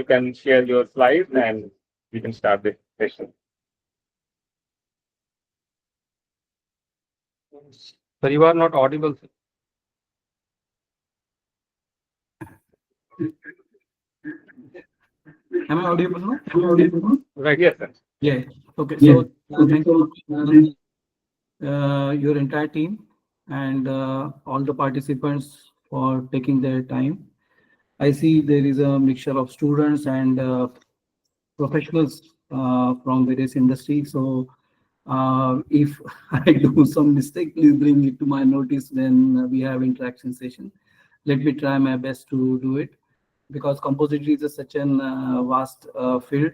can share your slides and we can start the session. Sir, you are not audible. Am I audible now? Right. Yes, sir. Yeah. Okay. So thank you, your entire team and all the participants for taking their time. I see there is a mixture of students and professionals from various industries. So if I do some mistake, please bring it to my notice when we have interaction session. Let me try my best to do it, because compository is such an vast field.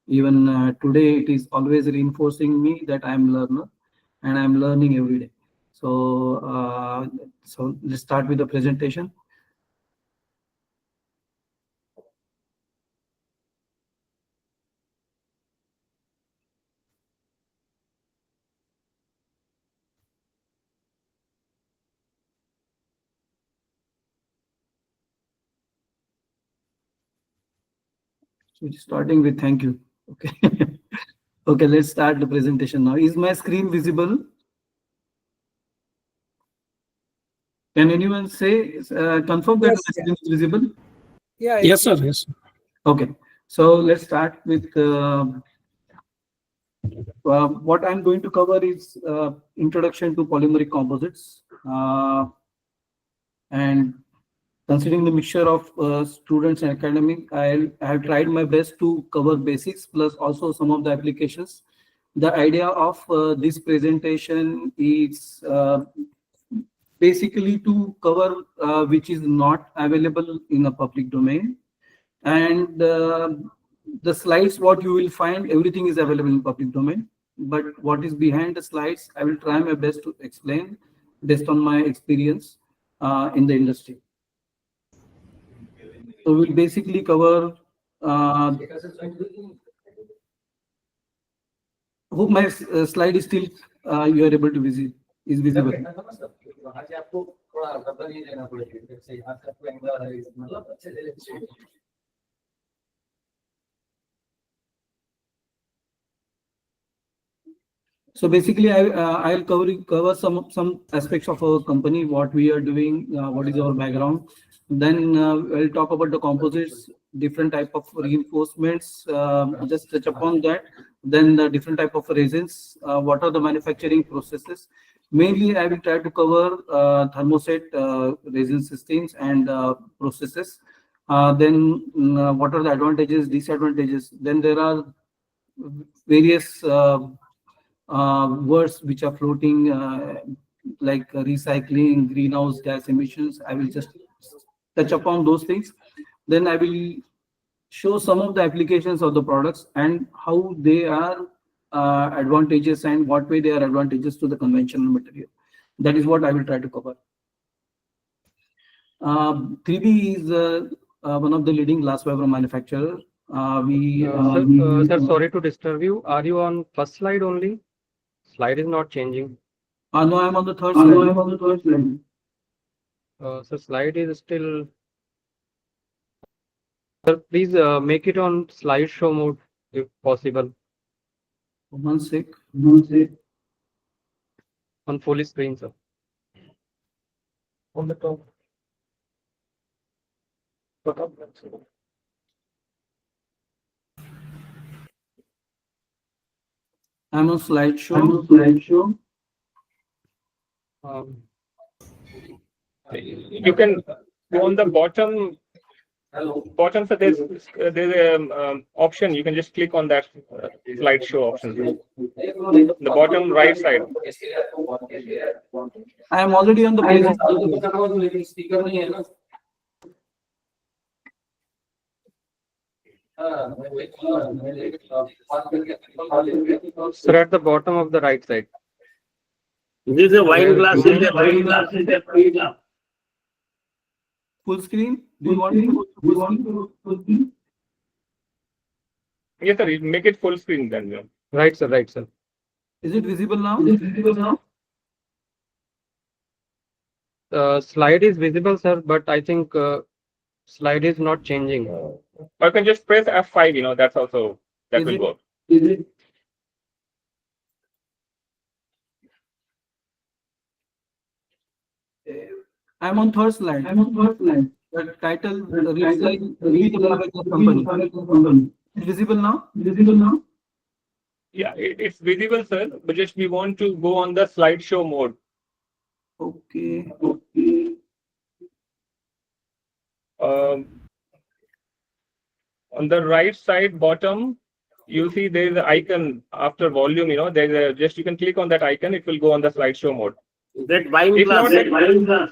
Even today, it is always reinforcing me that I am learner and I am learning every day. So, so let's start with the presentation. So starting with thank you. Okay. Okay, let's start the presentation now. Is my screen visible? Can anyone say, confirm that the screen is visible? Yeah. Yes, sir. Yes. Okay, so let's start with what I'm going to cover is introduction to polymeric composites. And considering the mixture of students and academic, I have tried my best to cover basics plus also some of the applications. The idea of this presentation is basically to cover which is not available in a public domain. And the slides, what you will find, everything is available in public domain. But what is behind the slides, I will try my best to explain based on my experience in the industry. So we'll basically cover. Hope my slide is still you are able to visit, is visible. So basically, I'll cover some aspects of our company, what we are doing, what is our background. Then we'll talk about the composites, different type of reinforcements, just touch upon that. Then the different type of resins, what are the manufacturing processes. Mainly, I will try to cover thermoset resin systems and processes. Then what are the advantages, disadvantages. Then there are various words which are floating, like recycling, greenhouse gas emissions. I will just touch upon those things. Then I will show some of the applications of the products and how they are advantageous and what way they are advantageous to the conventional material. That is what I will try to cover. 3B is one of the leading glass fiber manufacturers. Sir, sorry to disturb you. Are you on first slide only? Slide is not changing. No, I'm on the third slide. So slide is still. Sir, please make it on slideshow mode if possible. One sec. On full screen, sir. On the top. I'm on slideshow. You can go on the bottom. Bottom, so there's a option. You can just click on that slideshow option. The bottom right side. I am already on the page. Sir, at the bottom of the right side. This is a wine glass. Full screen? Do you want to full screen? Yes, sir. Make it full screen then. Yeah. Right, sir. Right, sir. Is it visible now? Slide is visible, sir, but I think slide is not changing. Or you can just press F5, you know, that's also, that will work. Is it? I'm on third slide. The title reads like "Read the company." Is visible now? Yeah, it's visible, sir, but just we want to go on the slideshow mode. Okay. On the right side bottom, you see there is an icon after volume, you know, there's a, just you can click on that icon, it will go on the slideshow mode. That wine If glass. not, that,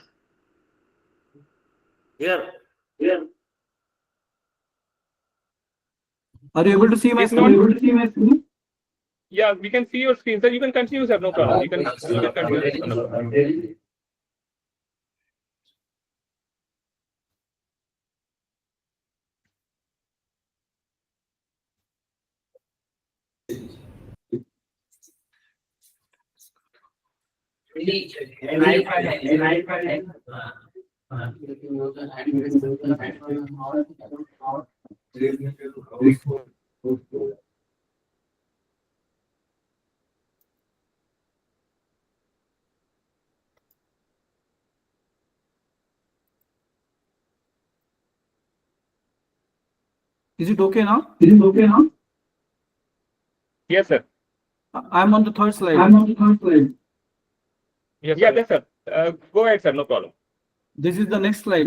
Here. Are you able to see my If screen? yeah, we can see your screen, sir. You can continue, sir, no problem. You can continue. No problem. Is it okay now? Yes, sir. I'm on the third slide. Yes, yeah, yes, sir. Go ahead, sir, no problem. This is the next slide.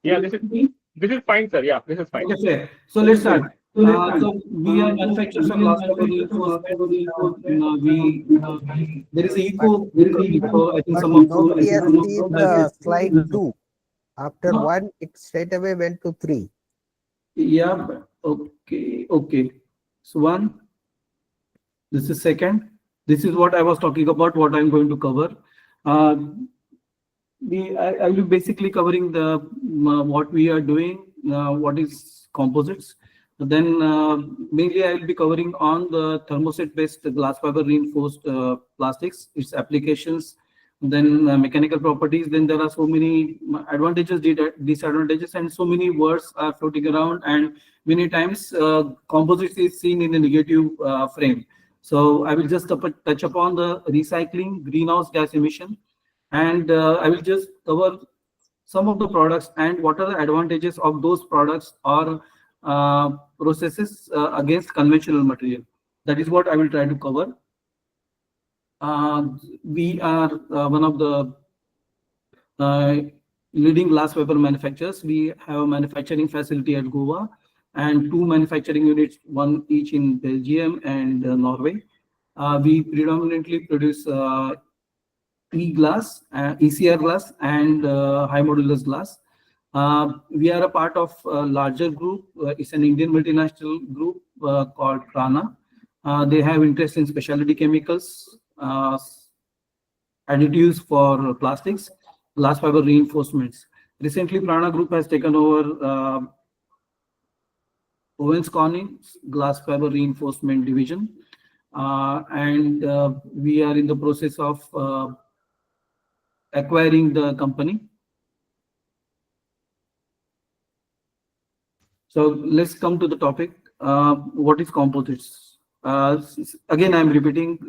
Yeah, this is fine, sir. Yeah, this is fine. Okay, so let's start. So we are manufacturers of glass fiber there is eco. I think some of Now we are you seeing the slide 2. After 1, it straight away went to 3. Yeah. Okay. So 1. This is second. This is what I was talking about. What I'm going to cover. I will be basically covering the what we are doing. What is composites. Then mainly I will be covering on the thermoset-based glass fiber reinforced plastics, its applications, then mechanical properties. Then there are so many advantages, disadvantages, and so many words are floating around. And many times composites is seen in a negative frame. So I will just touch upon the recycling, greenhouse gas emission, and I will just cover some of the products and what are the advantages of those products or processes against conventional material. That is what I will try to cover. We are one of the leading glass fiber manufacturers. We have a manufacturing facility at Goa and 2 manufacturing units, one each in Belgium and Norway. We predominantly produce E-glass, ECR glass, and high modulus glass. We are a part of a larger group. It's an Indian multinational group called Prana. They have interest in specialty chemicals, additives for plastics, glass fiber reinforcements. Recently, Prana Group has taken over Owens Corning's glass fiber reinforcement division, and we are in the process of acquiring the company. So let's come to the topic. What is composites? Again, I'm repeating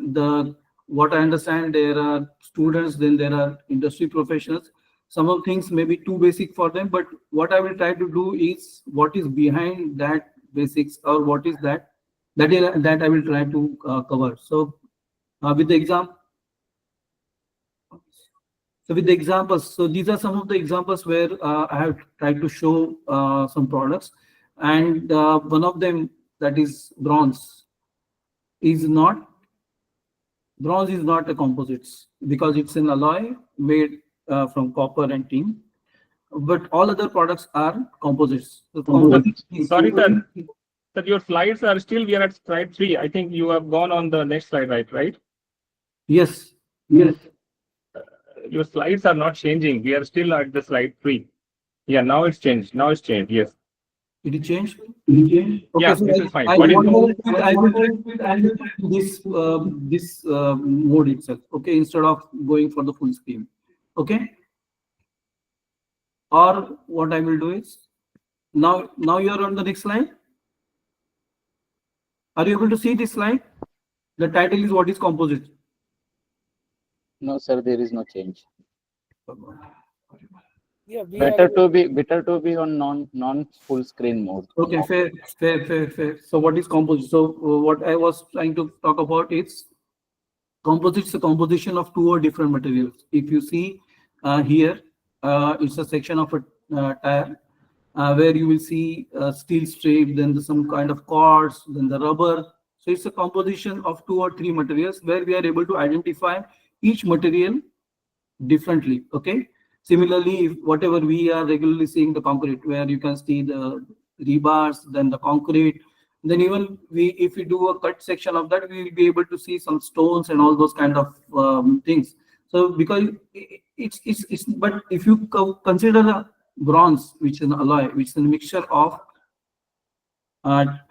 what I understand. There are students, then there are industry professionals. Some of things may be too basic for them, but what I will try to do is what is behind that basics, or what is that I will try to cover. So with the example. So with the examples, so these are some of the examples where I have tried to show some products, and one of them, that is bronze, is not a composites because it's an alloy made from copper and tin, but all other products are composites. So Sorry, sir. Sir, your slides are still, we are at slide 3. I think you have gone on the next slide, right? Yes. Your slides are not changing. We are still at the slide 3. Yeah, now it's changed. Yes. Did it change? Okay, yeah, so this is fine. I will do this mode itself. Okay, instead of going for the full screen. Okay. Or what I will do is Now you are on the next slide. Are you able to see this slide? The title is what is composite. No, sir, there is no change. Yeah, we Better are to be on non full screen mode. Okay, fair. So what is composite? So what I was trying to talk about is composite is a composition of two or different materials. If you see here, it's a section of a tire where you will see steel strip, then some kind of cords, then the rubber. So it's a composition of two or three materials where we are able to identify each material differently. Okay. Similarly, if whatever we are regularly seeing the concrete, where you can see the rebars, then the concrete, then even if we do a cut section of that, we will be able to see some stones and all those kind of things. So because it's but if you consider the bronze, which is an alloy, which is a mixture of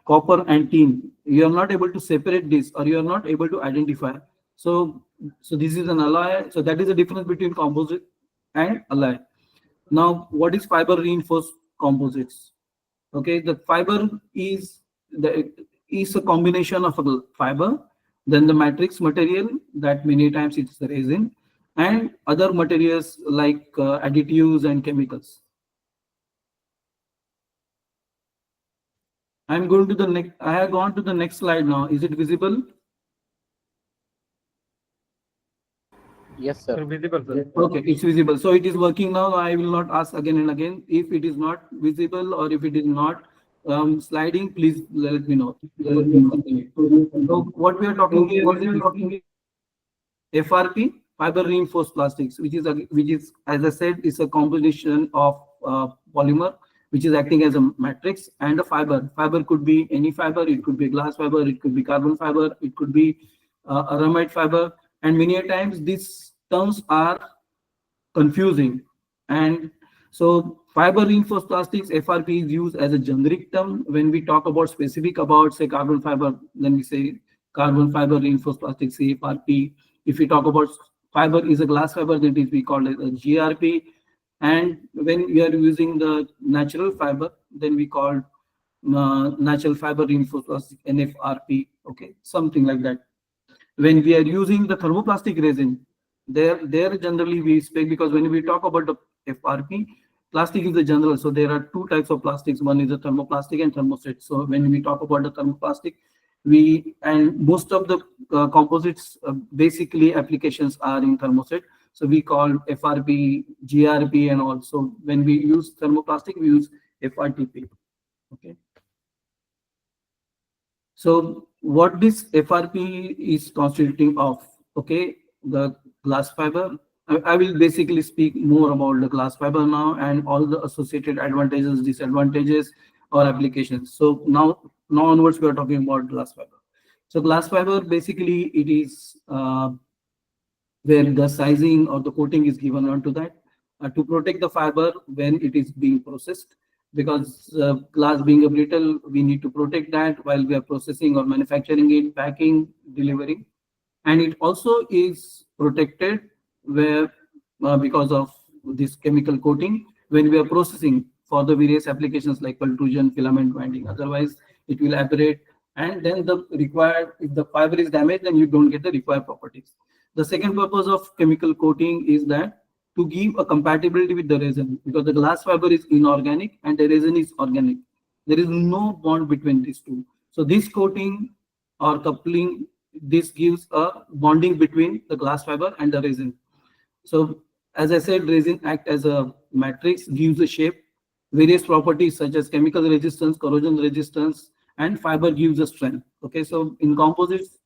copper and tin, you are not able to separate this, or you are not able to identify. So this is an alloy. So that is the difference between composite and alloy. Now, what is fiber reinforced composites? Okay, the fiber is a combination of a fiber, then the matrix material, that many times it's the resin, and other materials like additives and chemicals. I'm going to the next. I have gone to the next slide now. Is it visible? Yes, sir. Visible, sir. Okay, it's visible. So it is working now. I will not ask again and again. If it is not visible or if it is not sliding, please let me know. So what we are talking here is FRP, fiber reinforced plastics, which is as I said, is a combination of polymer, which is acting as a matrix, and a fiber. Fiber could be any fiber. It could be glass fiber. It could be carbon fiber. It could be aramide fiber. And many times these terms are confusing. And so fiber reinforced plastics, FRP, is used as a generic term. When we talk about specific about, say, carbon fiber, then we say carbon fiber reinforced plastics, FRP. If we talk about fiber is a glass fiber, then we call it a GRP. And when we are using the natural fiber, then we call natural fiber reinforced plastic, NFRP. Okay, something like that. When we are using the thermoplastic resin, there generally we speak, because when we talk about the FRP, plastic is the general. So there are two types of plastics. One is the thermoplastic and thermoset. So when we talk about the thermoplastic, and most of the composites basically applications are in thermoset. So we call FRP, GRP, and also when we use thermoplastic, we use FRTP. Okay. So what this FRP is constituting of? Okay, the glass fiber. I will basically speak more about the glass fiber now and all the associated advantages, disadvantages, or applications. So now onwards, we are talking about glass fiber. So glass fiber, basically, it is where the sizing or the coating is given onto that to protect the fiber when it is being processed. Because glass being a brittle, we need to protect that while we are processing or manufacturing it, packing, delivering. And it also is protected where because of this chemical coating when we are processing for the various applications like pultrusion, filament binding. Otherwise, it will aberrate, and then if the fiber is damaged, then you don't get the required properties. The second purpose of chemical coating is that to give a compatibility with the resin, because the glass fiber is inorganic and the resin is organic. There is no bond between these two. So this coating or coupling, this gives a bonding between the glass fiber and the resin. So as I said, resin act as a matrix, gives a shape, various properties such as chemical resistance, corrosion resistance, and fiber gives a strength. Okay, so in composites,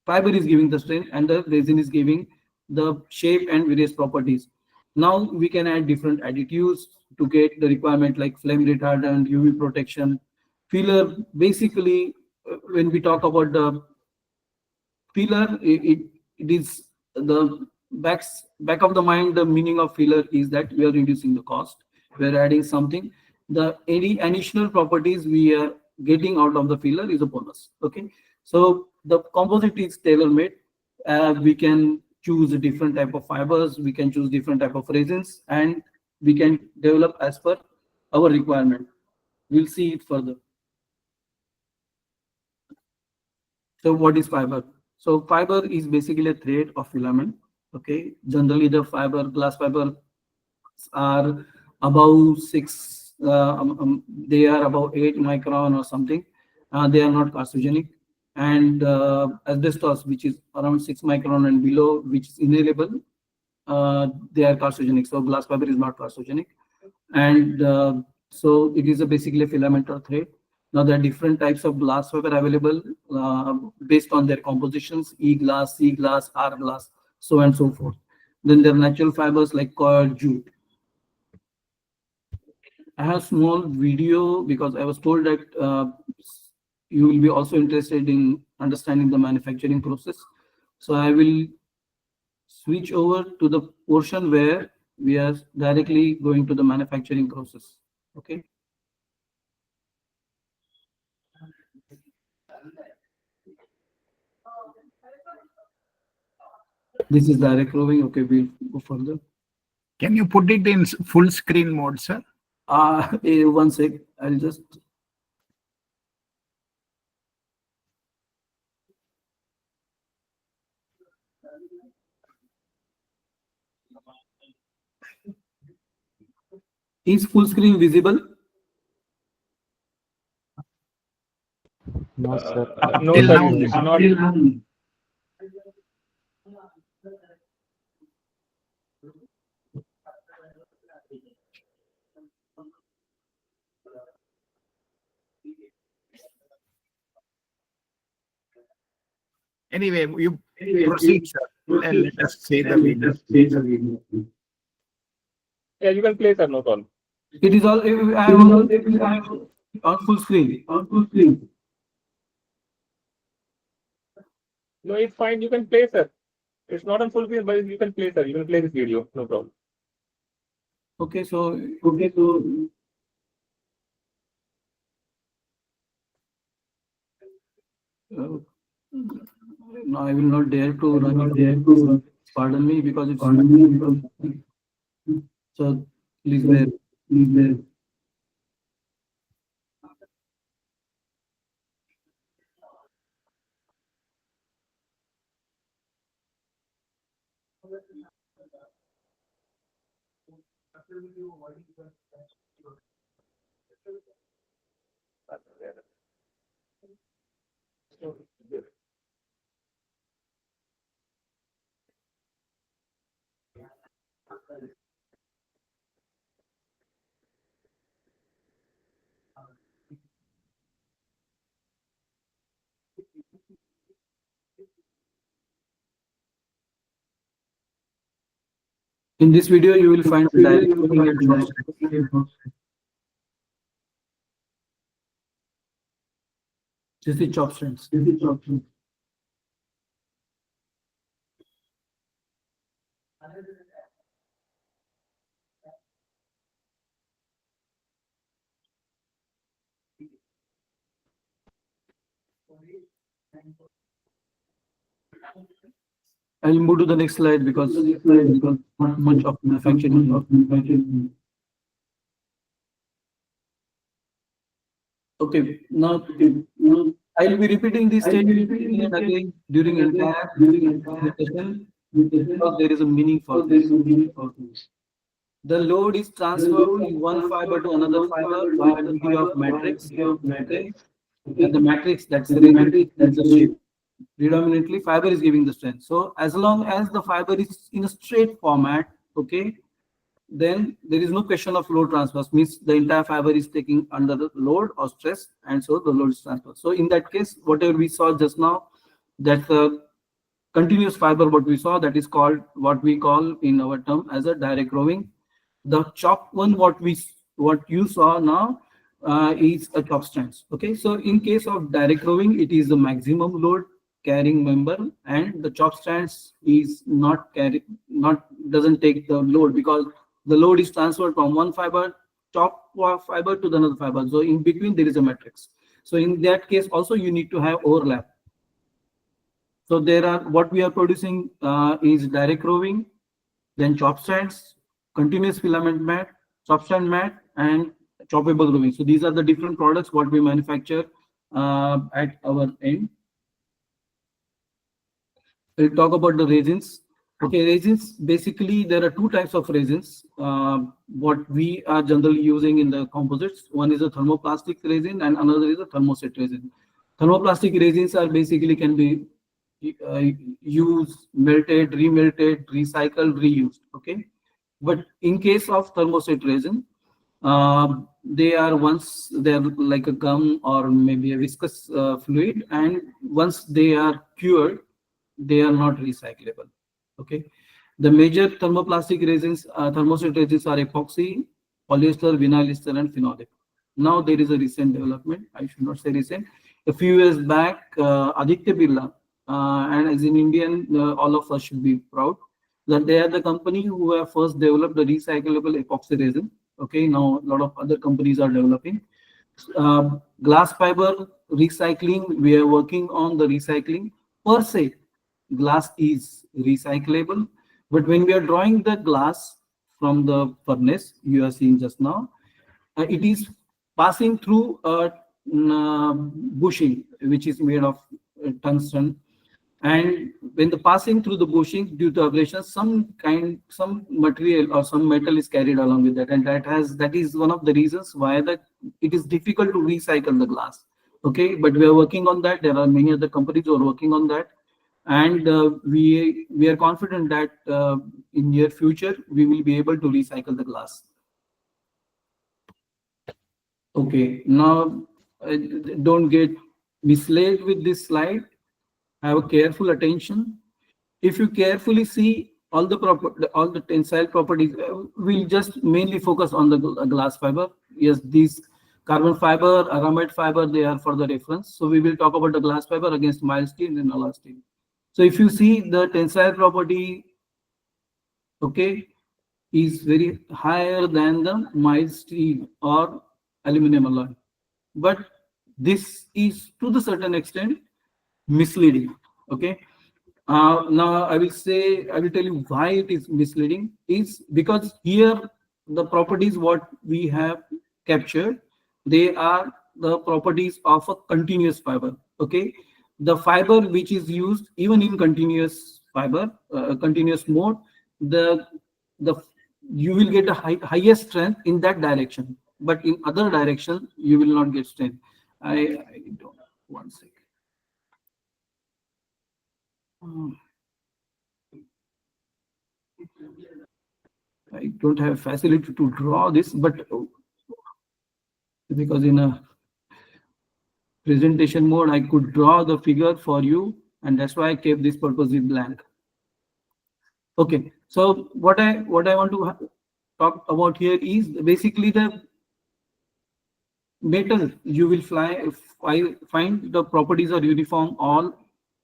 fiber is giving the strength and the resin is giving the shape and various properties. Now we can add different additives to get the requirement like flame retardant, UV protection, filler. Basically, when we talk about the filler, it is the back of the mind. The meaning of filler is that we are reducing the cost. We are adding something. Any additional properties we are getting out of the filler is a bonus. Okay, so the composite is tailor-made. We can choose a different type of fibers, we can choose different type of resins, and we can develop as per our requirement. We'll see it further. So what is fiber? So fiber is basically a thread of filament. Okay, generally the glass fiber are above 6. They are about 8 micron or something. They are not carcinogenic. And asbestos, which is around 6 micron and below, which is inhalable, they are carcinogenic. So glass fiber is not carcinogenic. And so it is basically a filament or thread. Now there are different types of glass fiber available based on their compositions: E glass, C glass, R glass, so on and so forth. Then there are natural fibers like coir, jute. I have small video because I was told that you will be also interested in understanding the manufacturing process. So I will switch over to the portion where we are directly going to the manufacturing process. Okay. This is direct roving. Okay, we'll go further. Can you put it in full screen mode, sir? 1 sec. I'll just. Is full screen visible? No, sir. No, Till sir, now, it's not. Anyway, you proceed, sir. And let us see the video. Yeah, you can play, sir, no problem. It is all. I am on full screen. No, it's fine. You can play, sir. It's not on full screen, but you can play, sir. You can play this video, no problem. Okay, so no, I will not dare to run it. Pardon me, because it's so please bear. In this video, you will find direct roving and drop. This is chop strands. I'll move to the next slide because not much of manufacturing. Okay, now I'll be repeating this statement again during entire presentation because there is a meaning for this. The load is transferred from one fiber to another fiber by a degree of matrix, and the matrix that's the shape. Predominantly, fiber is giving the strength. So as long as the fiber is in a straight format, okay, then there is no question of load transfer. Means the entire fiber is taking under the load or stress, and so the load is transferred. So in that case, whatever we saw just now, that the continuous fiber, what we saw, that is called what we call in our term as a direct roving. The chop one, what you saw now, is a chop strands. Okay, so in case of direct roving, it is the maximum load carrying member, and the chop strands is doesn't take the load because the load is transferred from one fiber, chop fiber, to the another fiber. So in between there is a matrix. So in that case also you need to have overlap. So there are, what we are producing is direct roving, then chop strands, continuous filament mat, chop strand mat, and choppable roving. So these are the different products what we manufacture at our end. We'll talk about the resins. Okay, resins, basically there are two types of resins. What we are generally using in the composites. One is a thermoplastic resin and another is a thermoset resin. Thermoplastic resins are basically can be used, melted, remelted, recycled, reused. Okay, but in case of thermoset resin, they are like a gum or maybe a viscous fluid, and once they are cured, they are not recyclable. Okay, the major thermoplastic resins, thermoset resins are epoxy, polyester, vinyl ester, and phenolic. Now there is a recent development. I should not say recent. A few years back, Aditya Birla, and as an Indian, all of us should be proud that they are the company who have first developed the recyclable epoxy resin. Okay, now a lot of other companies are developing. Glass fiber recycling, we are working on the recycling. Per se, glass is recyclable, but when we are drawing the glass from the furnace, you are seeing just now, it is passing through a bushing, which is made of tungsten. And when the passing through the bushing due to abrasion, some material or some metal is carried along with that, and that is one of the reasons why that it is difficult to recycle the glass. Okay, but we are working on that. There are many other companies who are working on that, and we are confident that in near future we will be able to recycle the glass. Okay, now don't get misled with this slide. Have a careful attention. If you carefully see all the tensile properties, we'll just mainly focus on the glass fiber. Yes, these carbon fiber, aramide fiber, they are for the reference. So we will talk about the glass fiber against mild steel and alloy steel. So if you see the tensile property, okay, is very higher than the mild steel or aluminum alloy. But this is to the certain extent misleading. Okay, now I will tell you why it is misleading. Is because here the properties what we have captured, they are the properties of a continuous fiber. Okay, the fiber which is used even in continuous fiber, continuous mode, you will get a highest strength in that direction, but in other direction you will not get strength. I don't, one second. I don't have facility to draw this, but because in a presentation mode, I could draw the figure for you, and that's why I kept this purposely blank. Okay, so what I want to talk about here is basically the metal. You will find the properties are uniform all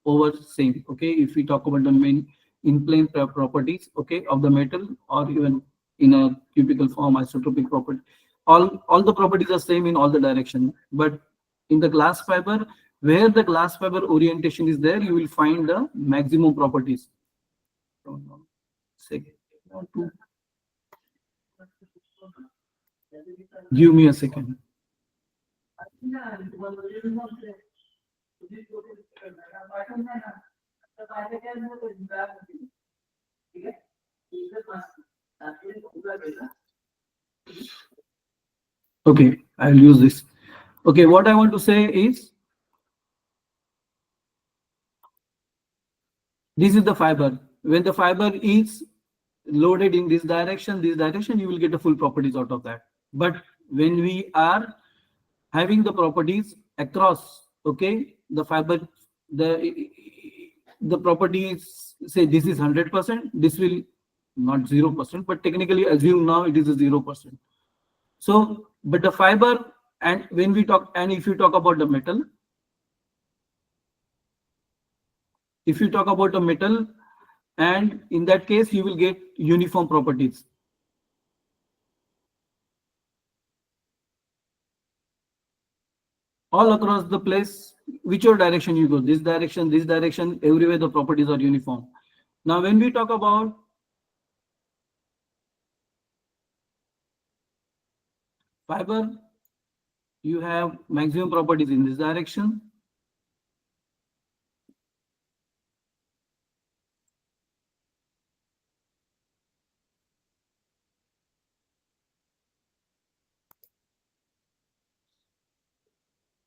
over same. Okay, if we talk about the main in plane properties, okay, of the metal, or even in a cubical form, isotropic property, all the properties are same in all the direction. But in the glass fiber, where the glass fiber orientation is there, you will find the maximum properties. Give me a second. Okay, I'll use this. Okay, what I want to say is this is the fiber. When the fiber is loaded in this direction, you will get the full properties out of that. But when we are having the properties across, okay, the fiber, the properties, say this is 100%, this will not 0%, but technically assume now it is a 0%. So, but the fiber, and when we talk, and if you talk about the metal, if you talk about the metal, and in that case you will get uniform properties. All across the place, whichever direction you go, this direction, everywhere the properties are uniform. Now when we talk about Fiber, you have maximum properties in this direction.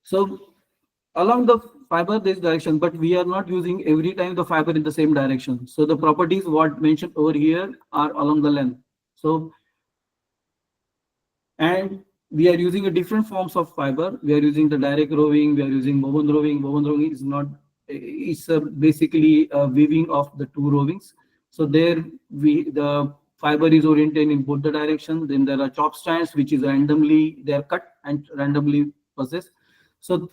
So along the fiber this direction, but we are not using every time the fiber in the same direction. So the properties what mentioned over here are along the length. So, and we are using a different forms of fiber. We are using the direct roving, we are using woven roving. Woven roving is not, it's basically a weaving of the two rovings. So there the fiber is oriented in both the directions. Then there are chop strands, which is randomly, they are cut and randomly processed. So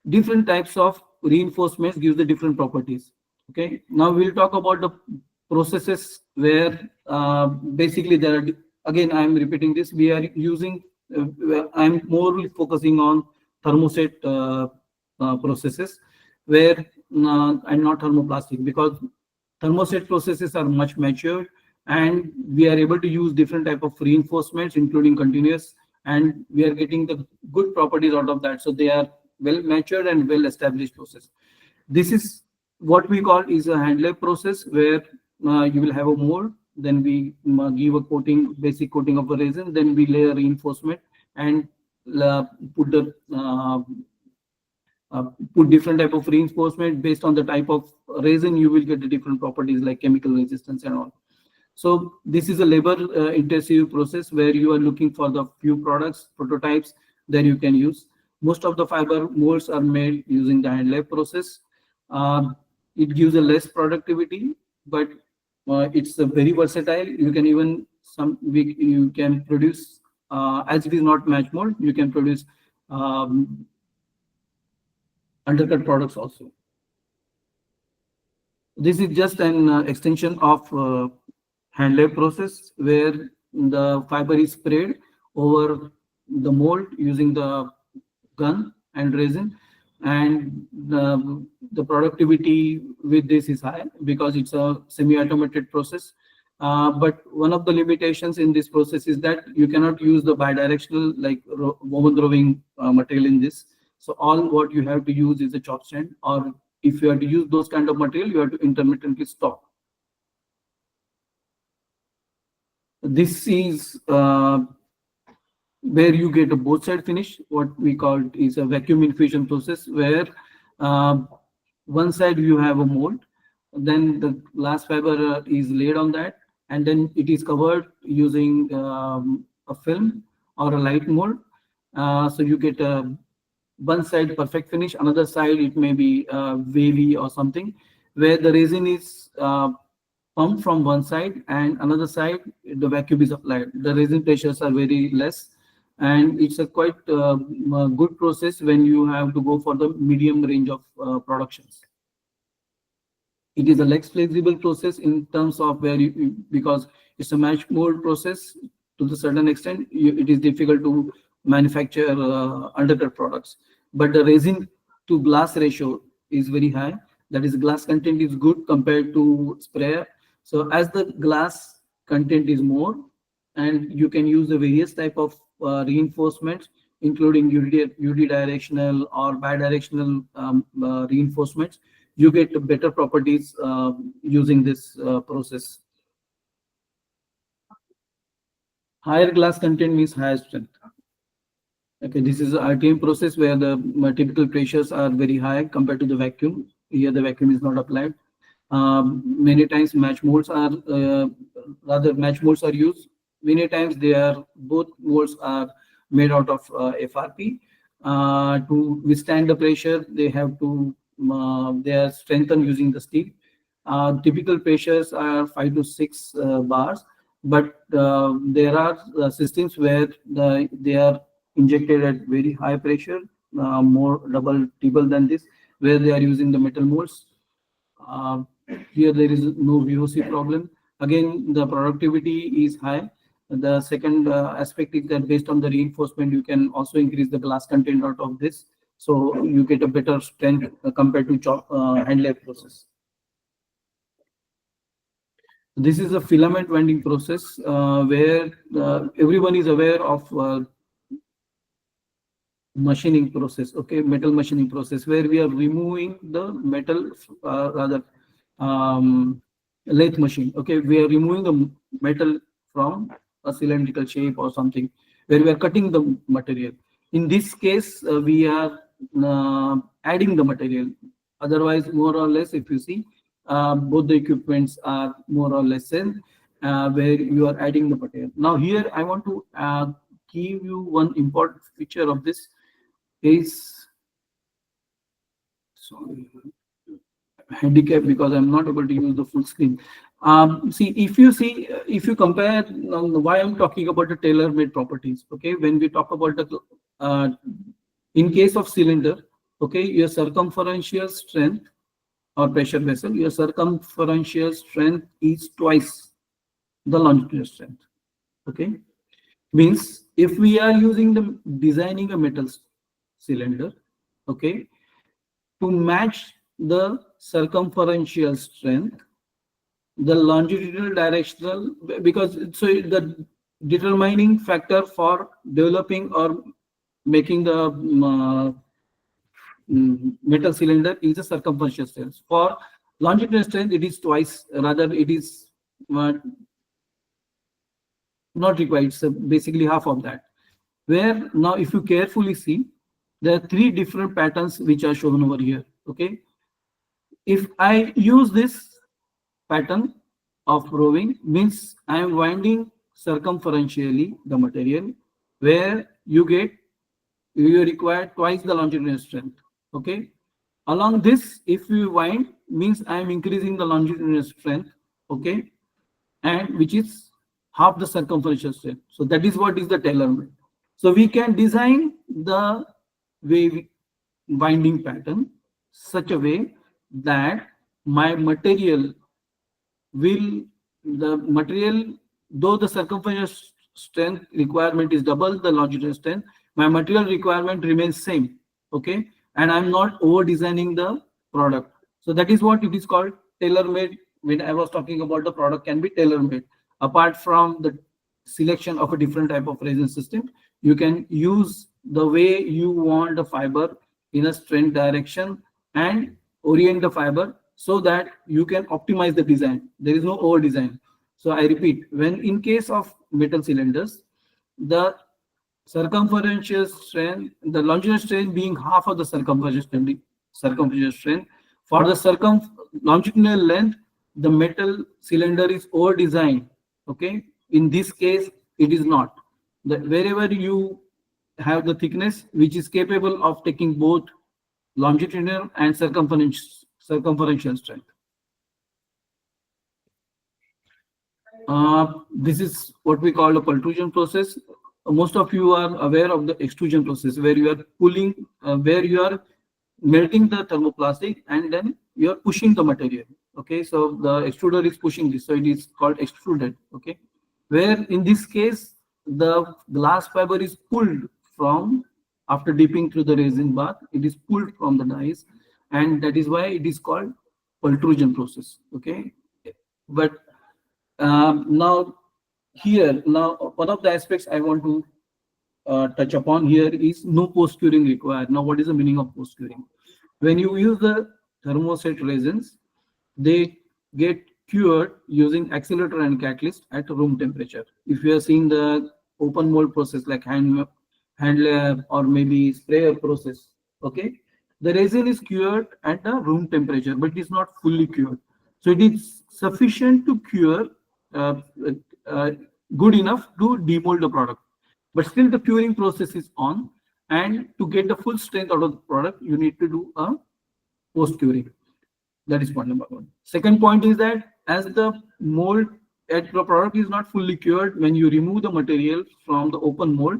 different types of reinforcements give the different properties. Okay, now we'll talk about the processes where basically there are, again I'm repeating this, we are using I'm more focusing on thermoset processes where and not thermoplastic, because thermoset processes are much matured and we are able to use different type of reinforcements including continuous, and we are getting the good properties out of that. So they are well matured and well established process. This is what we call is a hand lab process where you will have a mold, then we give a coating, basic coating of a resin, then we lay a reinforcement and put the put different type of reinforcement based on the type of resin. You will get the different properties like chemical resistance and all. So this is a labor intensive process where you are looking for the few products, prototypes that you can use. Most of the fiber molds are made using the hand lab process. It gives a less productivity, but it's a very versatile. You can even you can produce as it is not match mold, you can produce undercut products also. This is just an extension of hand lab process where the fiber is sprayed over the mold using the gun and resin, and the productivity with this is high because it's a semi-automated process. But one of the limitations in this process is that you cannot use the bidirectional like woven roving material in this. So all what you have to use is a chop stand, or if you have to use those kind of material, you have to intermittently stop. This is where you get a both side finish. What we call is a vacuum infusion process where one side you have a mold, then the glass fiber is laid on that, and then it is covered using a film or a light mold. So you get a one side perfect finish, another side it may be wavy or something, where the resin is pumped from one side and another side the vacuum is applied. The resin pressures are very less, and it's a quite good process when you have to go for the medium range of productions. It is a less flexible process in terms of where because it's a match mold process to the certain extent, it is difficult to manufacture undercut products. But the resin to glass ratio is very high. That is, glass content is good compared to sprayer. So as the glass content is more, and you can use the various type of reinforcements, including unidirectional or bidirectional reinforcements, you get better properties using this process. Higher glass content means higher strength. Okay, this is a RTM process where the typical pressures are very high compared to the vacuum. Here the vacuum is not applied. Many times match molds are used. Many times both molds are made out of FRP. To withstand the pressure, they are strengthened using the steel. Typical pressures are 5 to 6 bars, but there are systems where they are injected at very high pressure, more triple than this, where they are using the metal molds. Here there is no VOC problem. Again, the productivity is high. The second aspect is that based on the reinforcement, you can also increase the glass content out of this. So you get a better strength compared to hand lab process. This is a filament winding process where everyone is aware of machining process, okay, metal machining process, where we are removing the metal, rather lathe machine. Okay, we are removing the metal from a cylindrical shape or something, where we are cutting the material. In this case, we are adding the material. Otherwise, more or less, if you see, both the equipments are more or less same, where you are adding the material. Now here, I want to give you one important feature of this is, sorry, handicap, because I'm not able to use the full screen. See, if you compare, why I'm talking about the tailor-made properties. Okay, when we talk about the in case of cylinder, okay, your circumferential strength or pressure vessel, your circumferential strength is twice the longitudinal strength. Okay, means if we are using the designing a metal cylinder, okay, to match the circumferential strength, the longitudinal directional, because so the determining factor for developing or making the metal cylinder is the circumferential strength. For longitudinal strength, it is twice, rather it is not required, so basically half of that. Where now, if you carefully see, there are three different patterns which are shown over here. Okay, if I use this pattern of roving, means I am winding circumferentially the material, where you require twice the longitudinal strength. Okay, along this, if you wind, means I am increasing the longitudinal strength. Okay, and which is half the circumferential strength. So that is what is the tailor-made. So we can design the winding pattern such a way that my material though the circumferential strength requirement is double the longitudinal strength, my material requirement remains same. Okay, and I'm not over designing the product. So that is what it is called tailor-made. When I was talking about the product can be tailor-made, apart from the selection of a different type of resin system, you can use the way you want the fiber in a strength direction and orient the fiber so that you can optimize the design. There is no over design. So I repeat, when in case of metal cylinders, the circumferential strength, the longitudinal strength being half of the circumferential strength. For the longitudinal length, the metal cylinder is over designed. Okay, in this case, it is not. Wherever you have the thickness which is capable of taking both longitudinal and circumferential strength. This is what we call a pultrusion process. Most of you are aware of the extrusion process, where you are pulling, where you are melting the thermoplastic and then you are pushing the material. Okay, so the extruder is pushing this, so it is called extruded. Okay, where in this case the glass fiber is pulled from, after dipping through the resin bath, it is pulled from the dies, and that is why it is called pultrusion process. Okay, but now one of the aspects I want to touch upon here is no post curing required. Now, what is the meaning of post curing? When you use the thermoset resins, they get cured using accelerator and catalyst at room temperature. If you are seeing the open mold process like hand layer or maybe sprayer process, okay, the resin is cured at the room temperature, but it is not fully cured. So it is sufficient to cure, good enough to demold the product, but still the curing process is on, and to get the full strength out of the product, you need to do a post curing. That is point number one. Second point is that as the mold at the product is not fully cured, when you remove the material from the open mold,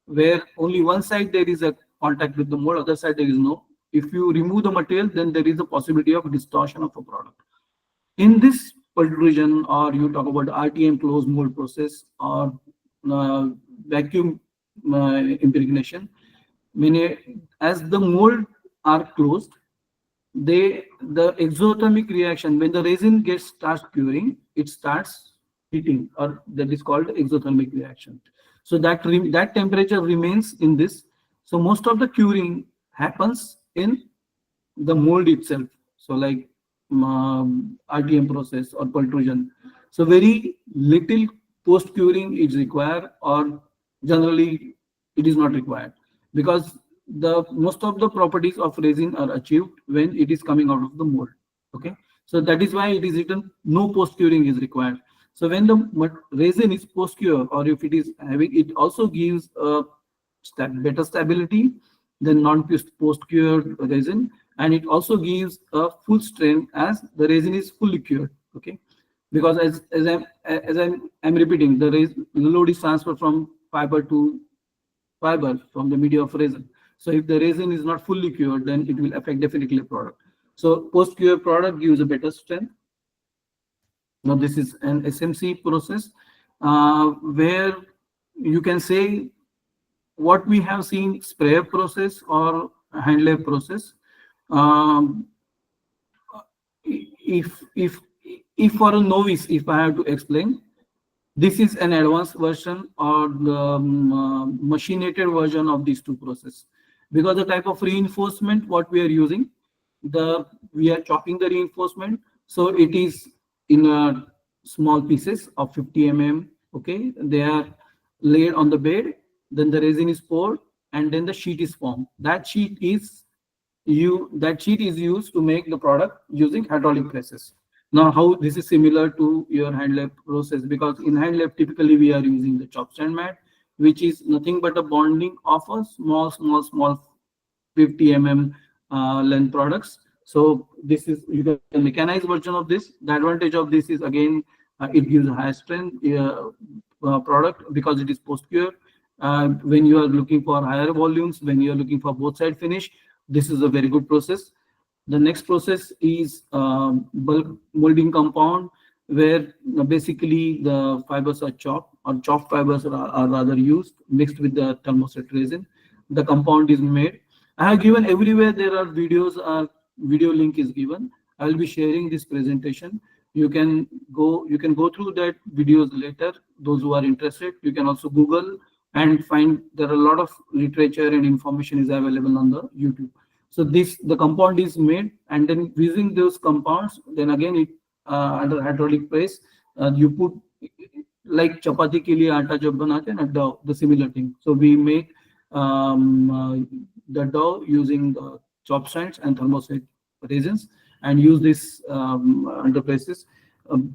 where only one side there is a contact with the mold, other side there is no. If you remove the material, then there is a possibility of distortion of a product. In this pultrusion, or you talk about the RTM closed mold process or vacuum impregnation, as the mold are closed, the exothermic reaction, when the resin starts curing, it starts heating, or that is called exothermic reaction. So that temperature remains in this. So most of the curing happens in the mold itself. So like RTM process or pultrusion. So very little post curing is required, or generally it is not required, because the most of the properties of resin are achieved when it is coming out of the mold. Okay, so that is why it is written no post curing is required. So when the resin is post cure, or if it is having, it also gives a better stability than non post cured resin, and it also gives a full strength as the resin is fully cured. Okay, because I'm repeating, the load is transferred from fiber to fiber from the media of resin. So if the resin is not fully cured, then it will affect definitely product. So post cure product gives a better strength. Now this is an SMC process where you can say what we have seen sprayer process or hand lab process. Um, if for a novice, if I have to explain, this is an advanced version or the machinated version of these two processes, because the type of reinforcement what we are using, we are chopping the reinforcement, so it is in small pieces of 50 mm. Okay, they are laid on the bed, then the resin is poured, and then the sheet is formed. That sheet is used to make the product using hydraulic presses. Now, how this is similar to your hand lab process, because in hand lab typically we are using the chop stand mat, which is nothing but a bonding of a small 50 mm length products. So this is you can mechanized version of this. The advantage of this is again it gives a high strength product because it is post cure. When you are looking for higher volumes, when you are looking for both side finish, this is a very good process. The next process is bulk molding compound, where basically the fibers are chopped, or chopped fibers are rather used, mixed with the thermoset resin. The compound is made. I have given everywhere there are videos, video link is given. I will be sharing this presentation. You can go through that videos later. Those who are interested, you can also Google and find there are a lot of literature and information is available on the YouTube. So the compound is made, and then using those compounds, then again it under hydraulic press, you put like chapati ke liye aata jab banate na dough, the similar thing. So we make the dough using the chop stands and thermoset resins, and use this under presses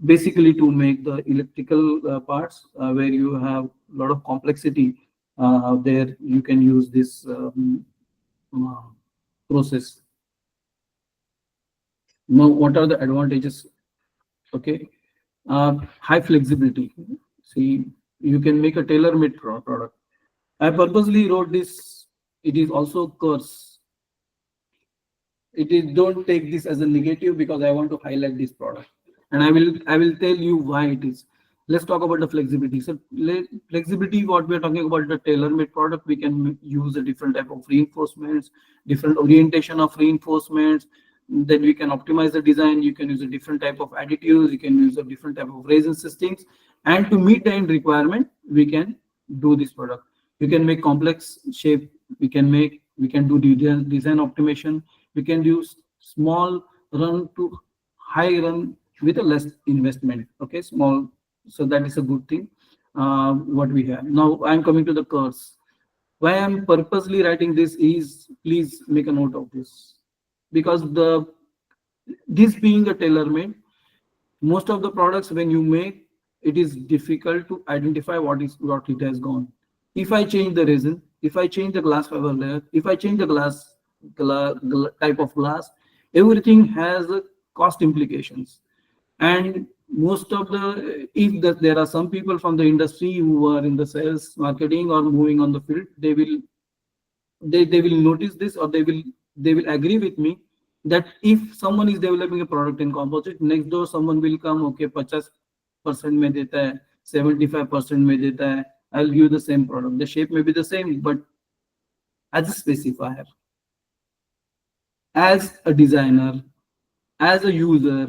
basically to make the electrical parts where you have a lot of complexity. There you can use this process. Now, what are the advantages? Okay, high flexibility. See, you can make a tailor-made product. I purposely wrote this. It is also curse. It is, don't take this as a negative, because I want to highlight this product, and I will tell you why it is. Let's talk about the flexibility. So flexibility, what we are talking about, the tailor-made product, we can use a different type of reinforcements, different orientation of reinforcements. Then we can optimize the design. You can use a different type of additives. You can use a different type of resin systems, and to meet the end requirement, we can do this product. You can make complex shape. We can do design optimization. We can do small run to high run with a less investment. Okay, small. So that is a good thing. What we have now. I'm coming to the curves. Why I'm purposely writing this is, please make a note of this, because this being a tailor-made, most of the products when you make, it is difficult to identify what it has gone. If I change the resin, if I change the glass fiber layer, if I change the glass type of glass, everything has cost implications. And most of there are some people from the industry who are in the sales, marketing, or moving on the field, they will notice this, or they will agree with me that if someone is developing a product in composite, next door someone will come, okay, 50% mein deta hai, 75% mein deta hai, I'll give the same product. The shape may be the same, but as a specifier, as a designer, as a user,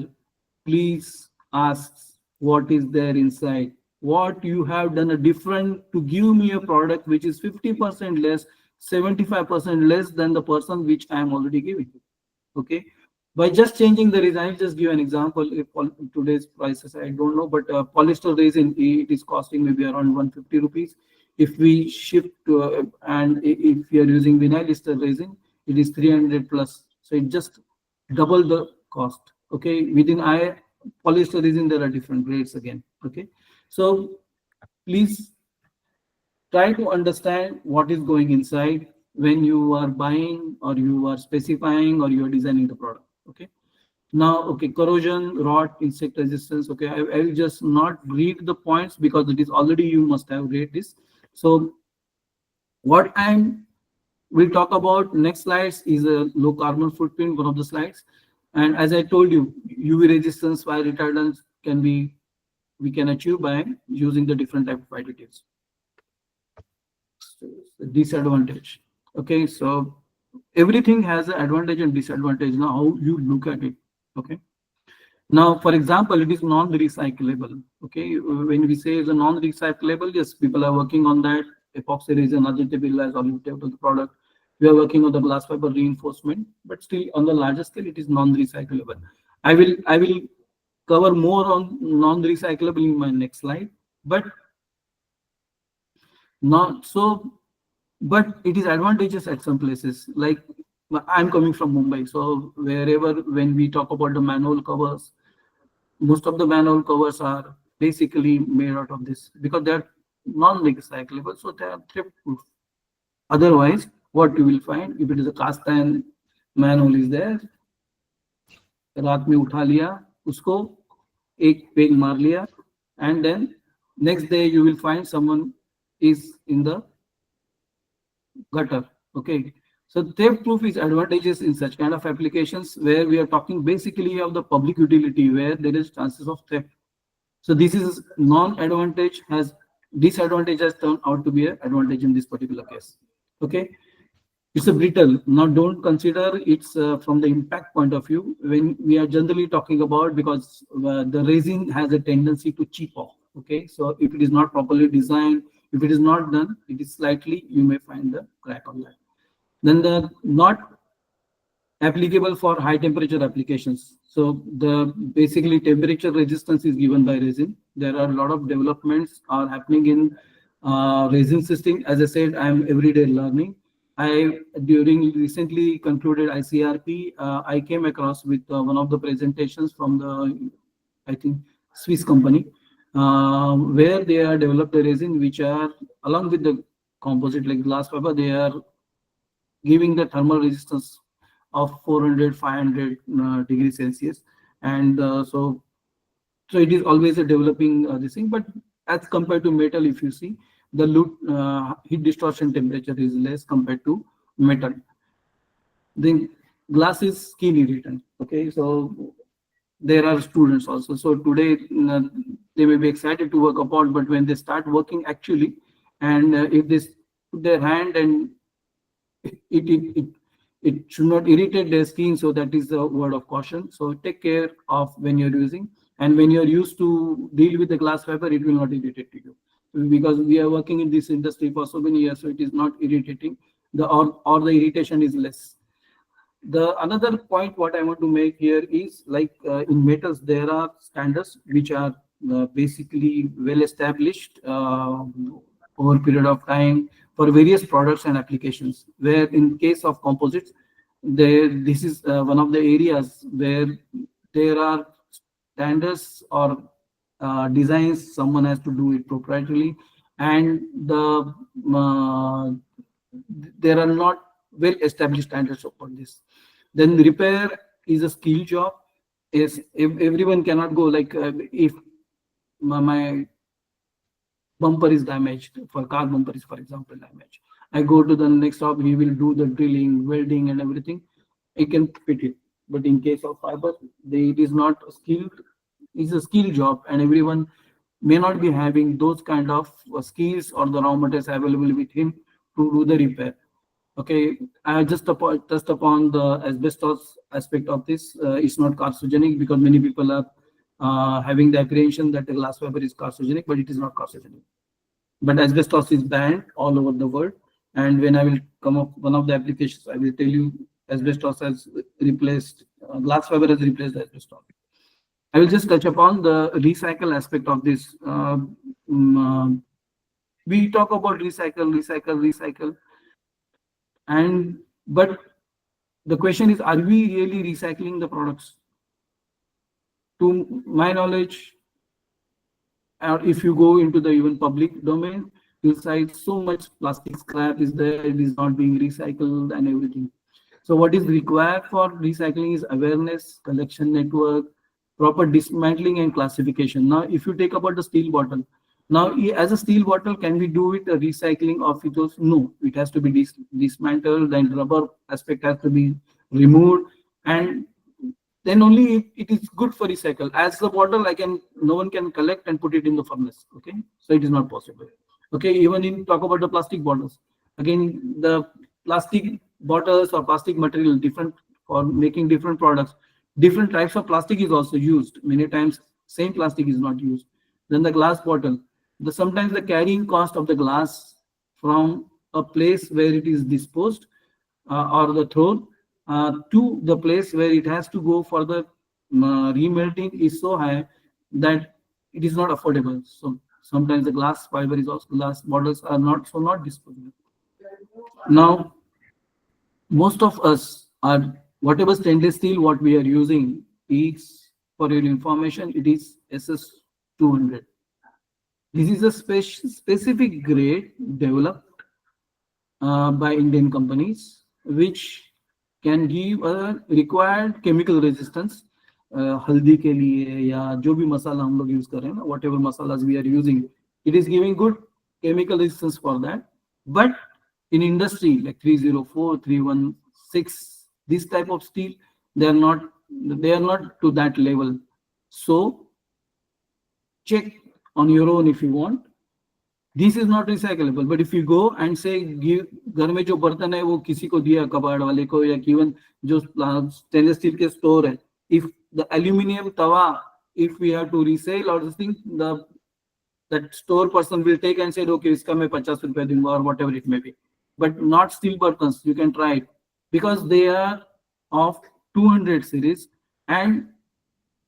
please ask what is there inside, what you have done a different to give me a product which is 50% less, 75% less than the person which I am already giving. Okay, by just changing the resin. I'll just give an example. If today's prices, I don't know, but polyester resin, it is costing maybe around 150 rupees. If we shift to and if you are using vinyl ester resin, it is 300 plus. So it just double the cost. Okay, within polyester resin there are different grades again. Okay, so please try to understand what is going inside when you are buying or you are specifying or you are designing the product. Okay, now, okay, corrosion, rot, insect resistance. Okay, I will just not read the points because it is already, you must have read this. So what we'll talk about next slides is a low carbon footprint, one of the slides. And as I told you, UV resistance, fire retardants we can achieve by using the different type of additives. Disadvantage. Okay, so everything has an advantage and disadvantage. Now, how you look at it. Okay. Now, for example, it is non-recyclable. Okay, when we say it's a non-recyclable, yes, people are working on that. Epoxy resin, adjustable as alternative to the product. We are working on the glass fiber reinforcement, but still on the larger scale, it is non-recyclable. I will cover more on non-recyclable in my next slide, but not so. But it is advantageous at some places. Like I'm coming from Mumbai, so wherever when we talk about the manhole covers, most of the manhole covers are basically made out of this because they are non-recyclable, so they are theft proof. Otherwise, what you will find, if it is a cast iron manhole is there, रात में उठा लिया उसको एक peg मार लिया, and then next day you will find someone is in the gutter. Okay, so theft proof is advantageous in such kind of applications where we are talking basically of the public utility where there is chances of theft. So this is non-advantage, has disadvantage has turned out to be an advantage in this particular case. Okay, it's a brittle. Now don't consider it's from the impact point of view when we are generally talking about, because the resin has a tendency to chip off. Okay, so if it is not properly designed, if it is not done, it is slightly, you may find the crack on that. Then the not applicable for high temperature applications. So the basically temperature resistance is given by resin. There are a lot of developments are happening in resin system. As I said, I am everyday learning. During recently concluded ICRP, I came across with one of the presentations from the, I think, Swiss company, where they are developed a resin which are along with the composite like glass fiber, they are giving the thermal resistance of 400, 500 degrees Celsius. And so it is always a developing this thing, but as compared to metal, if you see, the heat distortion temperature is less compared to metal. Then glass is skin irritant. Okay, so there are students also. So today they may be excited to work upon, but when they start working actually, and if they put their hand and it should not irritate their skin, so that is the word of caution. So take care of when you're using, and when you're used to deal with the glass fiber, it will not irritate you, because we are working in this industry for so many years, so it is not irritating. Or the irritation is less. The another point what I want to make here is like in metals there are standards which are basically well established over a period of time for various products and applications, where in case of composites, this is one of the areas where there are standards or designs someone has to do it proprietarily, and there are not well established standards for this. Then repair is a skill job. Is everyone cannot go like if my bumper is damaged, for car bumper is for example damaged, I go to the next shop, he will do the drilling, welding and everything, he can fit it. But in case of fiber, it is not skilled, it's a skill job, and everyone may not be having those kind of skills or the raw materials available with him to do the repair. Okay, I just touched upon the asbestos aspect of this. It's not carcinogenic because many people are having the apprehension that the glass fiber is carcinogenic, but it is not carcinogenic. But asbestos is banned all over the world. And when I will come up one of the applications, I will tell you asbestos has replaced glass fiber has replaced asbestos. I will just touch upon the recycle aspect of this. We talk about recycle, and but the question is, are we really recycling the products? To my knowledge, or if you go into the even public domain, you'll find so much plastic scrap is there, it is not being recycled and everything. So what is required for recycling is awareness, collection network, proper dismantling and classification. Now, if you take about the steel bottle, now as a steel bottle, can we do it a recycling of it? No, it has to be dismantled, and rubber aspect has to be removed, and then only it is good for recycle. As the bottle, no one can collect and put it in the furnace. Okay, so it is not possible. Okay, even in talk about the plastic bottles, again the plastic bottles or plastic material different for making different products. Different types of plastic is also used. Many times same plastic is not used. Then the glass bottle, sometimes the carrying cost of the glass from a place where it is disposed or the thrown to the place where it has to go for the remelting is so high that it is not affordable. So sometimes the glass fiber is also, glass bottles are not disposable. Now, most of us are, whatever stainless steel what we are using is, for your information, it is SS200. This is a specific grade developed by Indian companies, which can give a required chemical resistance. हल्दी के लिए या जो भी मसाला हम लोग use कर रहे हैं ना, whatever masalas we are using, it is giving good chemical resistance for that. But in industry like 304, 316, this type of steel, they are not to that level. So check on your own if you want. This is not recyclable. But if you go and say घर में जो बर्तन है वो किसी को दिया, कबाड़ वाले को, या even जो stainless steel के store है, if the aluminium tawa, if we have to resell or this thing, that store person will take and say, okay, इसका मैं 50 रुपए दूंगा or whatever it may be. But not steel buttons, you can try it, because they are of 200 series, and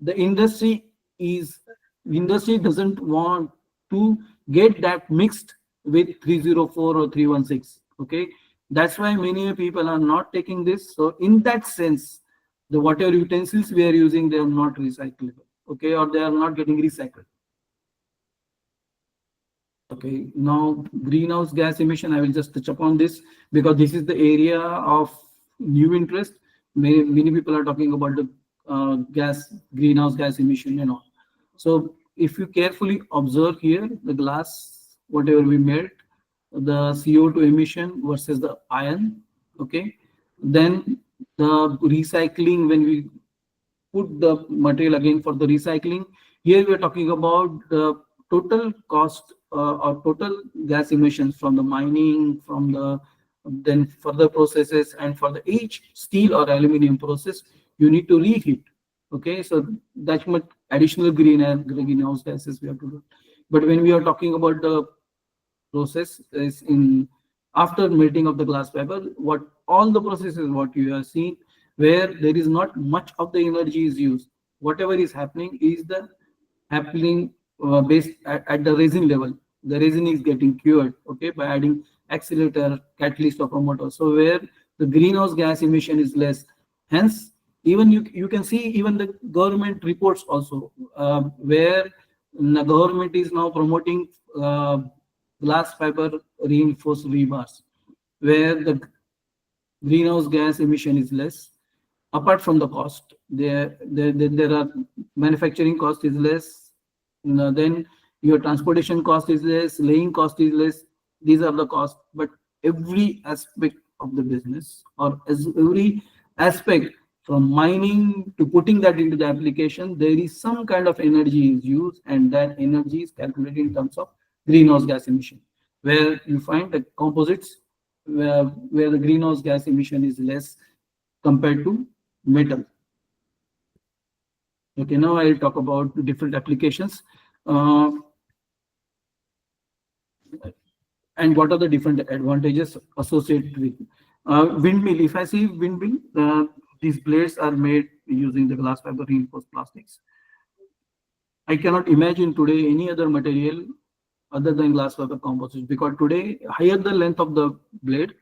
the industry doesn't want to get that mixed with 304 or 316. Okay, that's why many people are not taking this. So in that sense, the whatever utensils we are using, they are not recyclable. Okay, or they are not getting recycled. Okay, now greenhouse gas emission, I will just touch upon this because this is the area of new interest. Many people are talking about the greenhouse gas emission and all. So if you carefully observe here, the glass, whatever we made, the CO2 emission versus the iron, okay, then the recycling, when we put the material again for the recycling, here we are talking about the total cost or total gas emissions from the mining, from the then further processes, and for each steel or aluminum process, you need to reheat. Okay, so that much additional greenhouse gases we have to do. But when we are talking about the process is in after melting of the glass fiber, what all the processes what you have seen, where there is not much of the energy is used. Whatever is happening is happening based at the resin level. The resin is getting cured, okay, by adding accelerator, catalyst, or promoter. So where the greenhouse gas emission is less. Hence, even you can see even the government reports also where the government is now promoting glass fiber reinforced rebars, where the greenhouse gas emission is less. Apart from the cost, there are manufacturing cost is less. Then your transportation cost is less, laying cost is less. These are the costs. But every aspect of the business, or every aspect from mining to putting that into the application, there is some kind of energy is used, and that energy is calculated in terms of greenhouse gas emission, where you find the composites where the greenhouse gas emission is less compared to metal. Okay, now I'll talk about the different applications. and what are the different advantages associated with windmill. If I see windmill, these blades are made using the glass fiber reinforced plastics. I cannot imagine today any other material other than glass fiber composites, because today higher the length of the blade,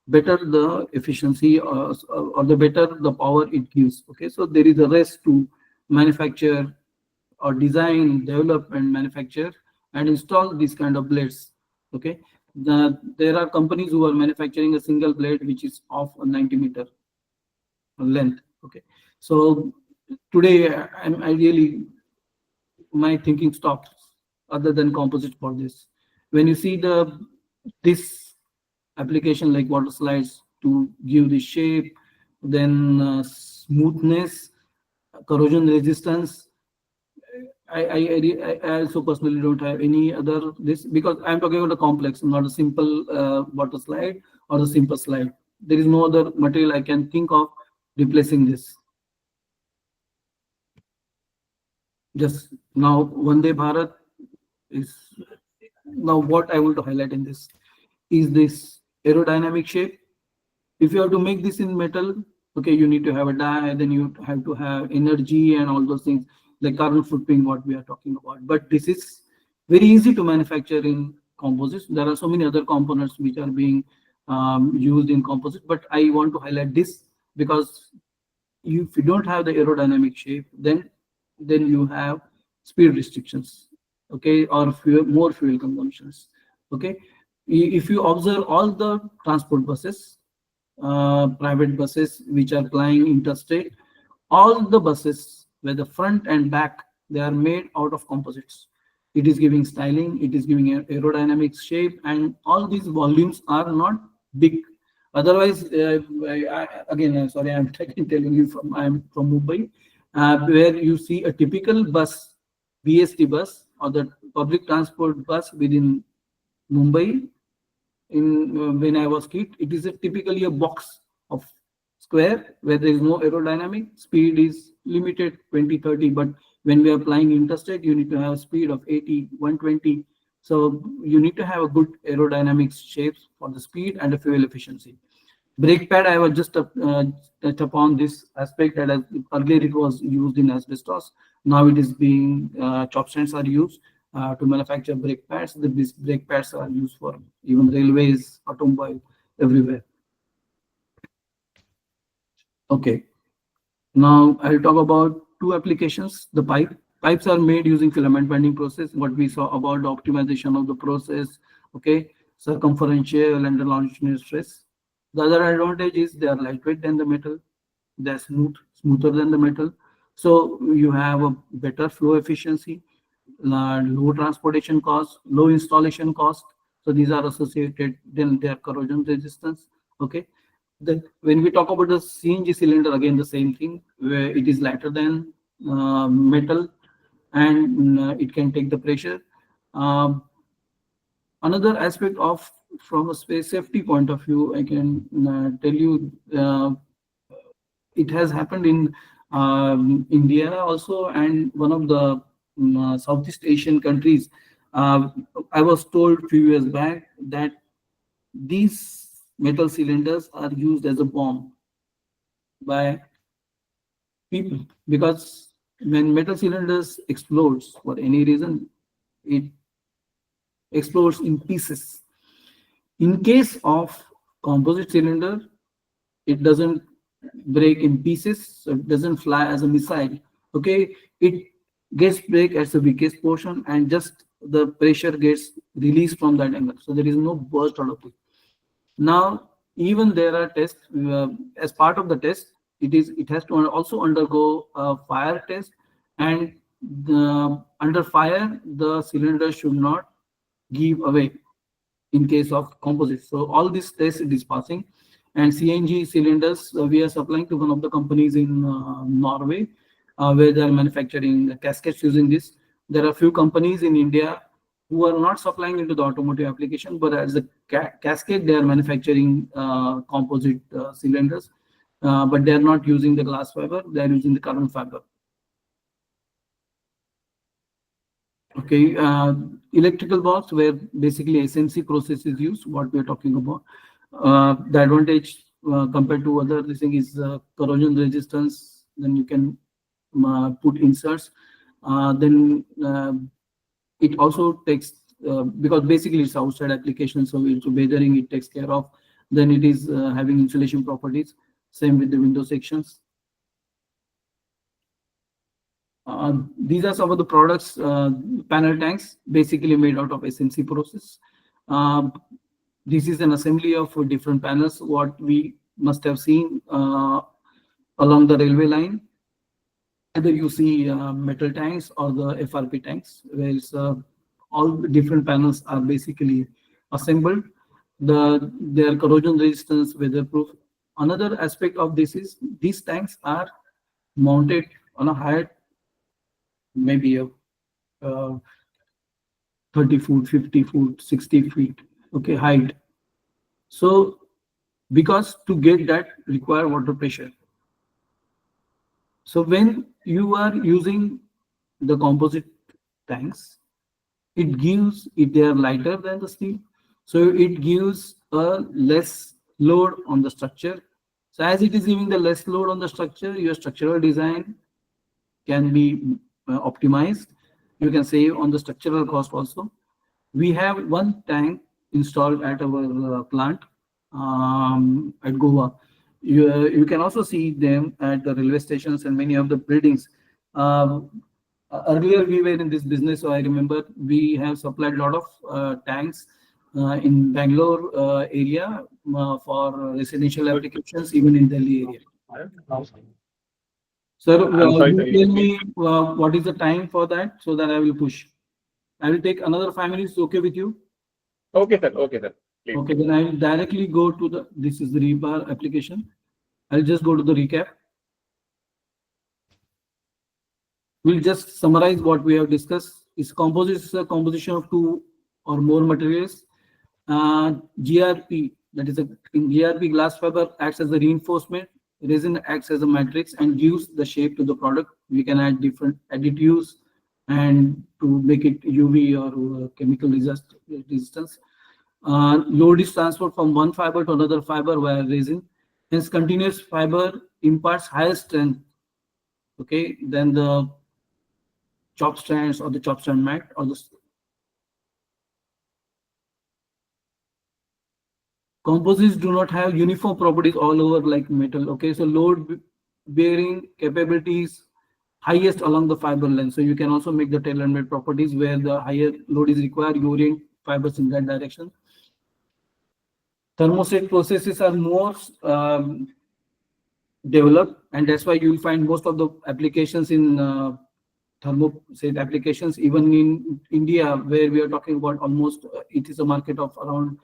better the efficiency, or the better the power it gives. Okay, so there is a race to manufacture or design, develop, and manufacture and install these kind of blades. Okay, there are companies who are manufacturing a single blade which is of a 90-meter length. Okay, so today I really, my thinking stops other than composite for this. When you see this application like water slides to give the shape, then smoothness, corrosion resistance, I also personally don't have any other this, because I'm talking about a complex, not a simple water slide or a simple slide. There is no other material I can think of replacing this. Just now, Vande Bharat is now what I want to highlight in this is this aerodynamic shape. If you have to make this in metal, okay, you need to have a die, then you have to have energy and all those things, like carbon footprint, what we are talking about. But this is very easy to manufacture in composites. There are so many other components which are being used in composites, but I want to highlight this because if you don't have the aerodynamic shape, then you have speed restrictions, okay, or more fuel consumptions. Okay, if you observe all the transport buses, private buses which are plying interstate, all the buses where the front and back, they are made out of composites. It is giving styling, it is giving aerodynamic shape, and all these volumes are not big. Otherwise, again, sorry, I'm telling you I'm from Mumbai, where you see a typical bus, BST bus or the public transport bus within Mumbai. When I was kid, it is typically a box of square where there is no aerodynamic. Speed is limited 20-30, but when we are flying interstate, you need to have a speed of 80-120. So you need to have a good aerodynamic shapes for the speed and the fuel efficiency. Brake pad, I was just touch upon this aspect that earlier it was used in asbestos. Now it is being chop stands are used to manufacture brake pads. These brake pads are used for even railways, automobile, everywhere. Okay. Now I'll talk about two applications. The pipes are made using filament bending process. What we saw about the optimization of the process. Okay, circumferential and the longitudinal stress. The other advantage is they are lightweight than the metal. They're smoother than the metal. So you have a better flow efficiency, low transportation cost, low installation cost. So these are associated, then their corrosion resistance. Okay. Then when we talk about the CNG cylinder, again the same thing, where it is lighter than metal, and it can take the pressure. Another aspect of from a space safety point of view, I can tell you it has happened in India also, and one of the Southeast Asian countries. I was told a few years back that these metal cylinders are used as a bomb by people, because when metal cylinders explodes for any reason, it explodes in pieces. In case of composite cylinder, it doesn't break in pieces, so it doesn't fly as a missile. Okay, it gets break as the weakest portion, and just the pressure gets released from that angle, so there is no burst out of it. Now, even there are tests as part of the test. It has to also undergo a fire test, and under fire, the cylinder should not give away in case of composites. So all these tests it is passing. And CNG cylinders we are supplying to one of the companies in Norway, where they are manufacturing caskets using this. There are a few companies in India who are not supplying into the automotive application, but as a casket, they are manufacturing composite cylinders, but they are not using the glass fiber, they are using the carbon fiber. Okay, electrical box where basically SMC process is used, what we are talking about. The advantage compared to other this thing is corrosion resistance. Then you can put inserts. Then it also takes because basically it's outside application, so it's weathering it takes care of. Then it is having insulation properties. Same with the window sections. These are some of the products, panel tanks, basically made out of SMC process. This is an assembly of different panels, what we must have seen along the railway line. Either you see metal tanks or the FRP tanks, where all the different panels are basically assembled. Their corrosion resistance, weatherproof. Another aspect of this is these tanks are mounted on a higher, maybe a 30 foot, 50 foot, 60 feet, okay, height. So because to get that require water pressure. So when you are using the composite tanks, it gives, if they are lighter than the steel, so it gives a less load on the structure. So as it is giving the less load on the structure, your structural design can be optimized. You can save on the structural cost also. We have one tank installed at our plant at Goa. You can also see them at the railway stations and many of the buildings. Earlier we were in this business, so I remember we have supplied a lot of tanks in Bangalore area for residential applications, even in Delhi area. Sir, I'm sorry, you sir, tell me what is the time for that, so that I will push. I will take another 5 minutes. Okay with you? Okay, sir. Okay, sir. Please. Okay, then I will directly go to the. This is the rebar application. I'll just go to the recap. We'll just summarize what we have discussed. Is composite is a composition of two or more materials. GRP, that is in GRP glass fiber acts as a reinforcement. Resin acts as a matrix and gives the shape to the product. We can add different additives and to make it UV or chemical resistance. Load is transferred from one fiber to another fiber via resin. Hence, continuous fiber imparts higher strength, okay, than the chop strands or the chop strand mat or the composites do not have uniform properties all over like metal. Okay, so load bearing capabilities highest along the fiber length. So you can also make the tailor-made properties where the higher load is required. You orient fibers in that direction. Thermoset processes are more developed, and that's why you will find most of the applications in thermoset applications, even in India, where we are talking about almost it is a market of around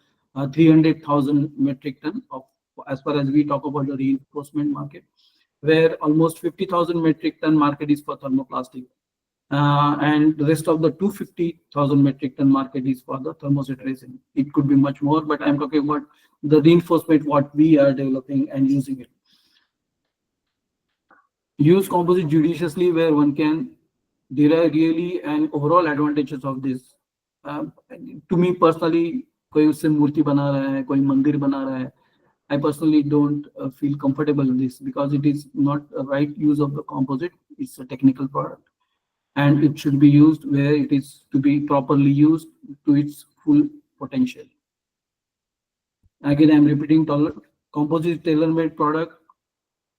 300,000 metric ton of, as far as we talk about the reinforcement market, where almost 50,000 metric ton market is for thermoplastic, and the rest of the 250,000 metric ton market is for the thermoset resin. It could be much more, but I'm talking about the reinforcement what we are developing and using it. Use composite judiciously where one can derive really and overall advantages of this. To me personally, कोई उससे मूर्ति बना रहा है, कोई मंदिर बना रहा है, I personally don't feel comfortable in this because it is not a right use of the composite. It's a technical product, and it should be used where it is to be properly used to its full potential. Again, I'm repeating, composite tailor-made product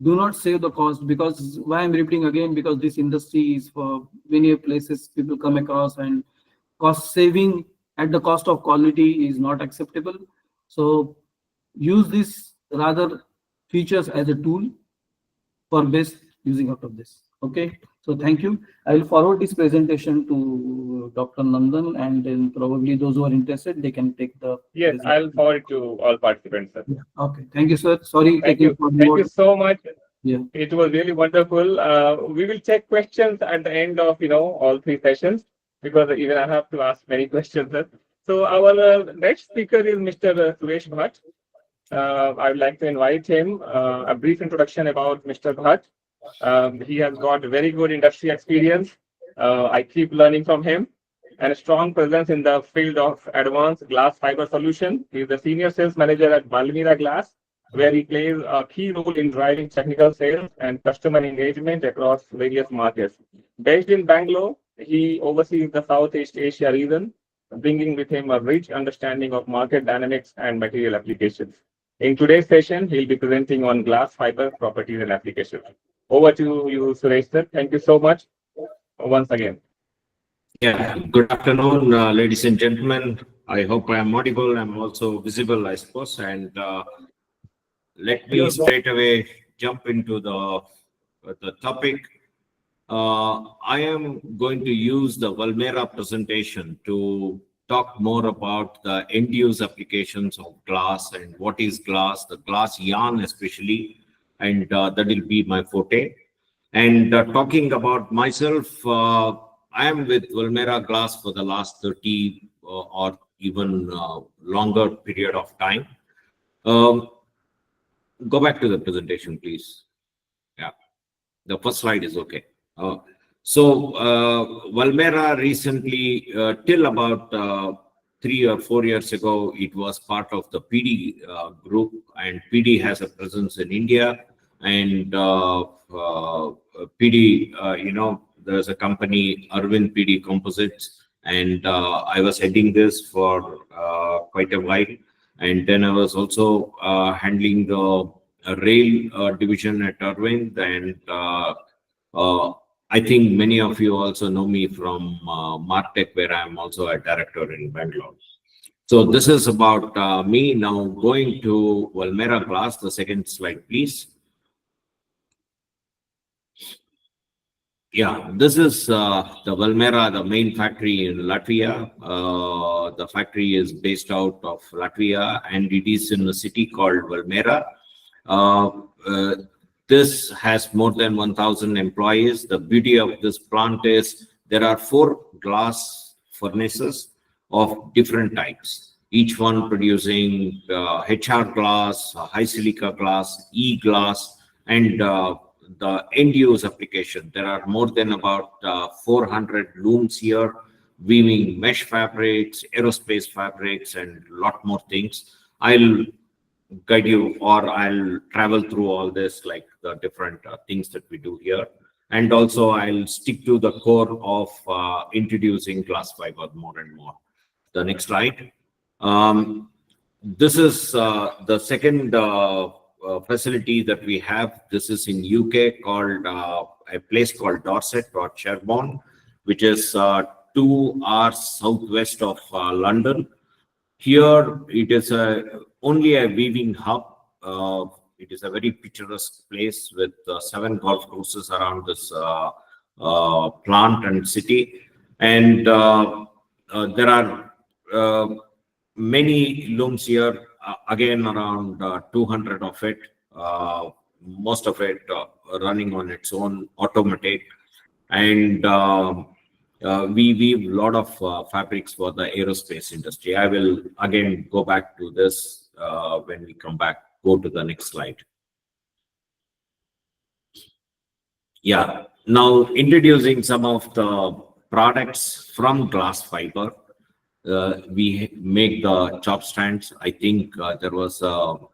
do not save the cost. Because why I'm repeating again, because this industry is for many places people come across, and cost saving at the cost of quality is not acceptable. So use this rather features as a tool for best using out of this. Okay, so thank you. I will forward this presentation to Dr. Nandan, and then probably those who are interested, they can take the. Yes, I'll forward it to all participants, sir. Yeah. Okay, thank you, sir. Sorry. Thank you. Thank you so much. Yeah. It was really wonderful. We will check questions at the end of all three sessions, because even I have to ask many questions, sir. So our next speaker is Mr. Suresh Bhat. I would like to invite him. A brief introduction about Mr. Bhat. He has got very good industry experience. I keep learning from him. and a strong presence in the field of advanced glass fiber solution. He is the senior sales manager at VALMIERA Glass, where he plays a key role in driving technical sales and customer engagement across various markets. Based in Bangalore, he oversees the Southeast Asia region, bringing with him a rich understanding of market dynamics and material applications. In today's session, he'll be presenting on glass fiber properties and applications. Over to you, Suresh sir. Thank you so much once again. Yeah, good afternoon, ladies and gentlemen. I hope I am audible. I'm also visible, I suppose. And let me straight away jump into the topic. I am going to use the VALMIERA presentation to talk more about the end-use applications of glass and what is glass, the glass yarn especially, and that will be my forte. And talking about myself, I am with VALMIERA Glass for the last 30 or even longer period of time. Go back to the presentation, please. Yeah, the first slide is okay. VALMIERA recently, till about 3 or 4 years ago, it was part of the PD group, and PD has a presence in India. And PD, there's a company, Arvind PD Composites, and I was heading this for quite a while. And then I was also handling the rail division at Arvind. And I think many of you also know me from Martech, where I'm also a director in Bangalore. So this is about me. Now going to VALMIERA Glass, the second slide, please. Yeah, this is the VALMIERA, the main factory in Latvia. The factory is based out of Latvia, and it is in a city called VALMIERA. This has more than 1,000 employees. The beauty of this plant is there are 4 glass furnaces of different types, each one producing HR glass, high silica glass, E-glass, and the end-use application. There are more than about 400 looms here, weaving mesh fabrics, aerospace fabrics, and a lot more things. I'll guide you, or I'll travel through all this, like the different things that we do here. And also I'll stick to the core of introducing glass fiber more and more. The next slide. This is the second facility that we have. This is in UK, called a place called Dorset or Sherborne, which is 2 hours southwest of London. Here it is only a weaving hub. It is a very picturesque place with 7 golf courses around this plant and city. And there are many looms here, again around 200 of it, most of it running on its own automatic. And we weave a lot of fabrics for the aerospace industry. I will again go back to this when we come back. Go to the next slide. Yeah, now introducing some of the products from glass fiber. We make the chop stands. I think there was an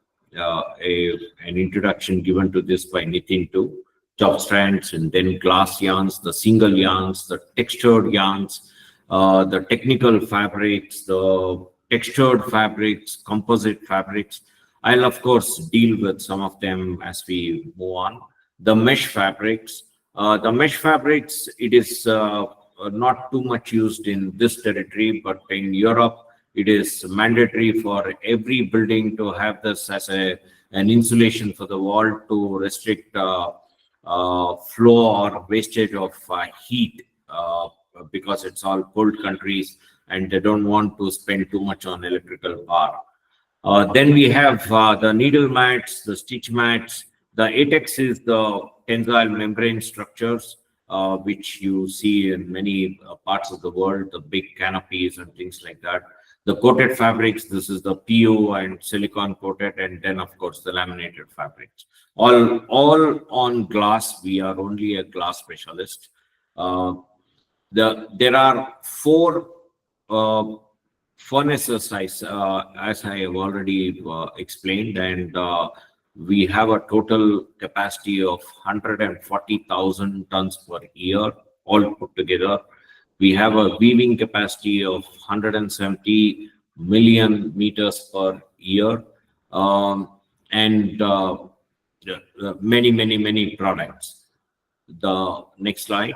introduction given to this by Nitin too. Chop strands, and then glass yarns, the single yarns, the textured yarns, the technical fabrics, the textured fabrics, composite fabrics. I'll of course deal with some of them as we move on. The mesh fabrics. The mesh fabrics, it is not too much used in this territory, but in Europe, it is mandatory for every building to have this as an insulation for the wall to restrict flow or wastage of heat, because it's all cold countries and they don't want to spend too much on electrical power. Then we have the needle mats, the stitch mats. The ATEX is the tensile membrane structures, which you see in many parts of the world, the big canopies and things like that. The coated fabrics, this is the PU and silicone coated, and then of course the laminated fabrics. All on glass. We are only a glass specialist. There are four furnaces, as I have already explained, and we have a total capacity of 140,000 tons per year, all put together. We have a weaving capacity of 170 million meters per year, and many products. The next slide.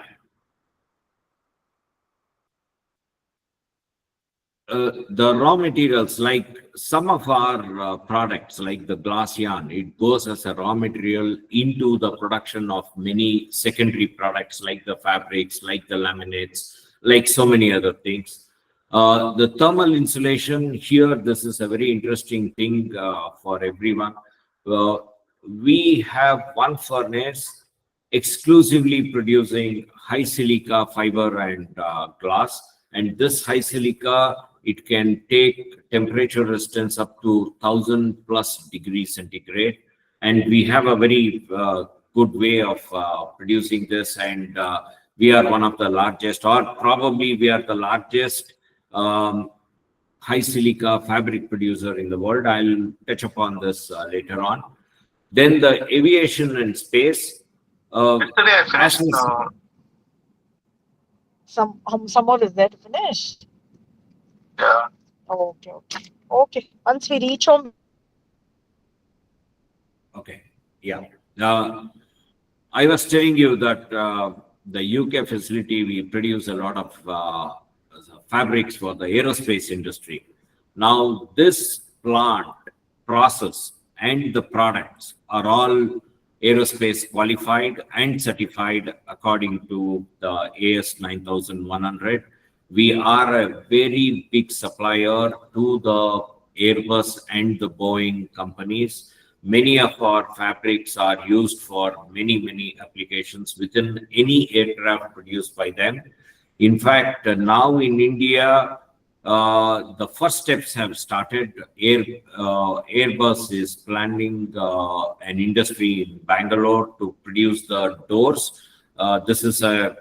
The raw materials, like some of our products, like the glass yarn, it goes as a raw material into the production of many secondary products, like the fabrics, like the laminates, like so many other things. The thermal insulation here, this is a very interesting thing for everyone. We have one furnace exclusively producing high silica fiber and glass, and this high silica, it can take temperature resistance up to 1,000+ degrees centigrade, and we have a very good way of producing this, and we are one of the largest, or probably we are the largest high silica fabric producer in the world. I'll touch upon this later on. Then the aviation and space. Some more is there to finish? Yeah. Okay. Once we reach home. Okay. Yeah. I was telling you that the UK facility, we produce a lot of fabrics for the aerospace industry. Now, this plant process and the products are all aerospace qualified and certified according to the AS 9100. We are a very big supplier to the Airbus and the Boeing companies. Many of our fabrics are used for many applications within any aircraft produced by them. In fact, now in India, the first steps have started. Airbus is planning an industry in Bangalore to produce the doors. This is a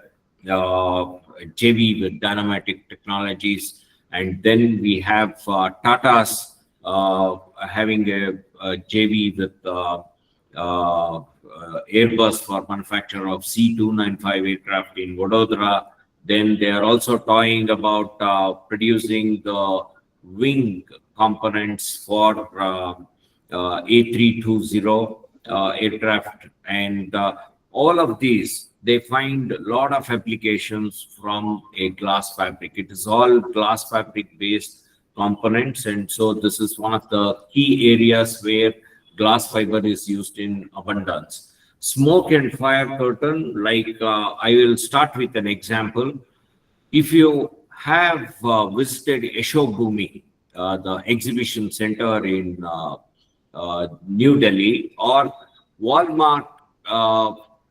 JV with Dynamatic Technologies, and then we have Tata's having a JV with Airbus for manufacture of C295 aircraft in Vadodara. Then they are also toying about producing the wing components for A320 aircraft, and all of these, they find a lot of applications from a glass fabric. It is all glass fabric based components, and so this is one of the key areas where glass fiber is used in abundance. Smoke and fire curtain, like I will start with an example. If you have visited Yashobhoomi, the exhibition center in New Delhi, or Walmart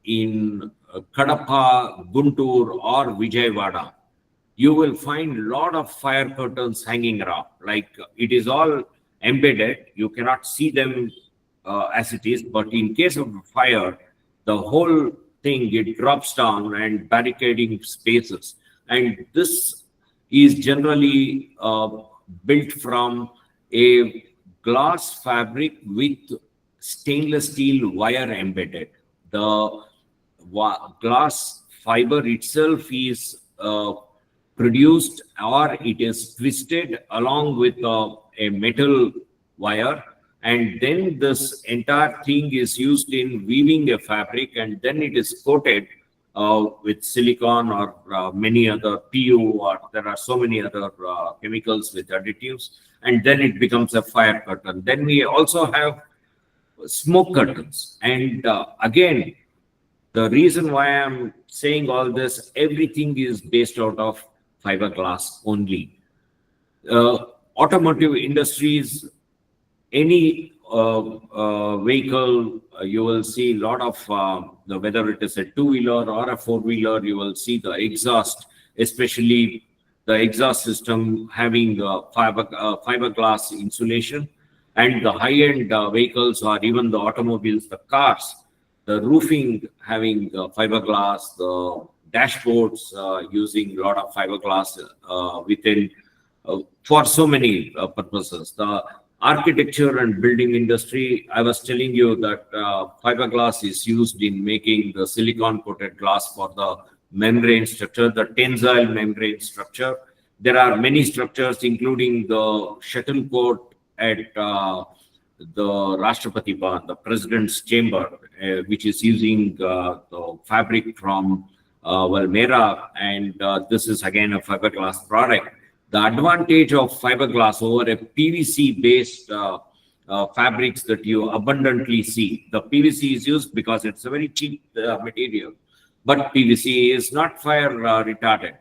in Kadapa, Guntur, or Vijayawada, you will find a lot of fire curtains hanging around. Like it is all embedded. You cannot see them as it is, but in case of fire, the whole thing, it drops down and barricading spaces. And this is generally built from a glass fabric with stainless steel wire embedded. The glass fiber itself is produced, or it is twisted along with a metal wire, and then this entire thing is used in weaving a fabric, and then it is coated with silicone or many other PU, or there are so many other chemicals with additives, and then it becomes a fire curtain. Then we also have smoke curtains, and again, the reason why I'm saying all this, everything is based out of fiberglass only. Automotive industries, any vehicle, you will see a lot of whether it is a two-wheeler or a four-wheeler, you will see the exhaust, especially the exhaust system having fiberglass insulation, and the high-end vehicles, or even the automobiles, the cars, the roofing having fiberglass, the dashboards using a lot of fiberglass within for so many purposes. The architecture and building industry, I was telling you that fiberglass is used in making the silicon coated glass for the membrane structure, the tensile membrane structure. There are many structures, including the shuttle court at the Rashtrapati Bhavan, the President's Chamber, which is using the fabric from VALMIERA, and this is again a fiberglass product. The advantage of fiberglass over a PVC-based fabrics that you abundantly see. The PVC is used because it's a very cheap material, but PVC is not fire retardant.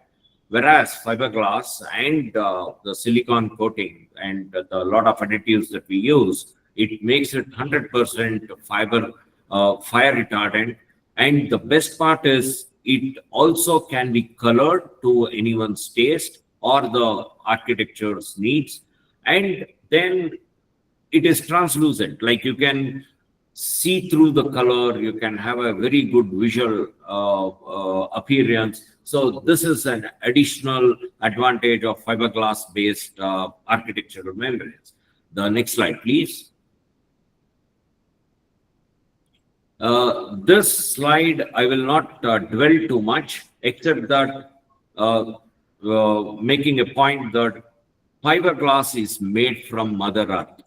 Whereas fiberglass and the silicon coating and a lot of additives that we use, it makes it 100% fire retardant. And the best part is it also can be colored to anyone's taste or the architecture's needs. And then it is translucent, like you can see through the color, you can have a very good visual appearance. So this is an additional advantage of fiberglass based architectural membranes. The next slide, please. This slide, I will not dwell too much, except that making a point that fiberglass is made from Mother Earth.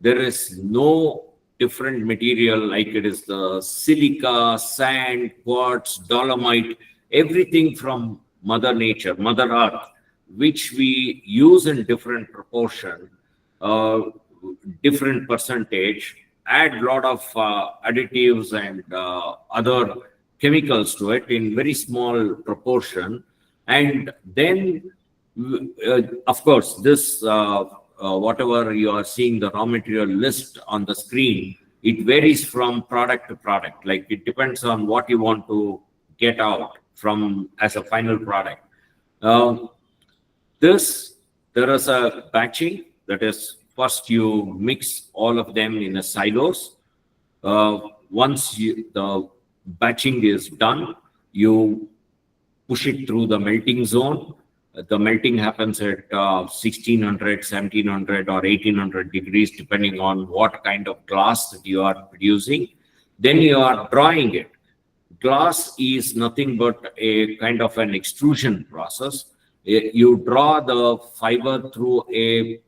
There is no different material like it is the silica, sand, quartz, dolomite, everything from Mother Nature, Mother Earth, which we use in different proportion, different percentage, add a lot of additives and other chemicals to it in very small proportion. And then, of course, this whatever you are seeing the raw material list on the screen, it varies from product to product. Like it depends on what you want to get out from as a final product. There is a batching, that is first you mix all of them in a silos. Once the batching is done, you push it through the melting zone. The melting happens at 1600, 1700 or 1800 degrees, depending on what kind of glass that you are producing. Then you are drying it. Glass is nothing but a kind of an extrusion process. You draw the fiber through a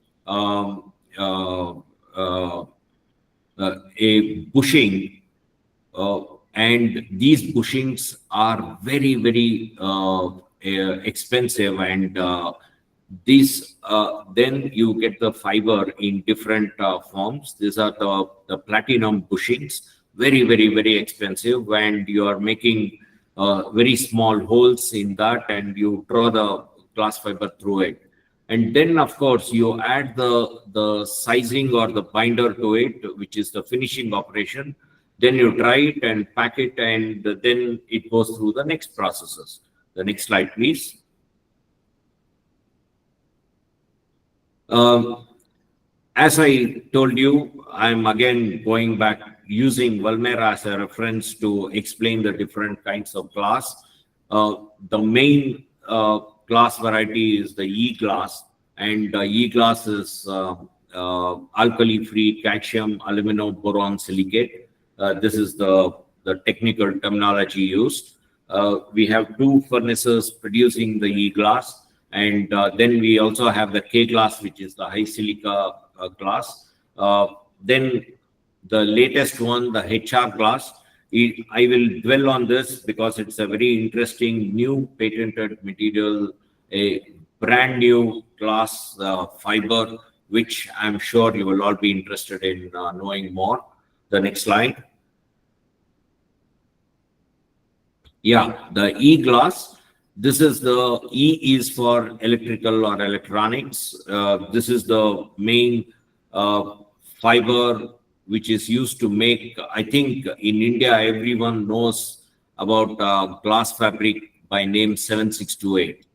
bushing, and these bushings are very, very expensive, and then you get the fiber in different forms. These are the platinum bushings, very, very, very expensive, and you are making very small holes in that, and you draw the glass fiber through it. And then, of course, you add the sizing or the binder to it, which is the finishing operation. Then you dry it and pack it, and then it goes through the next processes. The next slide, please. As I told you, I'm again going back using VALMIERA as a reference to explain the different kinds of glass. The main glass variety is the E-glass, and E-glass is alkali-free calcium, aluminum, boron, silicate. This is the technical terminology used. We have two furnaces producing the E-glass, and then we also have the K-glass, which is the high silica glass. Then the latest one, the HR glass. I will dwell on this because it's a very interesting new patented material, a brand new glass fiber, which I'm sure you will all be interested in knowing more. The next slide. Yeah, the E-glass. This is the E is for electrical or electronics. This is the main fiber which is used to make, I think in India, everyone knows about glass fabric by name 7628.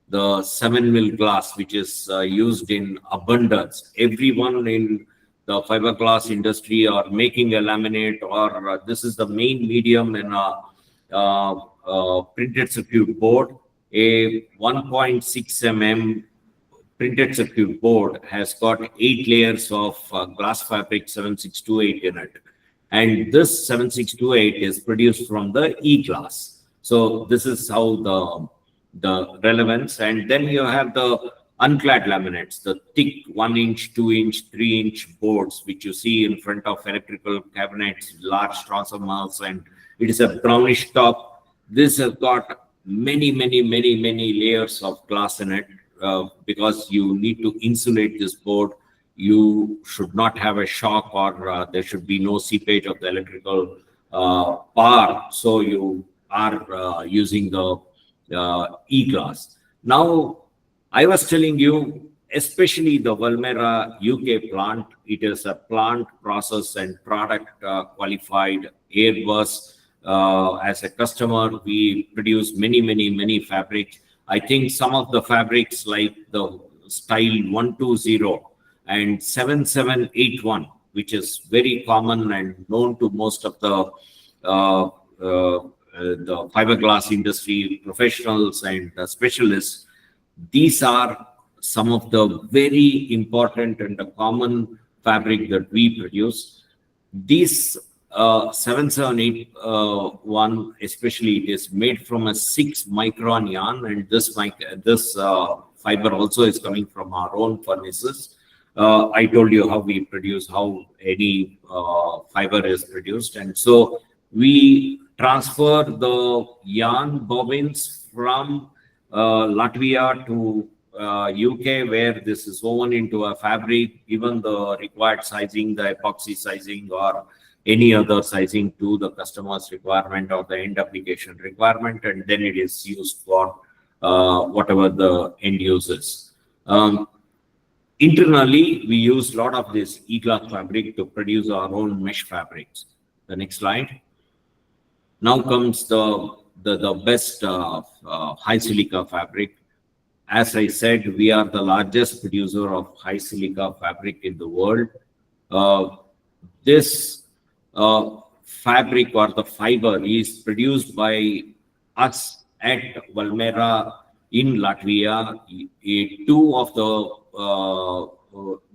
The 7 mil glass, which is used in abundance. Everyone in the fiberglass industry are making a laminate, or this is the main medium in printed circuit board. A 1.6 mm printed circuit board has got 8 layers of glass fabric 7628 in it. And this 7628 is produced from the E-glass. So this is how the relevance. And then you have the unclad laminates, the thick 1 inch, 2 inch, 3 inch boards, which you see in front of electrical cabinets, large transformers, and it is a brownish top. This has got many layers of glass in it, because you need to insulate this board. You should not have a shock, or there should be no seepage of the electrical power. So you are using the E-glass. Now, I was telling you, especially the VALMIERA UK plant, it is a plant process and product qualified Airbus. As a customer, we produce many fabrics. I think some of the fabrics like the style 120 and 7781, which is very common and known to most of the fiberglass industry professionals and specialists. These are some of the very important and the common fabric that we produce. These 7781, especially, it is made from a 6 micron yarn, and this fiber also is coming from our own furnaces. I told you how we produce, how any fiber is produced, and so we transfer the yarn bobbins from Latvia to UK, where this is woven into a fabric, given the required sizing, the epoxy sizing, or any other sizing to the customer's requirement or the end application requirement, and then it is used for whatever the end uses. Internally, we use a lot of this E-glass fabric to produce our own mesh fabrics. The next slide. Now comes the best high silica fabric. As I said, we are the largest producer of high silica fabric in the world. This fabric or the fiber is produced by us at VALMIERA in Latvia.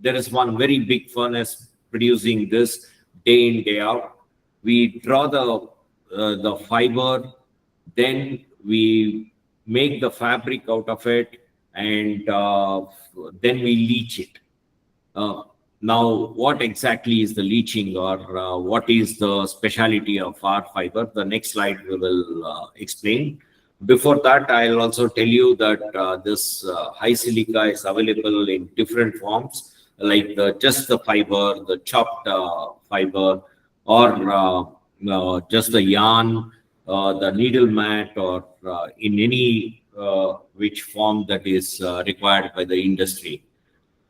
There is one very big furnace producing this day in, day out. We draw the fiber, then we make the fabric out of it, and then we leach it. Now, what exactly is the leaching, or what is the speciality of our fiber? The next slide we will explain. Before that, I'll also tell you that this high silica is available in different forms, like just the fiber, the chopped fiber, or just the yarn, the needle mat, or in any which form that is required by the industry.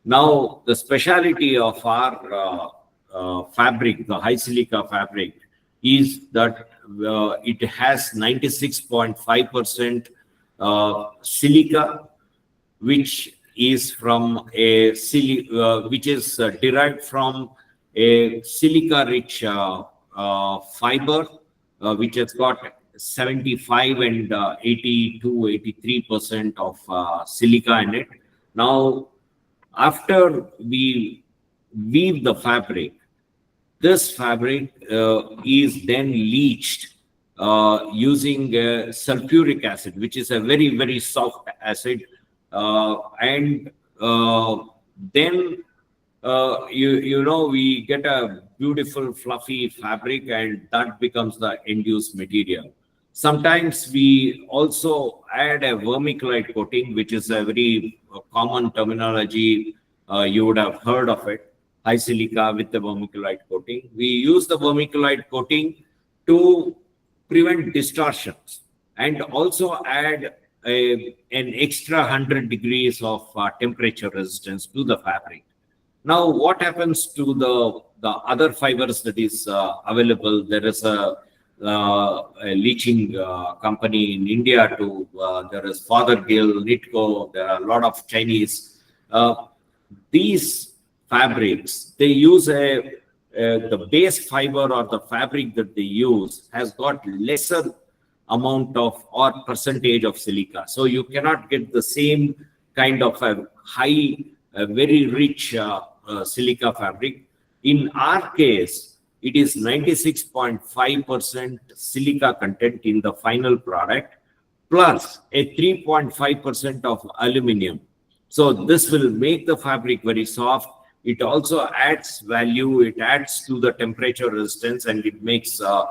Now, the speciality of our fabric, the high silica fabric, is that it has 96.5% silica, which is from a which is derived from a silica-rich fiber, which has got 75 and 83% of silica in it. Now, after we weave the fabric, this fabric is then leached using sulfuric acid, which is a very soft acid, and then we get a beautiful fluffy fabric, and that becomes the end-use material. Sometimes we also add a vermiculite coating, which is a very common terminology. You would have heard of it, high silica with the vermiculite coating. We use the vermiculite coating to prevent distortions and also add an extra 100 degrees of temperature resistance to the fabric. Now, what happens to the other fibers that is available? There is a leaching company in India too. There is Fothergill, Nitco. There are a lot of Chinese. These fabrics, they use the base fiber or the fabric that they use has got lesser amount of or percentage of silica. So you cannot get the same kind of a high, very rich silica fabric. In our case, it is 96.5% silica content in the final product, plus a 3.5% of aluminum. So this will make the fabric very soft. It also adds value. It adds to the temperature resistance, and it makes the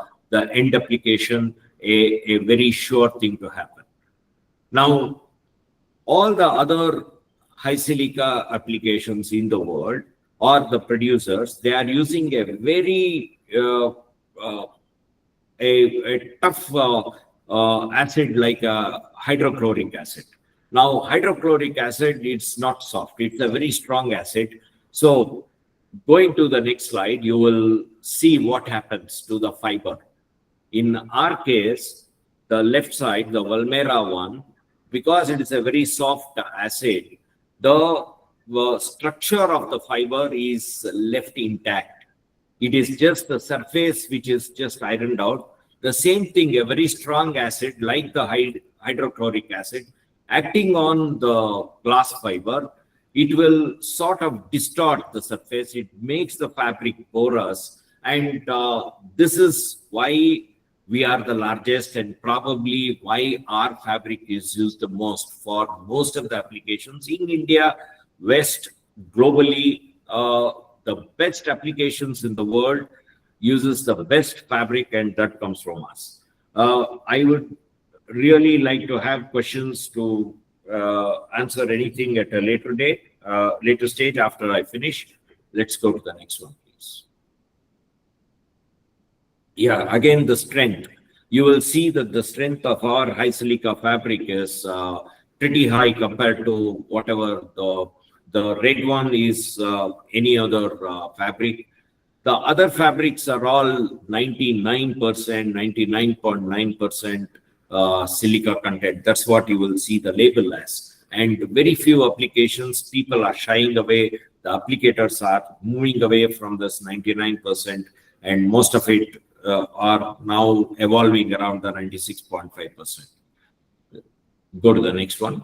end application a very sure thing to happen. Now, all the other high silica applications in the world, or the producers, they are using a very a tough acid like hydrochloric acid. Now, hydrochloric acid, it's not soft. It's a very strong acid. So going to the next slide, you will see what happens to the fiber. In our case, the left side, the VALMIERA one, because it is a very soft acid, the structure of the fiber is left intact. It is just the surface which is just ironed out. The same thing, a very strong acid like the hydrochloric acid, acting on the glass fiber, it will sort of distort the surface. It makes the fabric porous. And this is why we are the largest, and probably why our fabric is used the most for most of the applications in India, West, globally. The best applications in the world uses the best fabric, and that comes from us. I would really like to have questions to answer anything at a later stage after I finish. Let's go to the next one, please. Yeah, again, the strength. You will see that the strength of our high silica fabric is pretty high compared to whatever the red one is any other fabric. The other fabrics are all 99%, 99.9% silica content. That's what you will see the label as. And very few applications, people are shying away. The applicators are moving away from this 99%, and most of it are now evolving around the 96.5%. Go to the next one.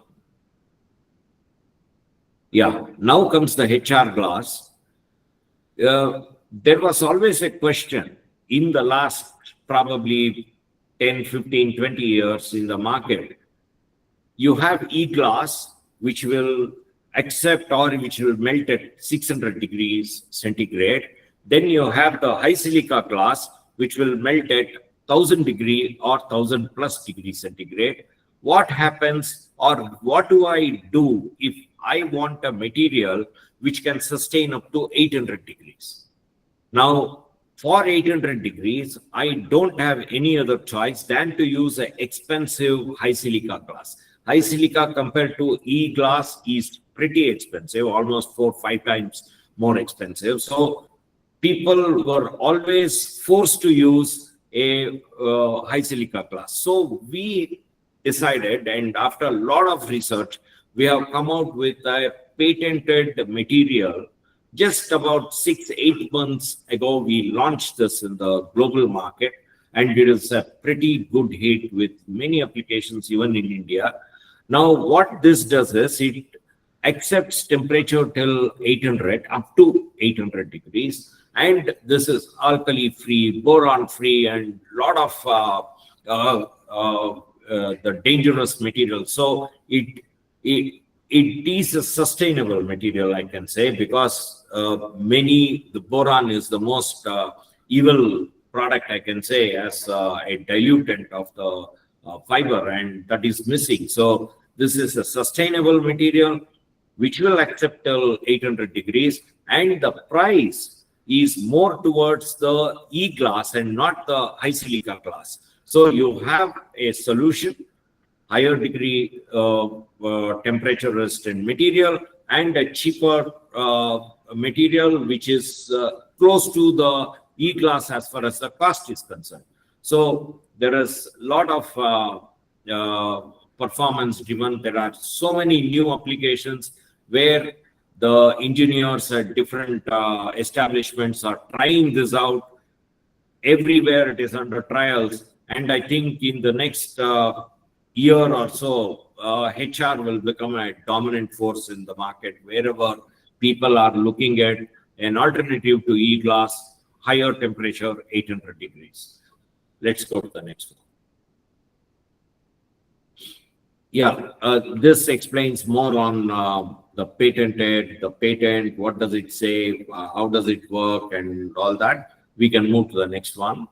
Yeah, now comes the HR glass. There was always a question in the last probably 10, 15, 20 years in the market. You have E-glass, which will accept or which will melt at 600 degrees centigrade. Then you have the high silica glass, which will melt at 1000 degree or 1000 plus degrees centigrade. What happens, or what do I do if I want a material which can sustain up to 800 degrees? Now, for 800 degrees, I don't have any other choice than to use an expensive high silica glass. High silica compared to E-glass is pretty expensive, almost 4 or 5 times more expensive. So people were always forced to use a high silica glass. So we decided, and after a lot of research, we have come out with a patented material. Just about 6-8 months ago, we launched this in the global market, and it is a pretty good hit with many applications, even in India. Now, what this does is it accepts temperature till 800, up to 800 degrees. And this is alkali-free, boron-free, and a lot of the dangerous material. So it is a sustainable material, I can say, because the boron is the most evil product, I can say, as a dilutant of the fiber, and that is missing. So this is a sustainable material which will accept till 800 degrees, and the price is more towards the E-glass and not the high silica glass. So you have a solution, higher degree temperature resistant material, and a cheaper material which is close to the E-glass as far as the cost is concerned. So there is a lot of performance driven. There are so many new applications where the engineers at different establishments are trying this out. Everywhere it is under trials, And I think in the next year or so, HR will become a dominant force in the market wherever people are looking at an alternative to e-glass, higher temperature, 800 degrees. Let's go to the next one. Yeah, this explains more on the patented, the patent, what does it say, how does it work, and all that. We can move to the next one.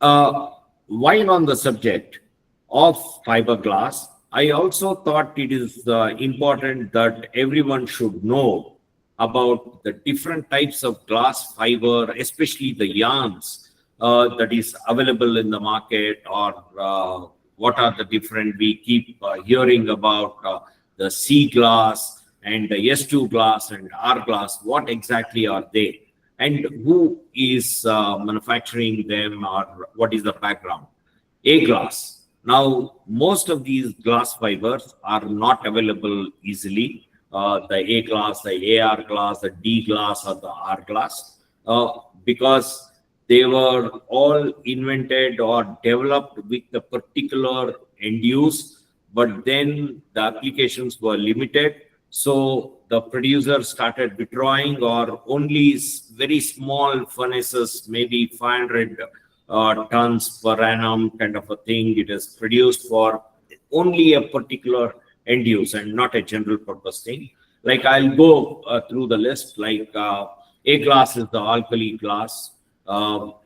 While on the subject of fiberglass, I also thought it is important that everyone should know about the different types of glass fiber, especially the yarns that is available in the market, or what are the different, we keep hearing about the C glass and the S2 glass and R glass. What exactly are they? And who is manufacturing them, or what is the background? A glass. Now, most of these glass fibers are not available easily. The A glass, the AR glass, the D glass, or the R glass, because they were all invented or developed with the particular end use, but then the applications were limited. So the producers started withdrawing, or only very small furnaces, maybe 500 tons per annum kind of a thing. It is produced for only a particular end use and not a general purpose thing. Like I'll go through the list. Like A glass is the alkali glass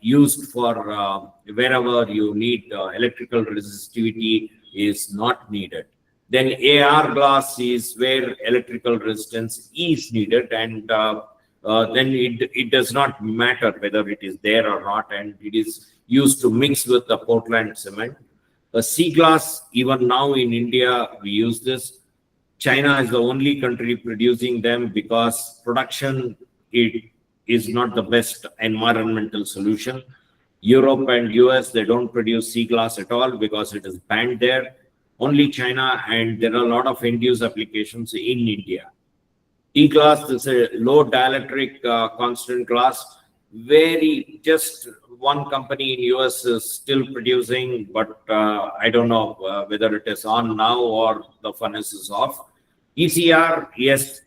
used for wherever you need electrical resistivity is not needed. Then AR glass is where electrical resistance is needed, and then it does not matter whether it is there or not, and it is used to mix with the Portland cement. The C glass, even now in India, we use this. China is the only country producing them because production it is not the best environmental solution. Europe and US, they don't produce C glass at all because it is banned there. Only China, and there are a lot of end-use applications in India. E glass is a low dielectric constant glass. Very just one company in US is still producing, but I don't know whether it is on now or the furnace is off. ECR, yes,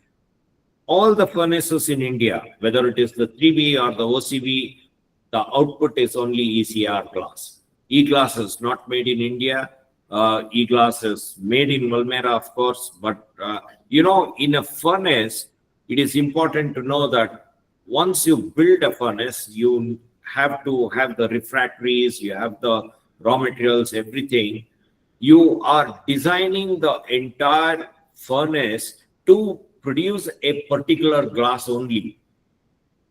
all the furnaces in India, whether it is the 3B or the OCB, the output is only ECR glass. E glass is not made in India. E-glass is made in VALMIERA, of course, but you know, in a furnace, it is important to know that once you build a furnace, you have to have the refractories, you have the raw materials, everything. You are designing the entire furnace to produce a particular glass only.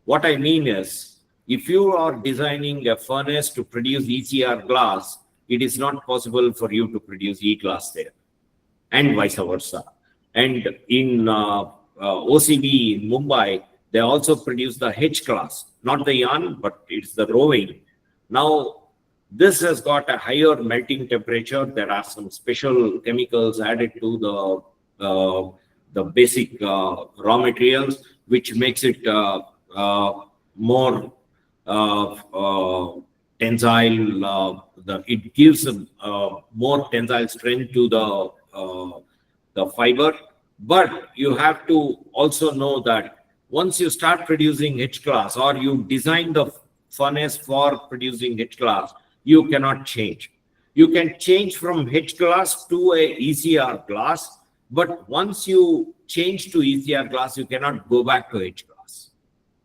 What I mean is, if you are designing a furnace to produce ECR glass, it is not possible for you to produce E-glass there, and vice versa. And in OCB in Mumbai, they also produce the H class, not the yarn, but it's the Roving. Now, this has got a higher melting temperature. There are some special chemicals added to the basic raw materials, which makes it more tensile. It gives more tensile strength to the fiber. But you have to also know that once you start producing H class, or you design the furnace for producing H class, you cannot change. You can change from H glass to a ECR glass, but once you change to ECR glass, you cannot go back to H glass.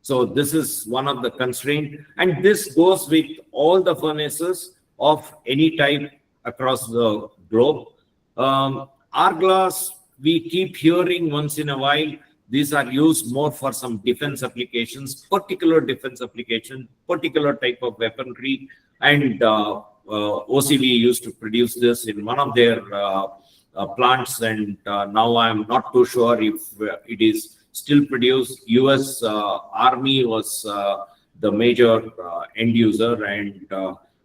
So this is one of the constraints, and this goes with all the furnaces of any type across the globe. R glass, we keep hearing once in a while, these are used more for some defense applications, particular defense application, particular type of weaponry, and OCB used to produce this in one of their plants, and now I'm not too sure if it is still produced. US Army was the major end user, and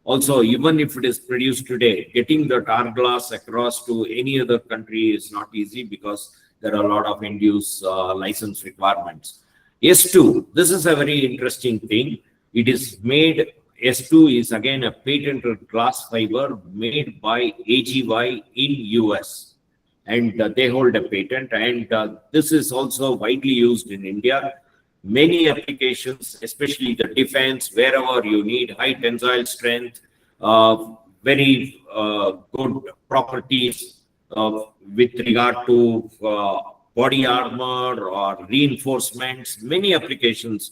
also, even if it is produced today, getting the tar glass across to any other country is not easy because there are a lot of end-use license requirements. S2, this is a very interesting thing. It is made S2 is again a patented glass fiber made by AGY in US, and they hold a patent, and this is also widely used in India. Many applications, especially the defense, wherever you need high tensile strength, very good properties with regard to body armor or reinforcements. Many applications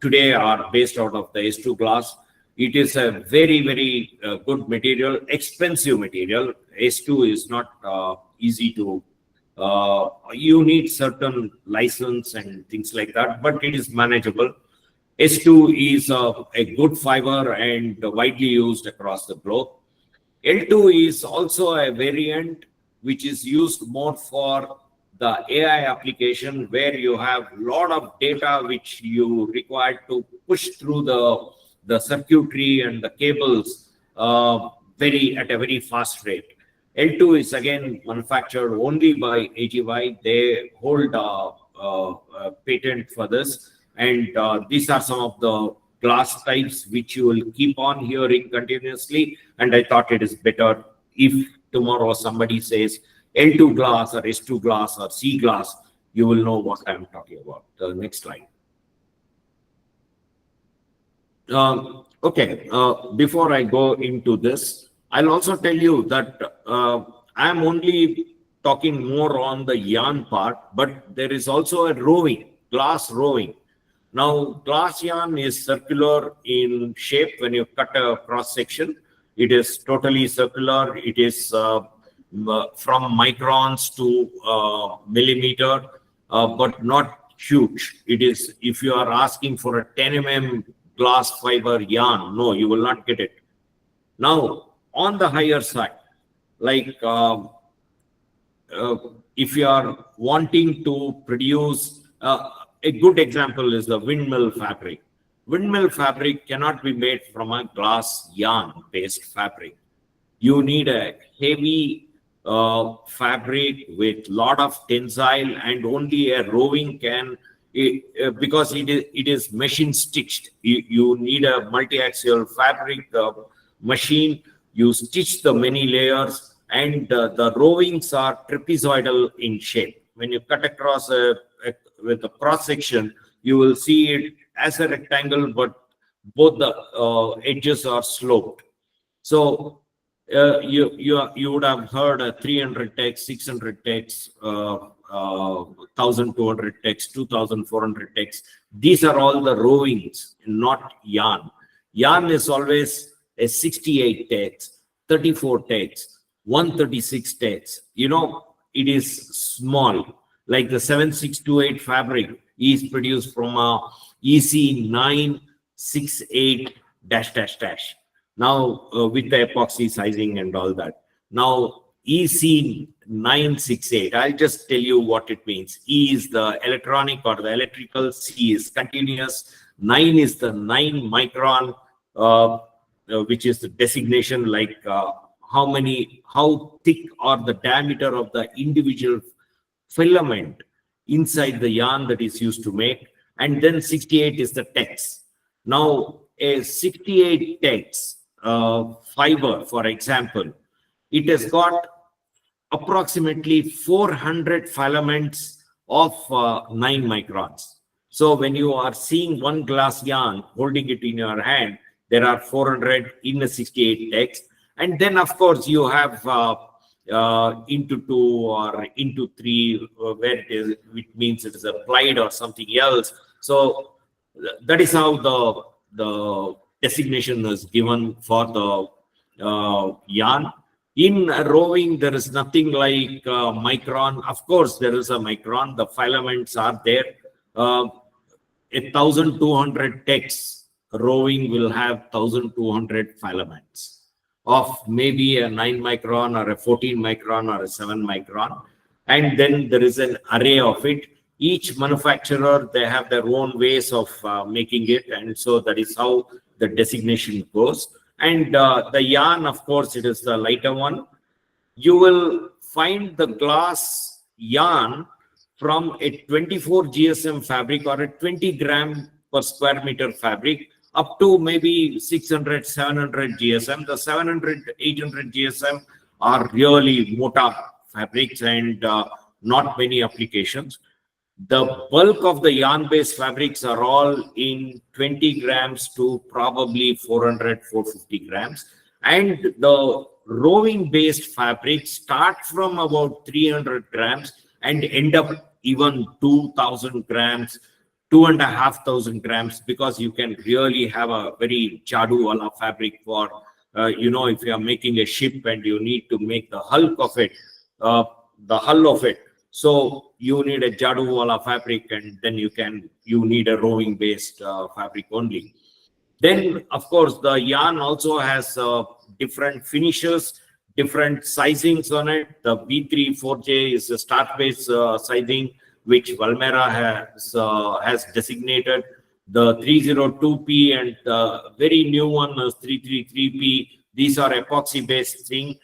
today are based out of the S2 glass. It is a very, very good material, expensive material. S2 is not easy to, you need certain license and things like that, but it is manageable. S2 is a good fiber and widely used across the globe. L2 is also a variant which is used more for the AI application, where you have a lot of data which you require to push through the circuitry and the cables at a very fast rate. L2 is again manufactured only by AGY. They hold a patent for this, and these are some of the glass types which you will keep on hearing continuously. And I thought it is better if tomorrow somebody says L2 glass or S2 glass or C glass, you will know what I'm talking about. The next slide. Okay, before I go into this, I'll also tell you that I'm only talking more on the yarn part, but there is also a roving, glass roving. Now, glass yarn is circular in shape. When you cut a cross section, it is totally circular. It is from microns to millimeter, but not huge. It is, if you are asking for a 10 mm glass fiber yarn, no, you will not get it. Now, on the higher side, like if you are wanting to produce, a good example is the windmill fabric. Windmill fabric cannot be made from a glass yarn based fabric. You need a heavy fabric with lot of tensile, and only a roving can, because it is machine stitched. You need a multi-axial fabric machine. You stitch the many layers, and the rovings are trapezoidal in shape. When you cut across with a cross section, you will see it as a rectangle, but both the edges are sloped. So you would have heard a 300 text, 600 text, 1200 text, 2400 text. These are all the rovings, not yarn. Yarn is always a 68 text, 34 text, 136 text. You know, it is small. Like the 7628 fabric is produced from a EC 968 -- now with the epoxy sizing and all that. Now EC 968, I'll just tell you what it means. E is the electronic or the electrical, C is continuous, 9 is the 9 micron, which is the designation, like how thick or the diameter of the individual filament inside the yarn that is used to make. And then 68 is the text. Now a 68 text fiber, for example, it has got approximately 400 filaments of 9 microns. So when you are seeing one glass yarn, holding it in your hand, there are 400 in a 68 text. And then of course you have into 2 or into 3, where it is, which means it is applied or something else. So that is how the designation is given for the yarn. In roving, there is nothing like micron. Of course, there is a micron. The filaments are there. 1200 texts roving will have 1200 filaments of maybe a 9 micron or a 14 micron or a 7 micron. And then there is an array of it. Each manufacturer, they have their own ways of making it. And so that is how the designation goes. And the yarn, of course, it is the lighter one. You will find the glass yarn from a 24 GSM fabric or a 20 gram per square meter fabric up to maybe 600, 700 GSM. The 700, 800 GSM are really mota fabrics and not many applications. The bulk of the yarn-based fabrics are all in 20 grams to probably 400, 450 grams. And the roving-based fabrics start from about 300 grams and end up even 2,000 grams, 2,500 grams, because you can really have a very jadu wala fabric for, if you are making a ship and you need to make the hull of it. So you need a jadu wala fabric, and then you need a roving based fabric only. Then of course the yarn also has different finishes, different sizings on it. The B3 4J is a start base sizing, which Valmiera has designated. The 302P and the very new one is 333P. These are epoxy based thing.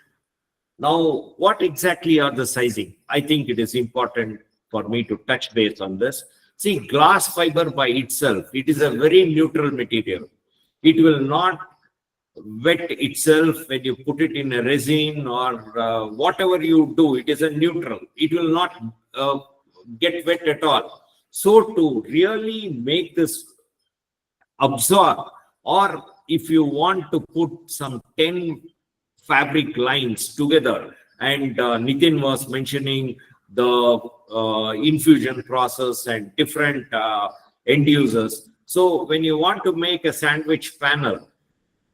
Now, what exactly are the sizing? I think it is important for me to touch base on this. See, glass fiber by itself, it is a very neutral material. It will not wet itself when you put it in a resin or whatever you do. It is a neutral. It will not get wet at all. So to really make this absorb, or if you want to put some 10 fabric lines together, and Nitin was mentioning the infusion process and different end users. So when you want to make a sandwich panel,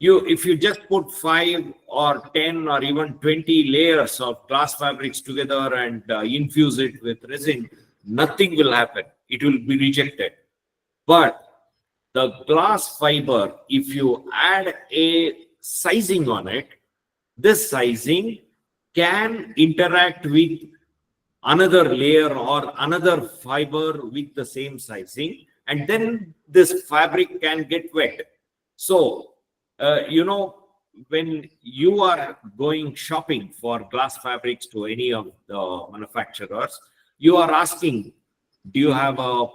if you just put 5 or 10 or even 20 layers of glass fabrics together and infuse it with resin, nothing will happen. It will be rejected. But the glass fiber, if you add a sizing on it, this sizing can interact with another layer or another fiber with the same sizing, and then this fabric can get wet. So, when you are going shopping for glass fabrics to any of the manufacturers, you are asking, do you have a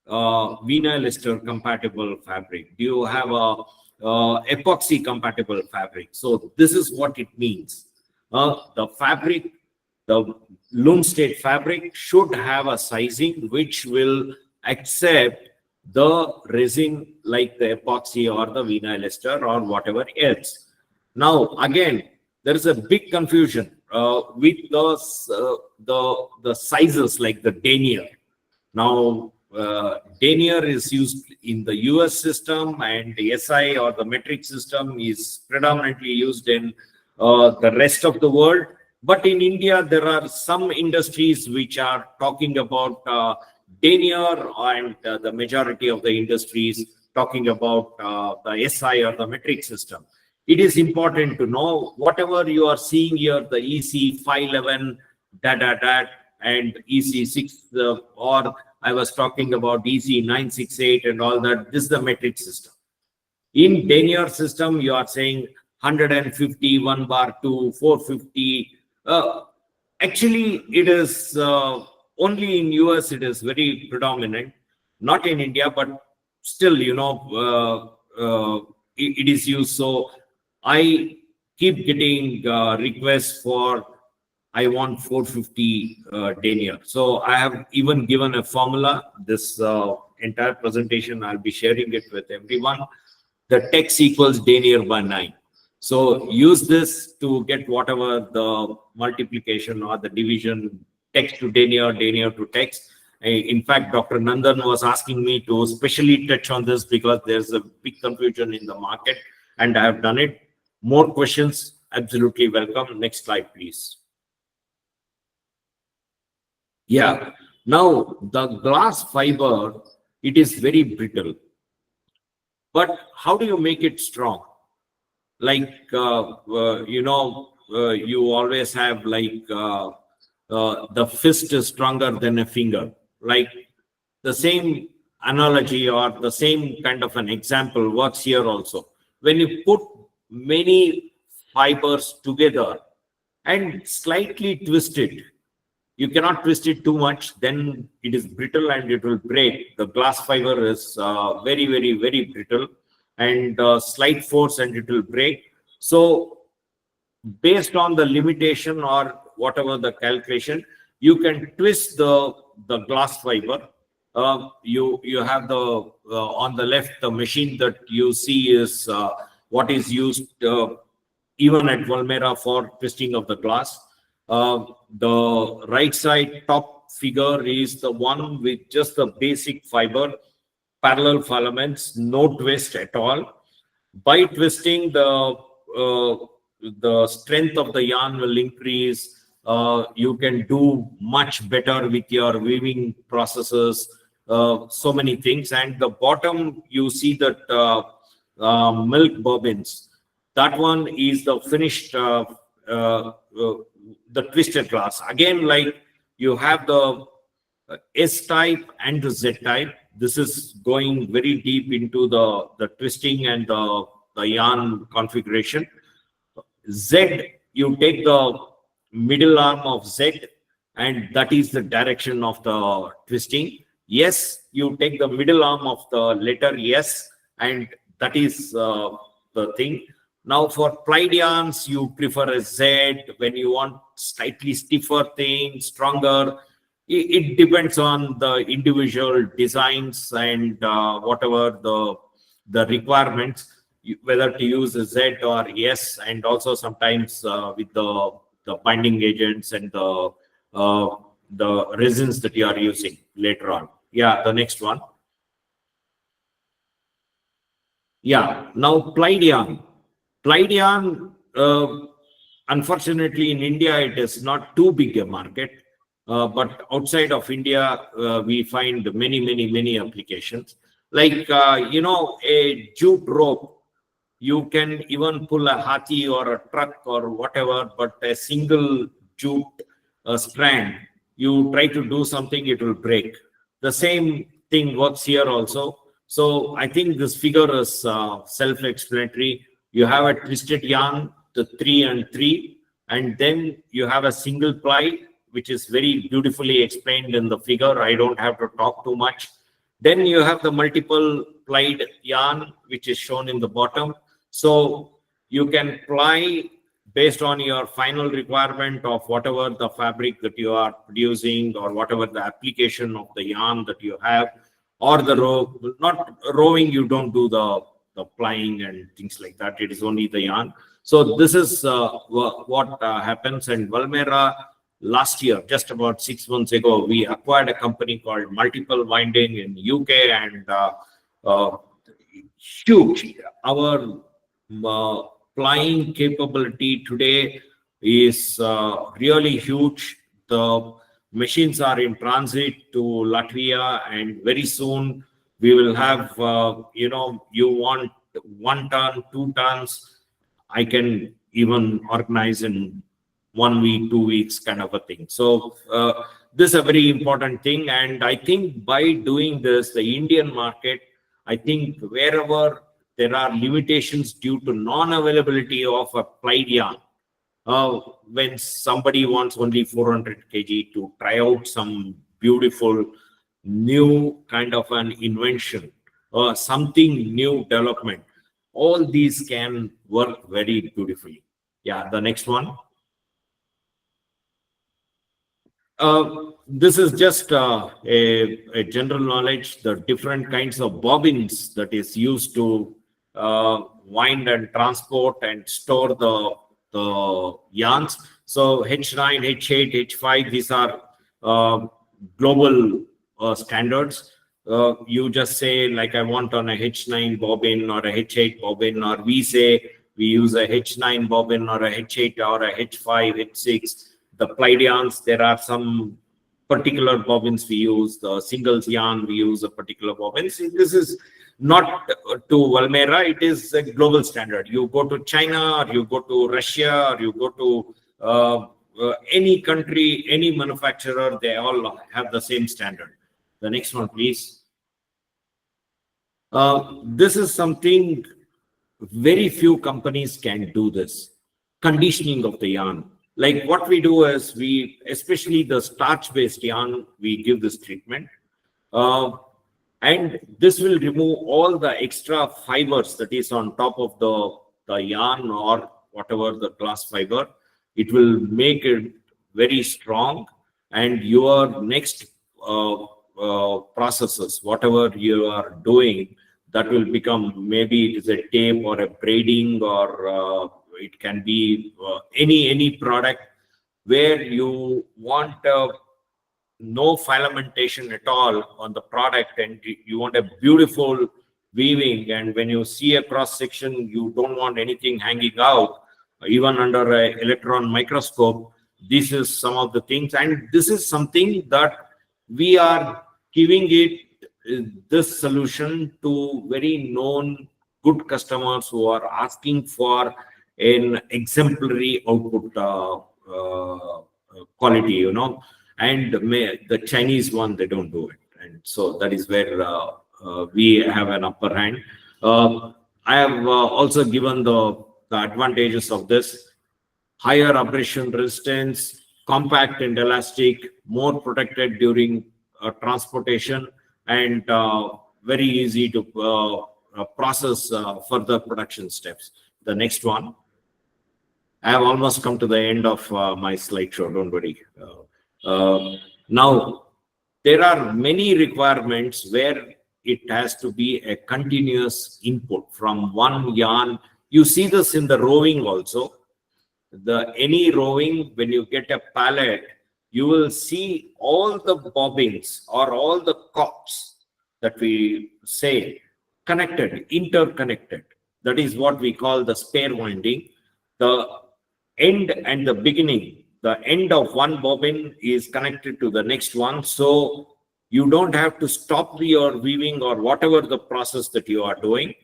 vinyl ester compatible fabric? Do you have a epoxy compatible fabric? So this is what it means. The fabric, the loom state fabric should have a sizing which will accept the resin like the epoxy or the vinyl ester or whatever else. Now again, there is a big confusion with the sizes like the denier. Now denier is used in the US system, and the SI or the metric system is predominantly used in the rest of the world. But in India, there are some industries which are talking about denier, and the majority of the industries talking about the SI or the metric system. It is important to know whatever you are seeing here, the EC 511, and EC 6, or I was talking about EC 968 and all that. This is the metric system. In denier system, you are saying 150, 1 bar 2, 450. Actually, it is only in US it is very predominant, not in India, but still, it is used. So I keep getting requests for, I want 450 denier. So I have even given a formula. This entire presentation, I'll be sharing it with everyone. The text equals denier by 9. So use this to get whatever the multiplication or the division, text to denier, denier to text. In fact, Dr. Nandan was asking me to specially touch on this because there's a big confusion in the market, and I have done it. More questions, absolutely welcome. Next slide, please. Yeah, now the glass fiber, it is very brittle. But how do you make it strong? Like, you always have like the fist is stronger than a finger. Like the same analogy or the same kind of an example works here also. When you put many fibers together and slightly twist it, you cannot twist it too much, then it is brittle and it will break. The glass fiber is very, very, very brittle. and slight force and it will break. So based on the limitation or whatever the calculation, you can twist the glass fiber. You have the on the left, the machine that you see is what is used even at Valmiera for twisting of the glass. The right side top figure is the one with just the basic fiber, parallel filaments, no twist at all. By twisting, the strength of the yarn will increase. You can do much better with your weaving processes, so many things. And the bottom, you see that milk bobbins. That one is the finished, the twisted glass. Again, like you have the S type and the Z type. This is going very deep into the twisting and the yarn configuration. Z, you take the middle arm of Z, and that is the direction of the twisting. Yes, you take the middle arm of the letter S, and that is the thing. Now for plied yarns, you prefer a Z. When you want slightly stiffer thing, stronger, it depends on the individual designs and whatever the requirements, whether to use a Z or S, and also sometimes with the binding agents and the resins that you are using later on. Yeah, the next one. Yeah, now plied yarn. Plied yarn, unfortunately in India, it is not too big a market. But outside of India, we find many applications. Like, a jute rope, you can even pull a hathi or a truck or whatever, but a single jute strand, you try to do something, it will break. The same thing works here also. So I think this figure is self-explanatory. You have a twisted yarn, the 3 and 3, and then you have a single ply, which is very beautifully explained in the figure. I don't have to talk too much. Then you have the multiple plied yarn, which is shown in the bottom. So you can ply based on your final requirement of whatever the fabric that you are producing or whatever the application of the yarn that you have, or the not roving, you don't do the plying and things like that. It is only the yarn. So this is what happens. And Valmiera, last year, just about 6 months ago, we acquired a company called Multiple Winding in UK, and huge. Our plying capability today is really huge. The machines are in transit to Latvia, and very soon we will have, you want 1 ton, 2 tons, I can even organize in 1 week, 2 weeks kind of a thing. So this is a very important thing. And I think by doing this, the Indian market, I think wherever there are limitations due to non-availability of a plied yarn, when somebody wants only 400 kg to try out some beautiful new kind of an invention or something new development, all these can work very beautifully. Yeah, the next one. This is just a general knowledge, the different kinds of bobbins that is used to wind and transport and store the yarns. So H9, H8, H5, these are global standards. You just say, like, I want on a H9 bobbin or a H8 bobbin, or we say we use a H9 bobbin or a H8 or a H5, H6. The plied yarns, there are some particular bobbins we use. The singles yarn, we use a particular bobbin. See, this is not to Valmiera, it is a global standard. You go to China, or you go to Russia, or you go to any country, any manufacturer, they all have the same standard. The next one, please. This is something very few companies can do this. Conditioning of the yarn. Like what we do is especially the starch-based yarn, we give this treatment. And this will remove all the extra fibers that is on top of the yarn or whatever the glass fiber. It will make it very strong, and your next processes, whatever you are doing, that will become, maybe it is a tape or a braiding, or it can be any product where you want no filamentation at all on the product, and you want a beautiful weaving, and when you see a cross section, you don't want anything hanging out even under an electron microscope. This is some of the things, and this is something that we are giving it, this solution, to very known good customers who are asking for an exemplary output quality, you know. And the Chinese one, they don't do it, and so that is where we have an upper hand. I have also given the advantages of this: higher abrasion resistance, compact and elastic, more protected during transportation, and very easy to process further production steps. The next one. I have almost come to the end of my slideshow, don't worry. Now, there are many requirements where it has to be a continuous input from one yarn. You see this in the roving also. Any roving, when you get a pallet, you will see all the bobbins or all the cords that we say connected, interconnected. That is what we call the spare winding. The end and the beginning, the end of one bobbin is connected to the next one. So you don't have to stop your weaving or whatever the process that you are doing.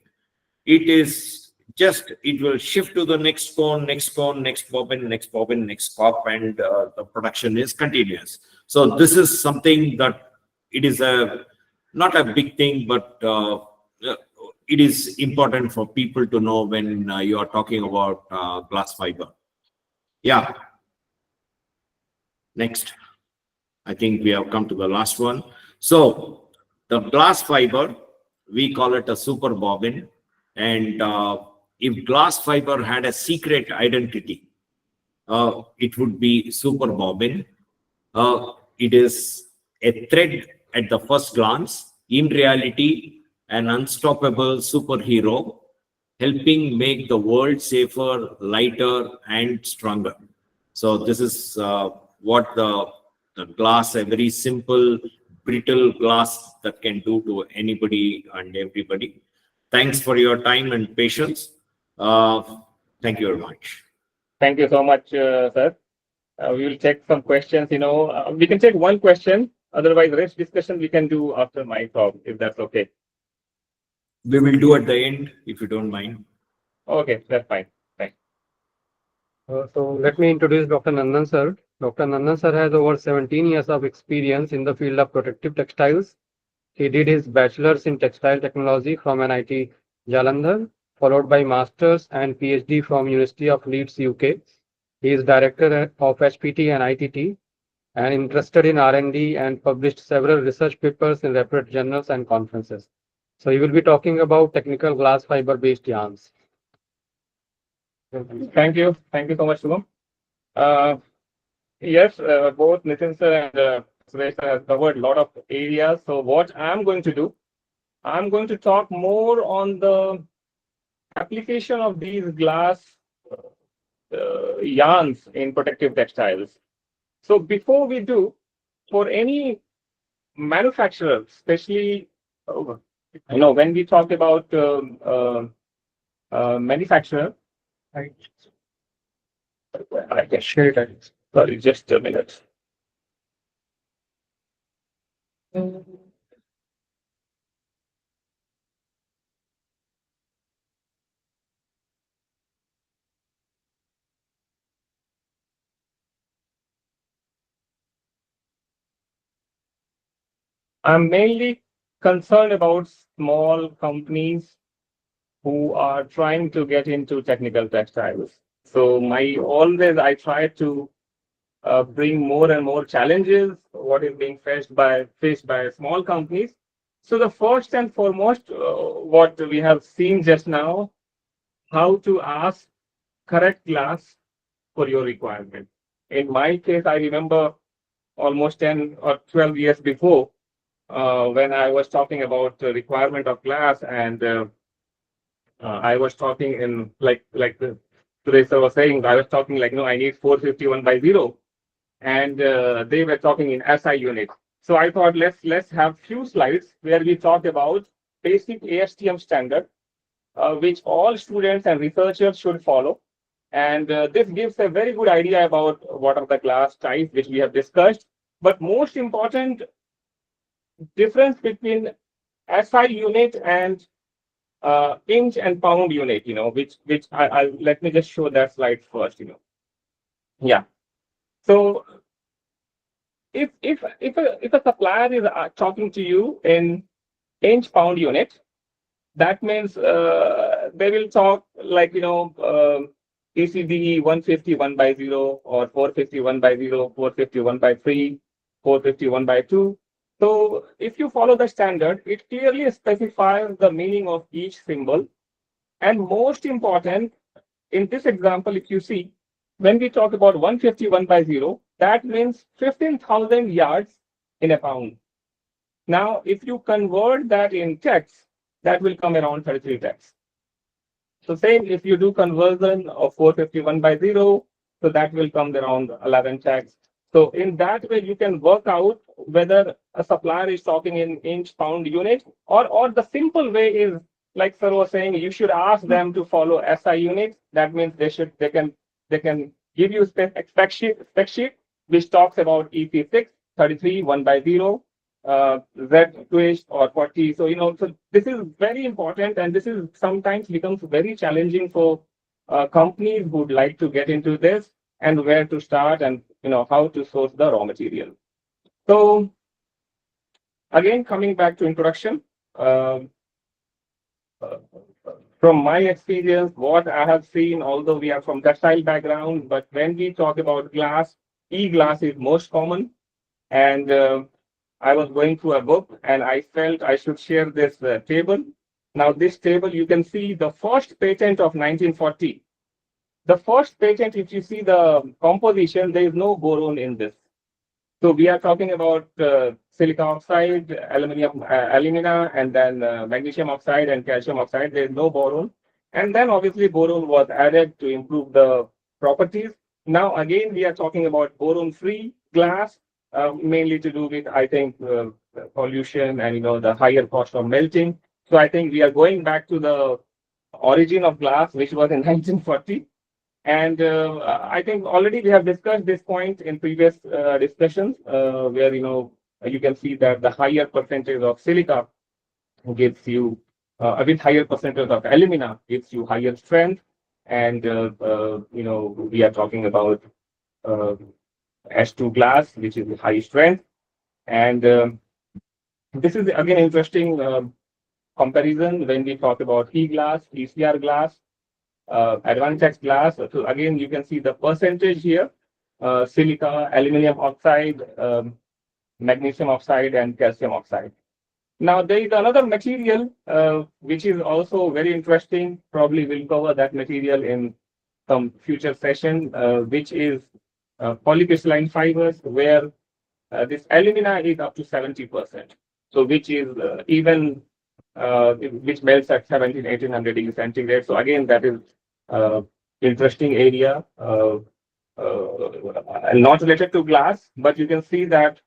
It is just, it will shift to the next cone, next bobbin, next cop, and the production is continuous. So this is something that it is not a big thing, but it is important for people to know when you are talking about glass fiber. Yeah. Next. I think we have come to the last one. So the glass fiber, we call it a super bobbin. And if glass fiber had a secret identity, it would be super bobbin. It is a thread at the first glance. In reality, an unstoppable superhero, helping make the world safer, lighter, and stronger. So this is what the glass, a very simple, brittle glass, that can do to anybody and everybody. Thanks for your time and patience. Thank you very much. Thank you so much, sir. We will check some questions. You know, we can take one question. Otherwise, the rest discussion we can do after my talk, if that's okay. We will do at the end, if you don't mind. Okay, that's fine. Thanks. So let me introduce Dr. Nandan sir. Dr. Nandan sir has over 17 years of experience in the field of protective textiles. He did his bachelor's in textile technology from NIT Jalandhar, followed by master's and PhD from University of Leeds, UK. He is director of HPT and ITT, and interested in R&D, and published several research papers in reputed journals and conferences. So he will be talking about technical glass fiber based yarns. Thank you. Thank you so much, Shubham. Yes, both Nitin sir and Suresh sir have covered a lot of areas. So what I'm going to do, I'm going to talk more on the application of these glass yarns in protective textiles. So before we do, for any manufacturer, especially, you know, when we talk about manufacturer, I can share it. Sorry, just a minute. I'm mainly concerned about small companies who are trying to get into technical textiles. So I try to bring more and more challenges, what is being faced by small companies. So the first and foremost, what we have seen just now, how to ask correct glass for your requirement. In my case, I remember almost 10 or 12 years before, when I was talking about the requirement of glass, and I was talking in like the Suresh sir was saying, I was talking like, I need 451 by 0, and they were talking in SI unit. So I thought let's have few slides where we talk about basic ASTM standard, which all students and researchers should follow. And this gives a very good idea about what are the glass types which we have discussed. But most important difference between SI unit and inch and pound unit, which I let me just show that slide first, Yeah. So if a supplier is talking to you in inch pound unit, that means they will talk like ECD 151 by 0 or 451 by 0, 451 by 3, 451 by 2. So if you follow the standard, it clearly specifies the meaning of each symbol. And most important, in this example, if you see, when we talk about 151 by 0, that means 15,000 yards in a pound. Now, if you convert that in text, that will come around 33 text. So same, if you do conversion of 451 by 0, so that will come around 11 text. So in that way, you can work out whether a supplier is talking in inch pound unit, or the simple way is, like sir was saying, you should ask them to follow SI units. That means they can give you spec sheet which talks about EP6, 33, 1 by 0, Z twist or 40. So, so this is very important, and this is sometimes becomes very challenging for companies who would like to get into this, and where to start, and how to source the raw material. So again, coming back to introduction, from my experience, what I have seen, although we are from textile background, but when we talk about glass, e-glass is most common. And I was going through a book, and I felt I should share this table. Now, this table, you can see the first patent of 1940. The first patent, if you see the composition, there is no boron in this. So we are talking about silica oxide, alumina, and then magnesium oxide and calcium oxide. There is no boron. And then obviously boron was added to improve the properties. Now, again, we are talking about boron-free glass, mainly to do with, I think, pollution and, the higher cost of melting. So I think we are going back to the origin of glass, which was in 1940. And I think already we have discussed this point in previous discussions, where, you can see that the higher percentage of silica gives you, a bit higher percentage of alumina gives you higher strength. And, we are talking about S2 glass, which is high strength. And this is again interesting comparison when we talk about E-glass, ECR glass, advanced glass. So again, you can see the percentage here, silica, aluminum oxide, magnesium oxide, and calcium oxide. Now, there is another material which is also very interesting. Probably we'll cover that material in some future session, which is polycrystalline fibers, where this alumina is up to 70%. So which is even which melts at 1800 degrees centigrade. So again, that is interesting area, not related to glass, but you can see that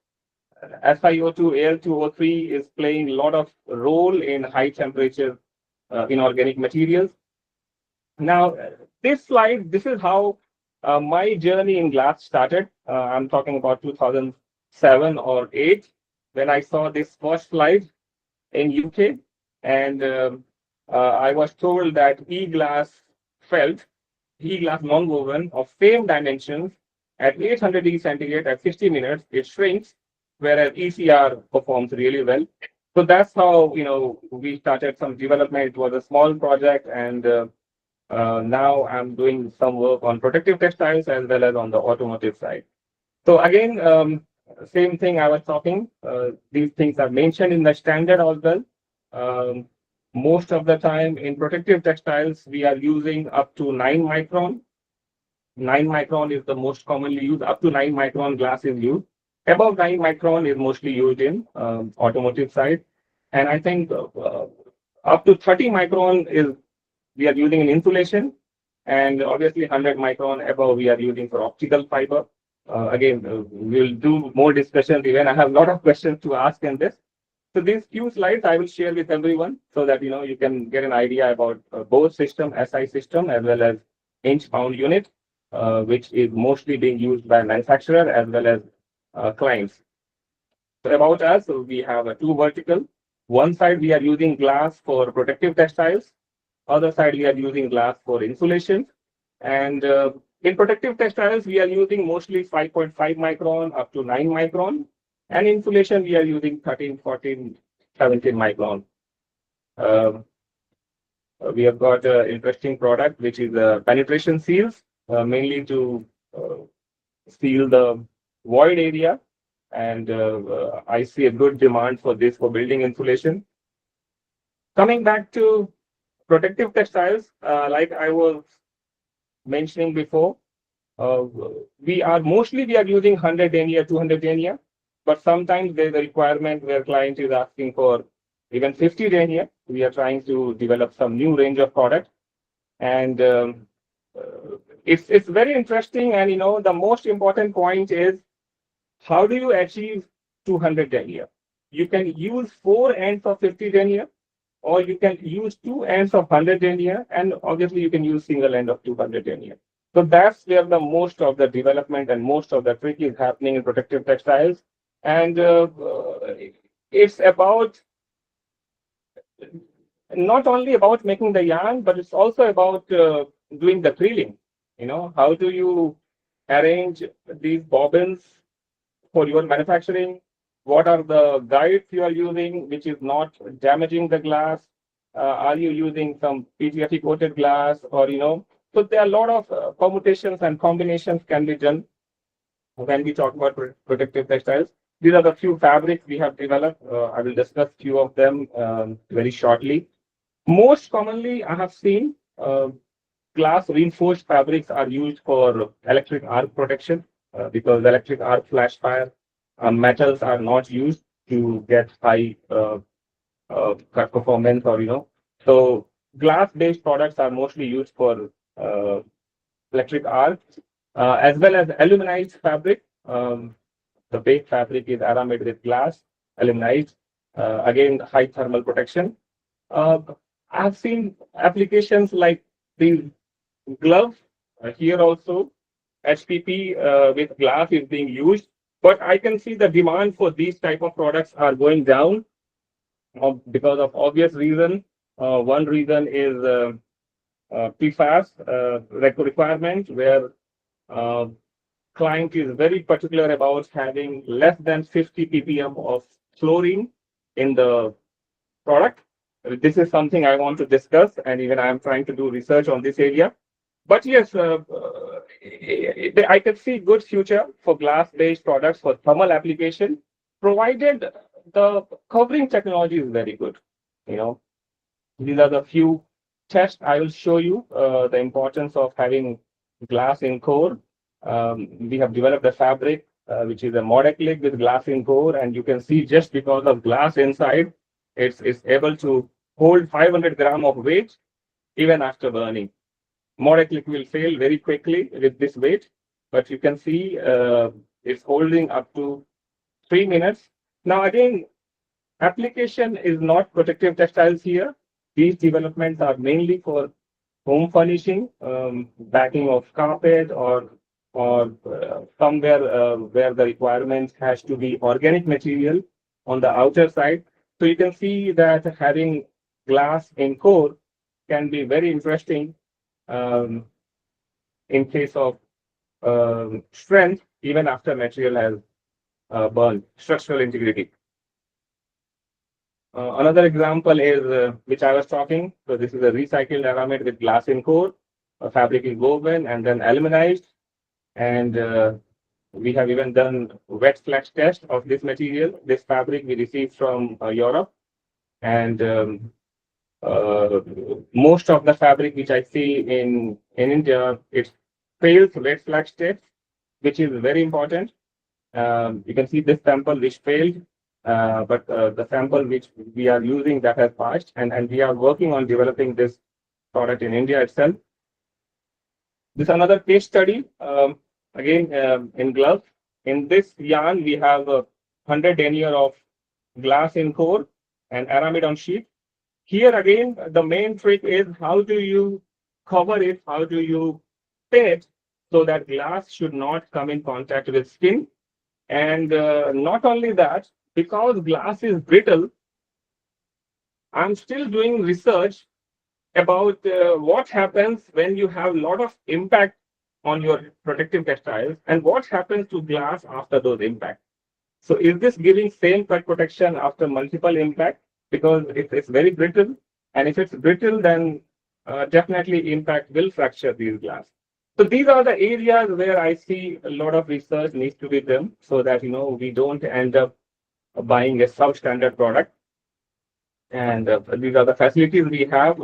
SiO2, Al2O3 is playing a lot of role in high temperature inorganic materials. Now, this slide, this is how my journey in glass started. I'm talking about 2007 or 8, when I saw this first slide in UK, and I was told that E-glass felt, E-glass non-woven of same dimensions at 800 degrees centigrade at 60 minutes, it shrinks, whereas ECR performs really well. So that's how, we started some development. It was a small project, and now I'm doing some work on protective textiles as well as on the automotive side. So again, same thing I was talking. These things are mentioned in the standard as well. Most of the time in protective textiles, we are using up to 9 micron. 9 micron is the most commonly used. Up to 9 micron glass is used. Above 9 micron is mostly used in automotive side. And I think up to 30 micron is we are using in insulation. And obviously 100 micron above we are using for optical fiber. Again, we'll do more discussion even. I have a lot of questions to ask in this. So these few slides I will share with everyone so that you can get an idea about both system, SI system, as well as inch pound unit, which is mostly being used by manufacturer as well as clients. So about us, so we have a two vertical. One side we are using glass for protective textiles. Other side we are using glass for insulation. And in protective textiles, we are using mostly 5.5 micron up to 9 micron. And insulation, we are using 13, 14, 17 micron. We have got an interesting product, which is penetration seals, mainly to seal the void area. And I see a good demand for this for building insulation. Coming back to protective textiles, like I was mentioning before, we are using 100 denier, 200 denier. But sometimes there's a requirement where client is asking for even 50 denier. We are trying to develop some new range of products. And it's very interesting. And, the most important point is how do you achieve 200 denier? You can use 4 ends of 50 denier, or you can use 2 ends of 100 denier, and obviously you can use single end of 200 denier. So that's where the most of the development and most of the trick is happening in protective textiles. And it's about not only about making the yarn, but it's also about doing the drilling. How do you arrange these bobbins for your manufacturing? What are the guides you are using, which is not damaging the glass? Are you using some PTFE coated glass, or So there are a lot of permutations and combinations can be done when we talk about protective textiles. These are the few fabrics we have developed. I will discuss few of them very shortly. Most commonly, I have seen glass reinforced fabrics are used for electric arc protection because electric arc flash fire metals are not used to get high cut performance, or So glass-based products are mostly used for electric arc as well as aluminized fabric. The base fabric is aramid with glass, aluminized, again, high thermal protection. I've seen applications like the glove. Here also, HPP with glass is being used, but I can see the demand for these type of products are going down because of obvious reason. One reason is PFAS requirement, where client is very particular about having less than 50 ppm of chlorine in the product. This is something I want to discuss, and even I am trying to do research on this area. But yes, I can see good future for glass-based products for thermal application, provided the covering technology is very good. These are the few tests I will show you the importance of having glass in core. We have developed a fabric which is a modacrylic with glass in core, and you can see just because of glass inside, it's able to hold 500 gram of weight even after burning. Modacrylic will fail very quickly with this weight, but you can see it's holding up to 3 minutes. Now again, application is not protective textiles here. These developments are mainly for home furnishing, backing of carpet, or somewhere where the requirement has to be organic material on the outer side. So you can see that having glass in core can be very interesting in case of strength, even after material has burned, structural integrity. Another example is which I was talking. So this is a recycled aramid with glass in core. A fabric is woven and then aluminized. And We have even done wet flash test of this material. This fabric we received from Europe, and most of the fabric which I see in India, it fails wet flash test, which is very important. You can see this sample which failed, but the sample which we are using that has passed, and we are working on developing this product in India itself. This is another case study, again in gloves. In this yarn, we have 100 denier of glass in core and aramid on sheet. Here again, the main trick is how do you cover it, how do you pin it so that glass should not come in contact with skin. And not only that, because glass is brittle, I'm still doing research about what happens when you have a lot of impact on your protective textiles and what happens to glass after those impacts. So is this giving same cut protection after multiple impact? Because it's very brittle, and if it's brittle, then definitely impact will fracture these glass. So these are the areas where I see a lot of research needs to be done so that we don't end up buying a substandard product. And these are the facilities we have.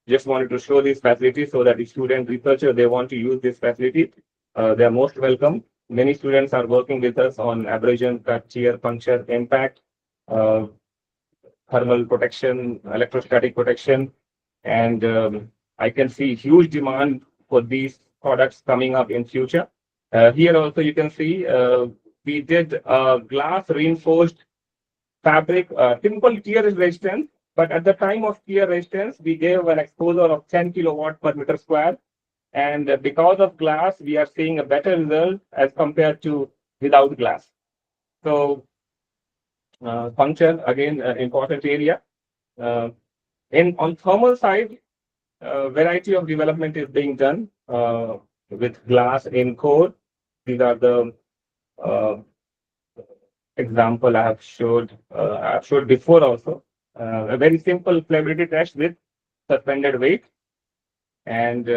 Just wanted to show these facilities so that the student researcher, they want to use this facility, they are most welcome. Many students are working with us on abrasion, cut, shear, puncture, impact, thermal protection, electrostatic protection, and I can see huge demand for these products coming up in future. Here also you can see we did glass reinforced fabric, simple tear resistance, but at the time of tear resistance, we gave an exposure of 10 kilowatt per meter square. And because of glass, we are seeing a better result as compared to without glass. So function, again, an important area. On thermal side, variety of development is being done with glass in core. These are the example I have showed before also. A very simple flammability test with suspended weight. And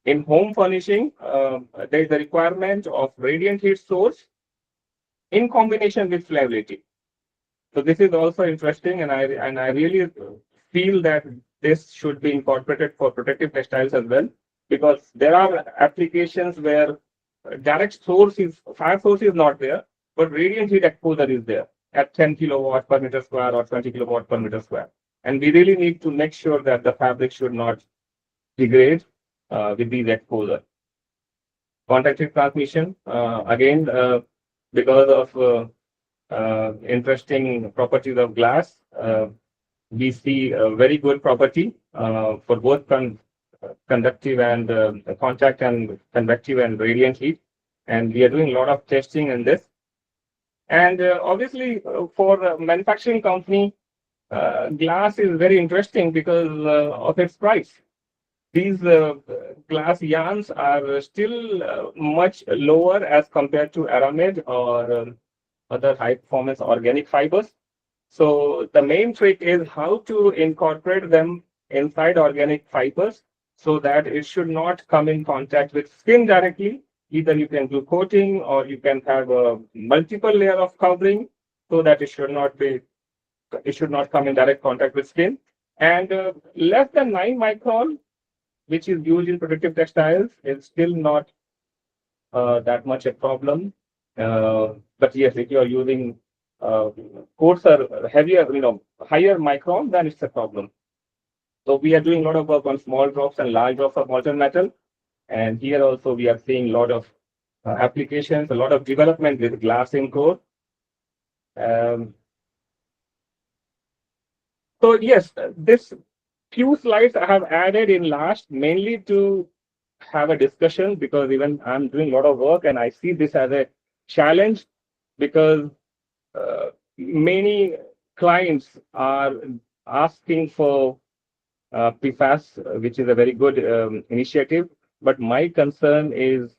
in home furnishing, there is a requirement of radiant heat source in combination with flammability. So this is also interesting, and I really feel that this should be incorporated for protective textiles as well, because there are applications where direct source is fire source is not there, but radiant heat exposure is there at 10 kilowatt per meter square or 20 kilowatt per meter square. And we really need to make sure that the fabric should not degrade with these exposure. Contactive transmission, again, because of interesting properties of glass, we see a very good property for both conductive and contact and convective and radiant heat. And we are doing a lot of testing in this. And obviously, for a manufacturing company, glass is very interesting because of its price. These glass yarns are still much lower as compared to aramid or other high performance organic fibers. So the main trick is how to incorporate them inside organic fibers so that it should not come in contact with skin directly. Either you can do coating or you can have a multiple layer of covering so that it should not come in direct contact with skin. And less than 9 micron, which is used in protective textiles, is still not that much a problem. But yes, if you are using coarser, heavier, higher micron, then it's a problem. So we are doing a lot of work on small drops and large drops of molten metal. And here also we are seeing a lot of applications, a lot of development with glass in core. So yes, this few slides I have added in last mainly to have a discussion, because even I'm doing a lot of work and I see this as a challenge, because many clients are asking for PFAS, which is a very good initiative. But my concern is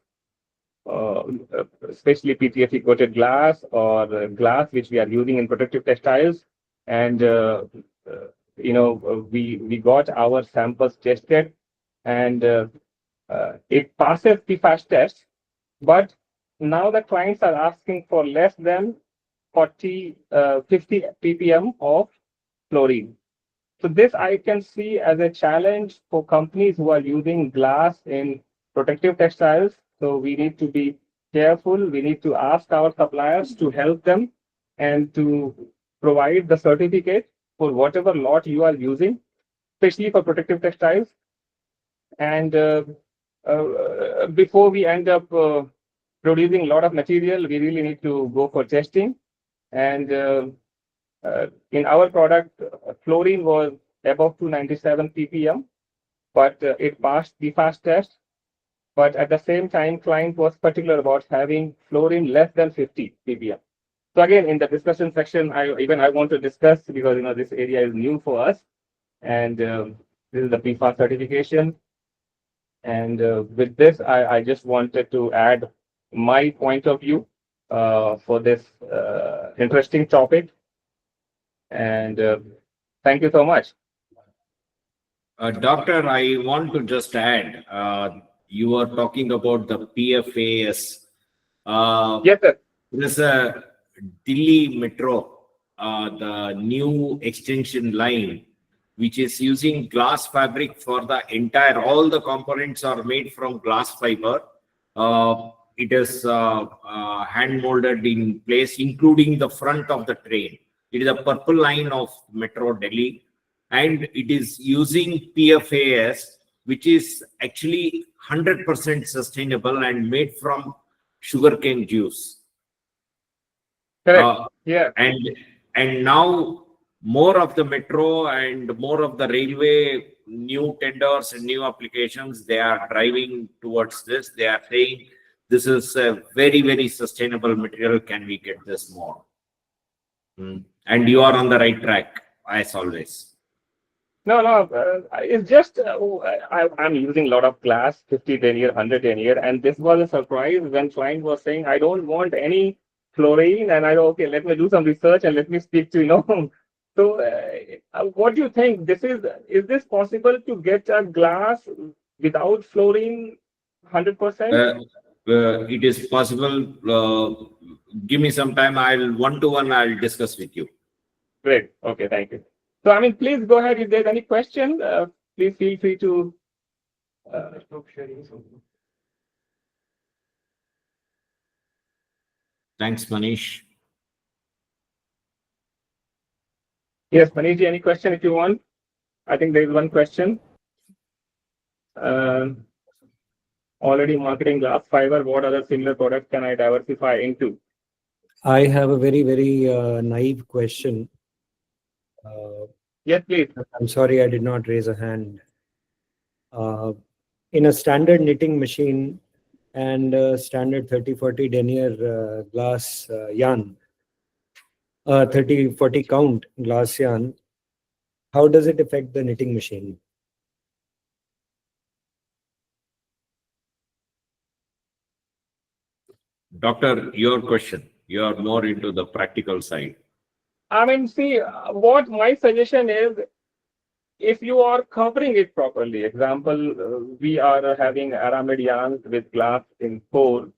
especially PTFE coated glass or glass which we are using in protective textiles. And we got our samples tested, and it passes PFAS test, but now the clients are asking for less than 50 ppm of fluorine. So this I can see as a challenge for companies who are using glass in protective textiles. So we need to be careful. We need to ask our suppliers to help them and to provide the certificate for whatever lot you are using, especially for protective textiles. And before we end up producing a lot of material, we really need to go for testing. And in our product, fluorine was above 297 ppm, but it passed the fast test. But at the same time, client was particular about having fluorine less than 50 ppm. So again, in the discussion section, I want to discuss, because this area is new for us, and this is the PFAS certification. And with this, I just wanted to add my point of view for this interesting topic. And thank you so much. Doctor, I want to just add, you are talking about the PFAS. Yes, sir. There's a Delhi Metro, the new extension line, which is using glass fabric for the entire, all the components are made from glass fiber. It is hand molded in place, including the front of the train. It is a purple line of Metro Delhi, and it is using PFAS, which is actually 100% sustainable and made from sugarcane juice. Correct. Yeah. And now more of the metro and more of the railway new tenders and new applications, they are driving towards this. They are saying this is a very, very sustainable material. Can we get this more? And you are on the right track, as always. No, it's just I'm using a lot of glass, 50 denier, 100 denier, and this was a surprise when client was saying, I don't want any fluorine, and I go, okay, let me do some research and let me speak to. So what do you think? Is this possible to get a glass without fluorine 100%? It is possible. Give me some time. One-to-one, I'll discuss with you. Great. Okay, thank you. So, please go ahead. If there's any question, please feel free to stop sharing. Thanks, Manish. Yes, Manish, any question if you want? I think there is one question. Already marketing glass fiber. What other similar products can I diversify into? I have a very, very naive question. Yes, please. I'm sorry, I did not raise a hand. In a standard knitting machine and standard 30-40 denier glass yarn, 30-40 count glass yarn, how does it affect the knitting machine? Doctor, your question. You are more into the practical side. See, what my suggestion is, if you are covering it properly, example, we are having aramid yarns with glass in core,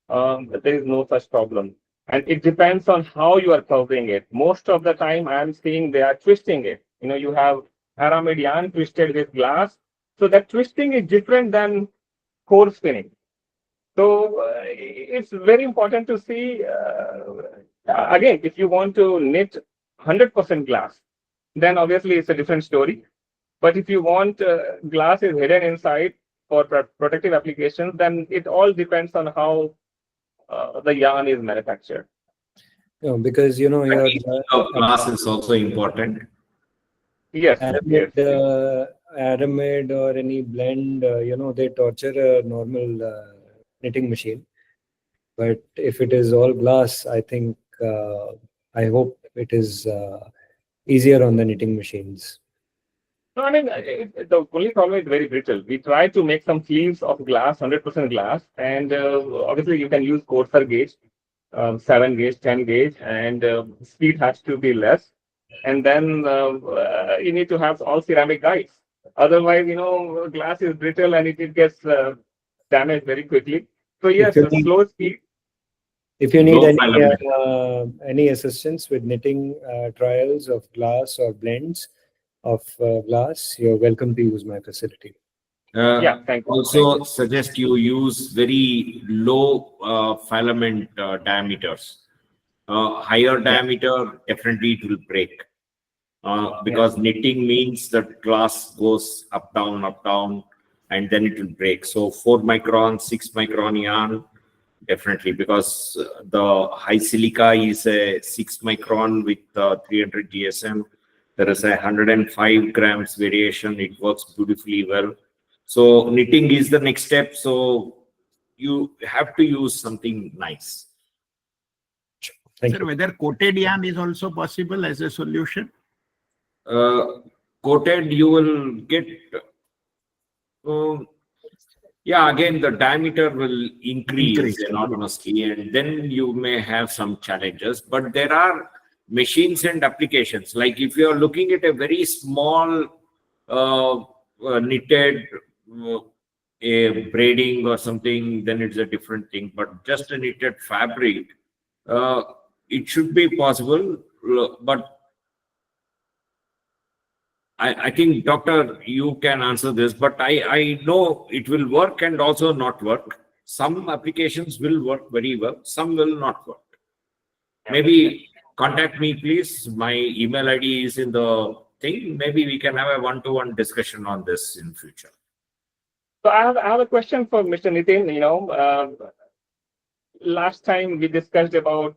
there is no such problem. And it depends on how you are covering it. Most of the time, I am seeing they are twisting it. You have aramid yarn twisted with glass. So that twisting is different than core spinning. So it's very important to see, again, if you want to knit 100% glass, then obviously it's a different story. But if you want glass is hidden inside for protective applications, then it all depends on how the yarn is manufactured. Because, your glass is also important. Yes. Aramid or any blend, they torture a normal knitting machine. But if it is all glass, I think, I hope it is easier on the knitting machines. No, the only problem is very brittle. We try to make some sleeves of glass, 100% glass, and obviously you can use coarser gauge, 7 gauge, 10 gauge, and speed has to be less. And then you need to have all ceramic guides. Otherwise, glass is brittle and it gets damaged very quickly. So yes, slow speed. If you need Low filament. any assistance with knitting trials of glass or blends of glass, you're welcome to use my facility. Yeah, thank you. Also suggest you use very low filament diameters. Higher diameter, definitely it will break. Because knitting means that glass goes up, down, and then it will break. So 4 micron, 6 micron yarn, definitely, because the high silica is a 6 micron with 300 GSM. There is a 105 grams variation. It works beautifully well. So knitting is the next step. So you have to use something nice. Thank Sir, you. whether coated yarn is also possible as a solution? Coated, you will get yeah, again the diameter will increase enormously, and then you may have some challenges. But there are machines and applications, like if you are looking at a very small knitted a braiding or something, then it's a different thing. But just a knitted fabric, it should be possible. But I think, doctor, you can answer this, but I know it will work and also not work. Some applications will work very well, some will not work. Maybe contact me, please. My email ID is in the thing. Maybe we can have a one-to-one discussion on this in future. So I have a question for Mr. Nitin. Last time we discussed about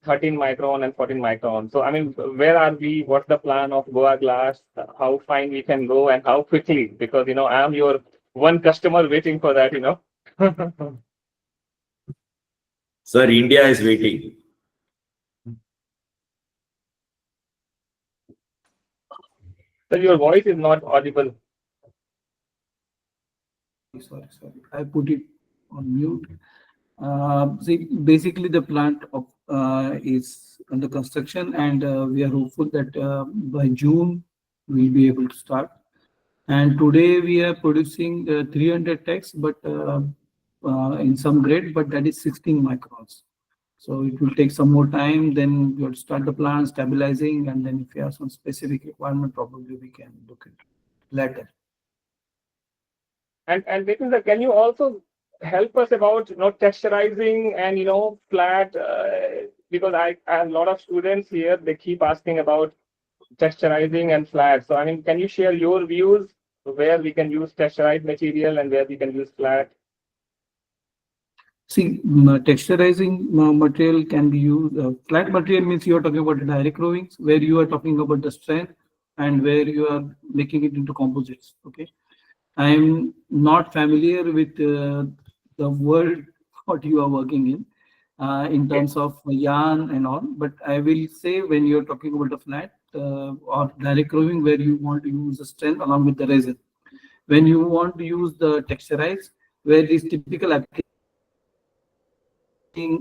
13 micron and 14 micron. So, I mean, where are we? What's the plan of Goa Glass? How fine we can go and how quickly? Because, I am your one customer waiting for that, Sir, India is waiting. So your voice is not audible. Sorry. I put it on mute. See, basically the plant is under construction, and we are hopeful that by June we'll be able to start. And today we are producing 300 techs, but in some grade, but that is 16 microns. So it will take some more time. Then we will start the plant stabilizing, and then if you have some specific requirement, probably we can look at later. And Nitin sir, can you also help us about texturizing and flat? Because I have a lot of students here. They keep asking about texturizing and flat. So I mean, can you share your views where we can use texturized material and where we can use flat? See, texturizing material can be used. Flat material means you are talking about direct rovings, where you are talking about the strength and where you are making it into composites. Okay, I am not familiar with the world what you are working in terms of yarn and all, but I will say when you are talking about the flat or direct roving, where you want to use the strength along with the resin. When you want to use the texturized, where this typical application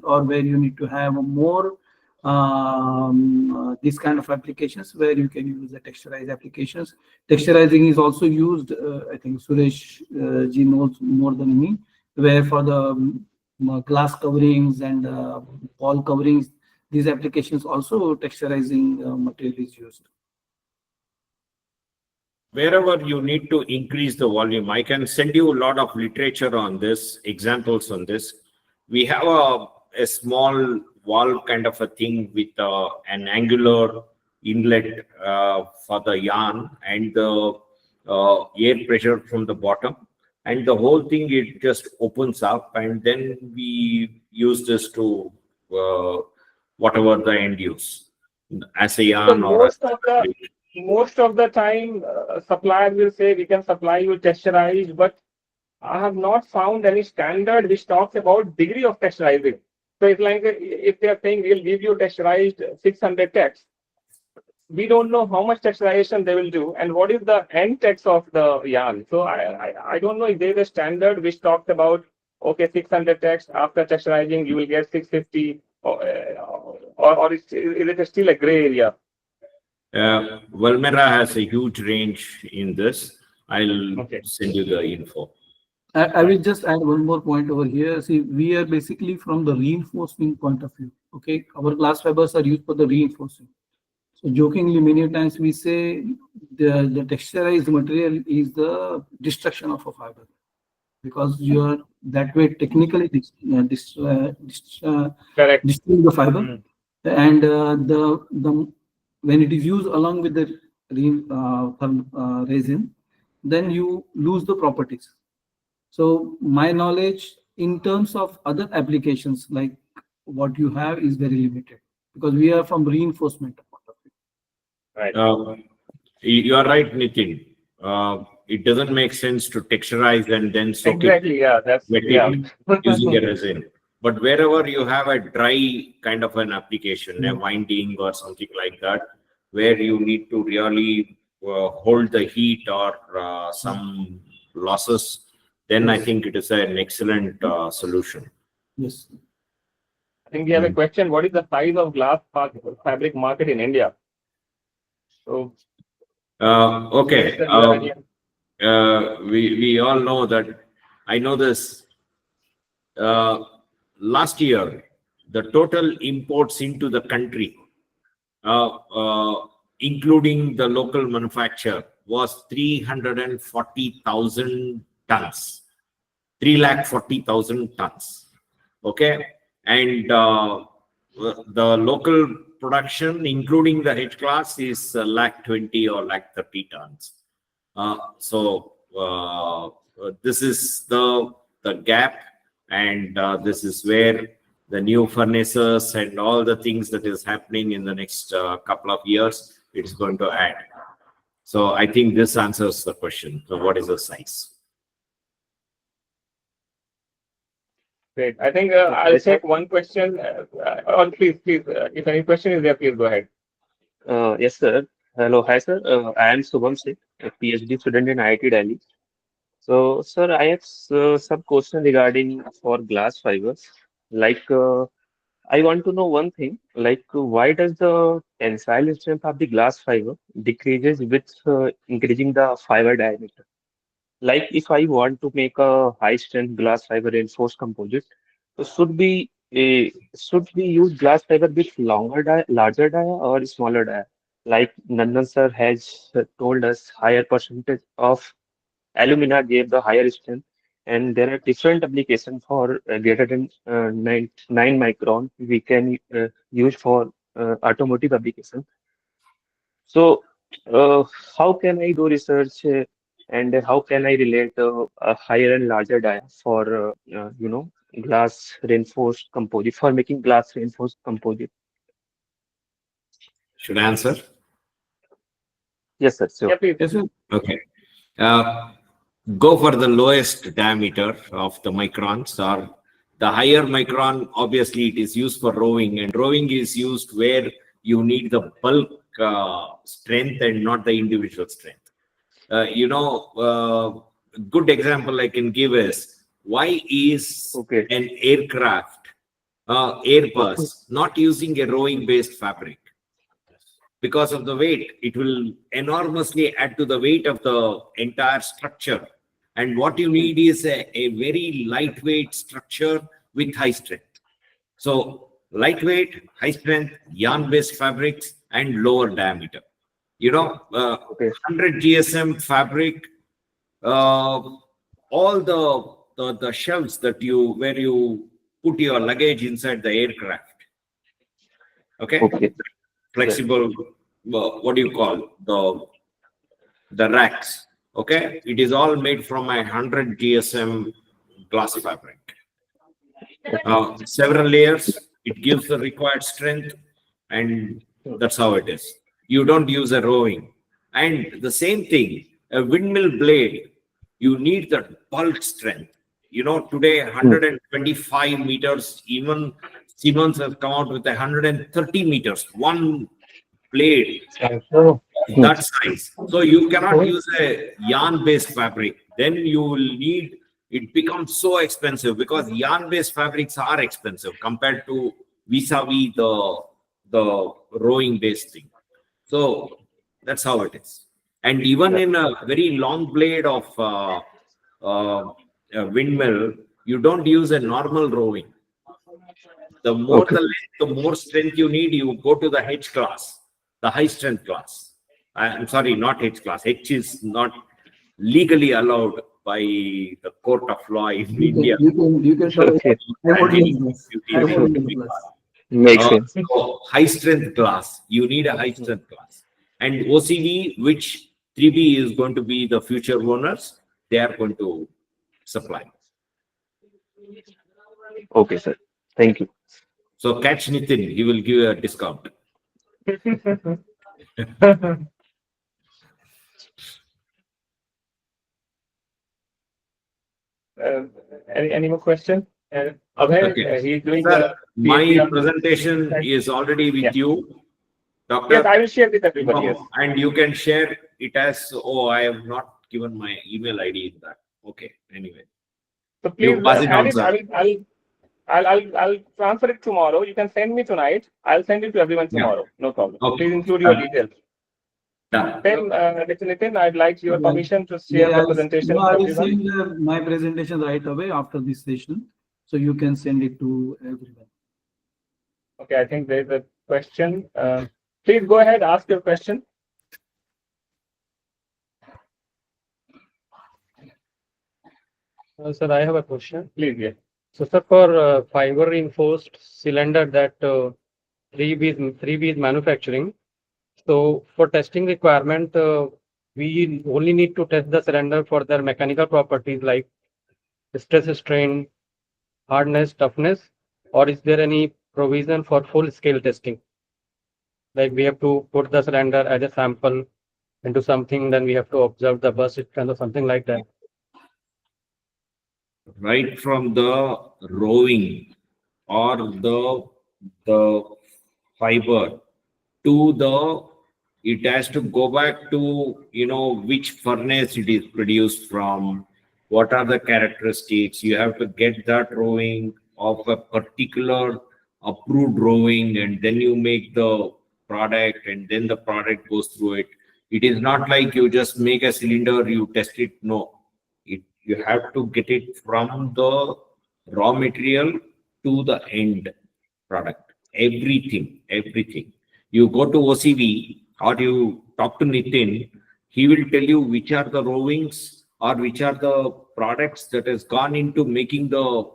or where you need to have more this kind of applications where you can use the texturized applications. Texturizing is also used, I think Suresh ji knows more than me, where for the glass coverings and wall coverings, these applications also texturizing material is used. Wherever you need to increase the volume, I can send you a lot of literature on this, examples on this. We have a small valve kind of a thing with an angular inlet for the yarn and the air pressure from the bottom. And the whole thing, it just opens up, and then we use this to whatever the end use as a yarn or most of the time supplier will say we can supply you texturized, but I have not found any standard which talks about degree of texturizing. So it's like if they are saying we'll give you texturized 600 text, we don't know how much texturization they will do and what is the end text of the yarn. So I don't know if there is a standard which talks about, okay, 600 text, after texturizing you will get 650, or is it still a gray area? VALMIERA has a huge range in this. I'll send you the info. I will just add one more point over here. See, we are basically from the reinforcing point of view. Okay, our glass fibers are used for the reinforcing. So jokingly, many times we say the texturized material is the destruction of a fiber because you are that way technically Correct. destroying the fiber, Mm. and the when it is used along with the resin, then you lose the properties. So my knowledge in terms of other applications like what you have is very limited because we are from reinforcement point of view. Right. You are right, Nitin. It doesn't make sense to texturize and then soak Exactly. Yeah. That's wet yeah. it using a resin. But wherever you have a dry kind of an application, a winding or something like that, where you need to really hold the heat or some losses, then I think it is an excellent solution. Yes. I think we have a question. What is the size of glass fabric market in India? So, Okay. Suresh, you have any- We all know that. I know this. Last year, the total imports into the country, including the local manufacturer, was 340,000 tons. 340,000 tons. Okay, and the local production, including the H class, is lakh 20 or lakh 30 tons. So this is the gap, and this is where the new furnaces and all the things that is happening in the next couple of years, it's going to add. So I think this answers the question. So what is the size? Great. I think I'll take one question. Or please, if any question is there, please go ahead. Yes, sir. Hello. Hi, sir. I am Subham Singh, a PhD student in IIT Delhi. So, sir, I have some question regarding for glass fibers. Like, I want to know one thing, like, why does the tensile strength of the glass fiber decreases with increasing the fiber diameter? Like, if I want to make a high strength glass fiber reinforced composite, so should we use glass fiber with longer dia, larger dia, or smaller dia? Like Nandan sir has told us, higher percentage of alumina gave the higher strength, and there are different applications for greater than 9 micron we can use for automotive application. So, how can I do research and how can I relate a higher and larger dia for glass reinforced composite for making glass reinforced composite? Should I answer? Yes, sir. So, Yeah, please. Yes, sir. Okay. Go for the lowest diameter of the microns, or the higher micron. Obviously, it is used for roving, and roving is used where you need the bulk strength and not the individual strength. Good example I can give is, why is okay. an aircraft Airbus not using a roving based fabric? Because of the weight, it will enormously add to the weight of the entire structure. And what you need is a very lightweight structure with high strength. So lightweight, high strength, yarn-based fabrics, and lower diameter. 100 GSM fabric, all the shelves that where you put your luggage inside the aircraft. Okay. Flexible, what do you call the racks? Okay, it is all made from a 100 GSM glass fabric. Several layers, it gives the required strength, and that's how it is. You don't use a roving. And the same thing, a windmill blade, you need that bulk strength. Today 125 meters, even Siemens has come out with 130 meters, one blade that size. So you cannot use a yarn-based fabric. Then you will need, it becomes so expensive because yarn-based fabrics are expensive compared to vis-a-vis the rowing-based thing. So that's how it is. And even in a very long blade of windmill, you don't use a normal roving. The more Okay. the length, the more strength you need, you go to the H class, the high strength class. I'm sorry, not H class. H is not legally allowed by the court of law in India. You can show Okay. Makes sense. So high strength class, you need a high strength class. And OCV, which 3B is going to be the future owners, they are going to supply. Okay, sir. Thank you. So catch Nitin, he will give you a discount. Any more questions? Abhay, Okay. he's doing Sir, the my PhD on- presentation is already with you, Doctor. Yes, I will share with everybody. Yes. And you can share it as, oh, I have not given my email ID in that. Okay, anyway. So please You pass it add on, it. sir. I'll transfer it tomorrow. You can send me tonight. I'll send it to everyone tomorrow. No problem. Okay. Please include your details. Done. Then, Nitin, I'd like your permission to share the presentation. I will with everyone. send my presentation right away after this session, so you can send it to everyone. Okay, I think there's a question. Please go ahead, ask your question. Sir, I have a question. Please, yeah. So, sir, for fiber reinforced cylinder that 3B is manufacturing. So, for testing requirement, we only need to test the cylinder for their mechanical properties like stress strain, hardness, toughness, or is there any provision for full scale testing? Like we have to put the cylinder as a sample into something, then we have to observe the burst kind of something like that. Right from the roving or the fiber to the, it has to go back to, which furnace it is produced from, what are the characteristics. You have to get that roving of a particular approved roving, and then you make the product, and then the product goes through it. It is not like you just make a cylinder, you test it. No, you have to get it from the raw material to the end product. Everything. You go to OCV or you talk to Nitin, he will tell you which are the rovings or which are the products that has gone into making the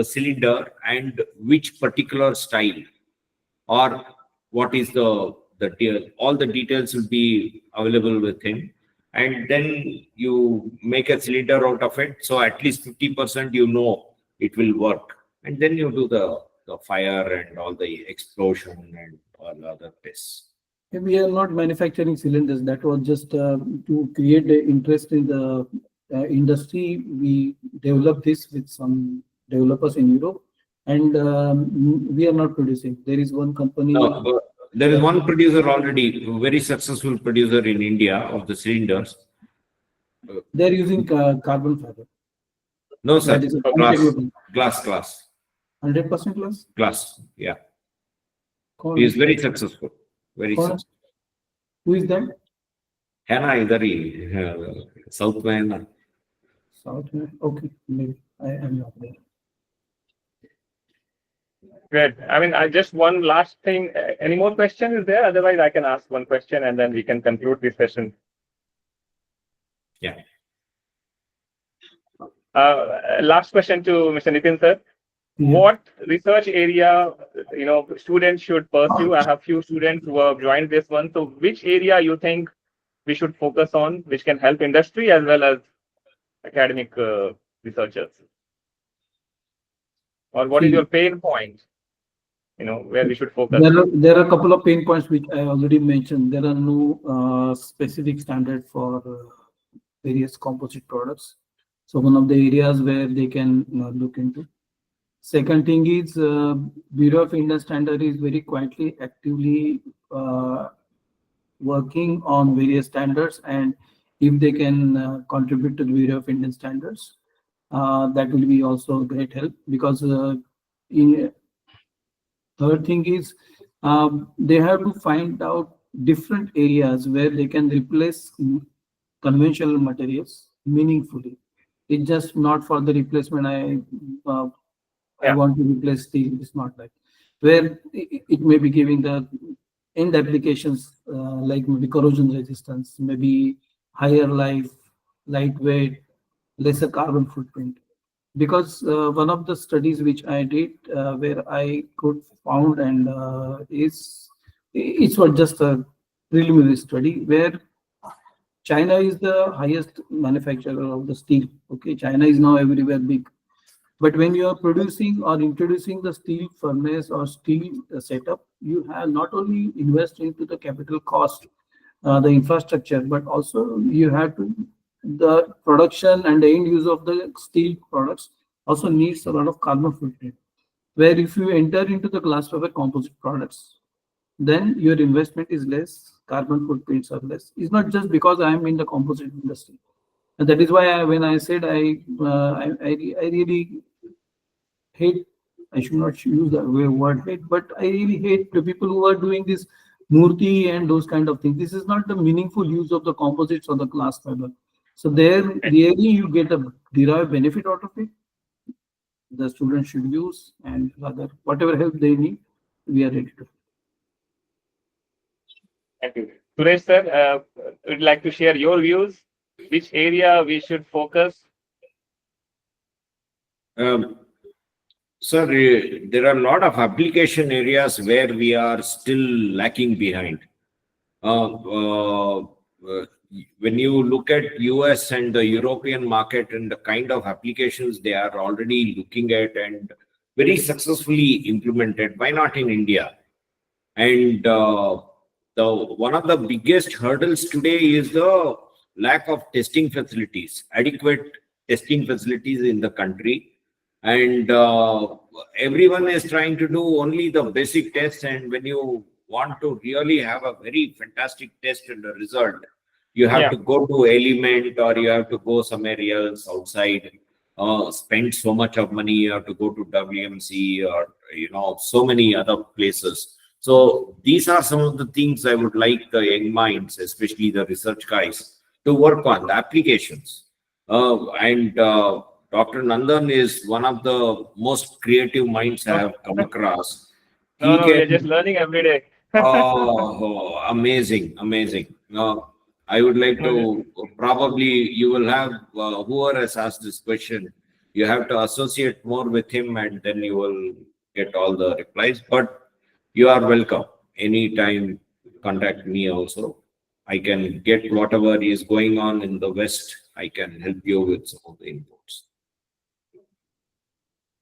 cylinder and which particular style, or what is all the details will be available with him. And then you make a cylinder out of it. So at least 50% it will work. And then you do the fire and all the explosion and all other tests. We are not manufacturing cylinders. That was just to create the interest in the industry. We developed this with some developers in Europe, and we are not producing. There is one company. No, there is one producer already, very successful producer in India of the cylinders. They're using carbon fiber. No, sir. That is Glass. 100% glass. Glass, yeah. Kaun He is hai? very successful. Very Kaun hai? successful. Who is that? है ना इधर ही south में है ना. South. Okay, maybe I am not there. Great. I mean, I just one last thing. Any more question is there? Otherwise, I can ask one question and then we can conclude this session. Yeah. Last question to Mr. Nitin, sir. What research area, students should pursue? I have few students who have joined this one. So which area you think we should focus on, which can help industry as well as academic researchers? Or what is your pain point, where we should focus? There are a couple of pain points which I already mentioned. There are no specific standard for various composite products. So one of the areas where they can look into. Second thing is Bureau of Indian Standard is very quietly, actively working on various standards, and if they can contribute to the Bureau of Indian Standards, that will be also a great help, because in third thing is they have to find out different areas where they can replace conventional materials meaningfully. It's just not for the replacement. I want to replace steel. It's not like where it may be giving the end applications like maybe corrosion resistance, maybe higher life, lightweight, lesser carbon footprint. Because one of the studies which I did where I could found and it was just a preliminary study where China is the highest manufacturer of the steel. Okay, China is now everywhere big. But when you are producing or introducing the steel furnace or steel setup, you have not only invest into the capital cost, the infrastructure, but also you have to the production and the end use of the steel products also needs a lot of carbon footprint. Where if you enter into the glass fiber composite products, then your investment is less, carbon footprints are less. It's not just because I am in the composite industry. And that is why when I said I really hate, I should not use the word hate, but I really hate the people who are doing this murti and those kind of things. This is not the meaningful use of the composites or the glass fiber. So there really you get a derived benefit out of it. The students should use, and rather whatever help they need, we are ready to. Thank you. Suresh sir, would like to share your views? Which area we should focus? Sir, there are a lot of application areas where we are still lacking behind. When you look at US and the European market and the kind of applications they are already looking at and very successfully implemented, why not in India? And one of the biggest hurdles today is the lack of testing facilities, adequate testing facilities in the country. And everyone is trying to do only the basic tests. And when you want to really have a very fantastic test and a result, you have to go to Element or you have to go somewhere else outside, spend so much of money, you have to go to WMC or, so many other places. So these are some of the things I would like the young minds, especially the research guys, to work on, the applications. Dr. Nandan is one of the most creative minds I have come across. We're just learning every day. Amazing. I would like to probably you will have whoever has asked this question, you have to associate more with him and then you will get all the replies. But you are welcome. Anytime contact me also. I can get whatever is going on in the West. I can help you with some of the inputs.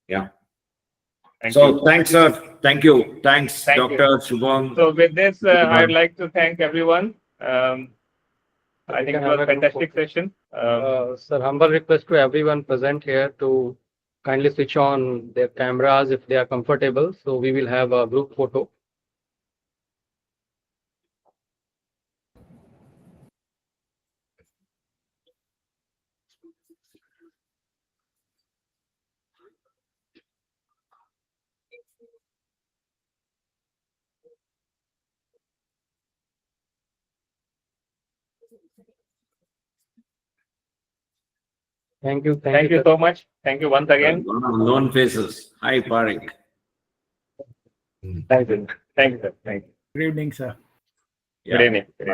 Yeah. Thanks, sir. Thank you. Thanks, Dr. Shubham. So with this, I'd like to thank everyone. I think it was a fantastic session. Sir, humble request to everyone present here to kindly switch on their cameras if they are comfortable. So we will have a group photo. Thank you. Thank you so much. Thank you once again. Known faces. Hi, Parik. Thank you. Thank you, sir. Thank you. Good evening, sir. Good evening. Thank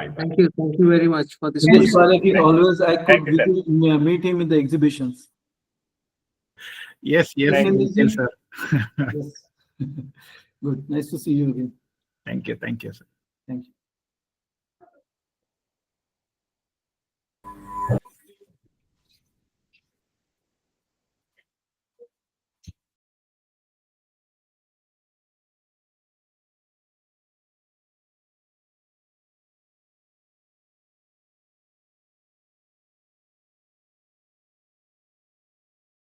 you. Thank you. Thank you very much for this. Always I could meet him in the exhibitions. Yes, sir. Yes. Good. Nice to see you again. Thank you, sir. Thank you.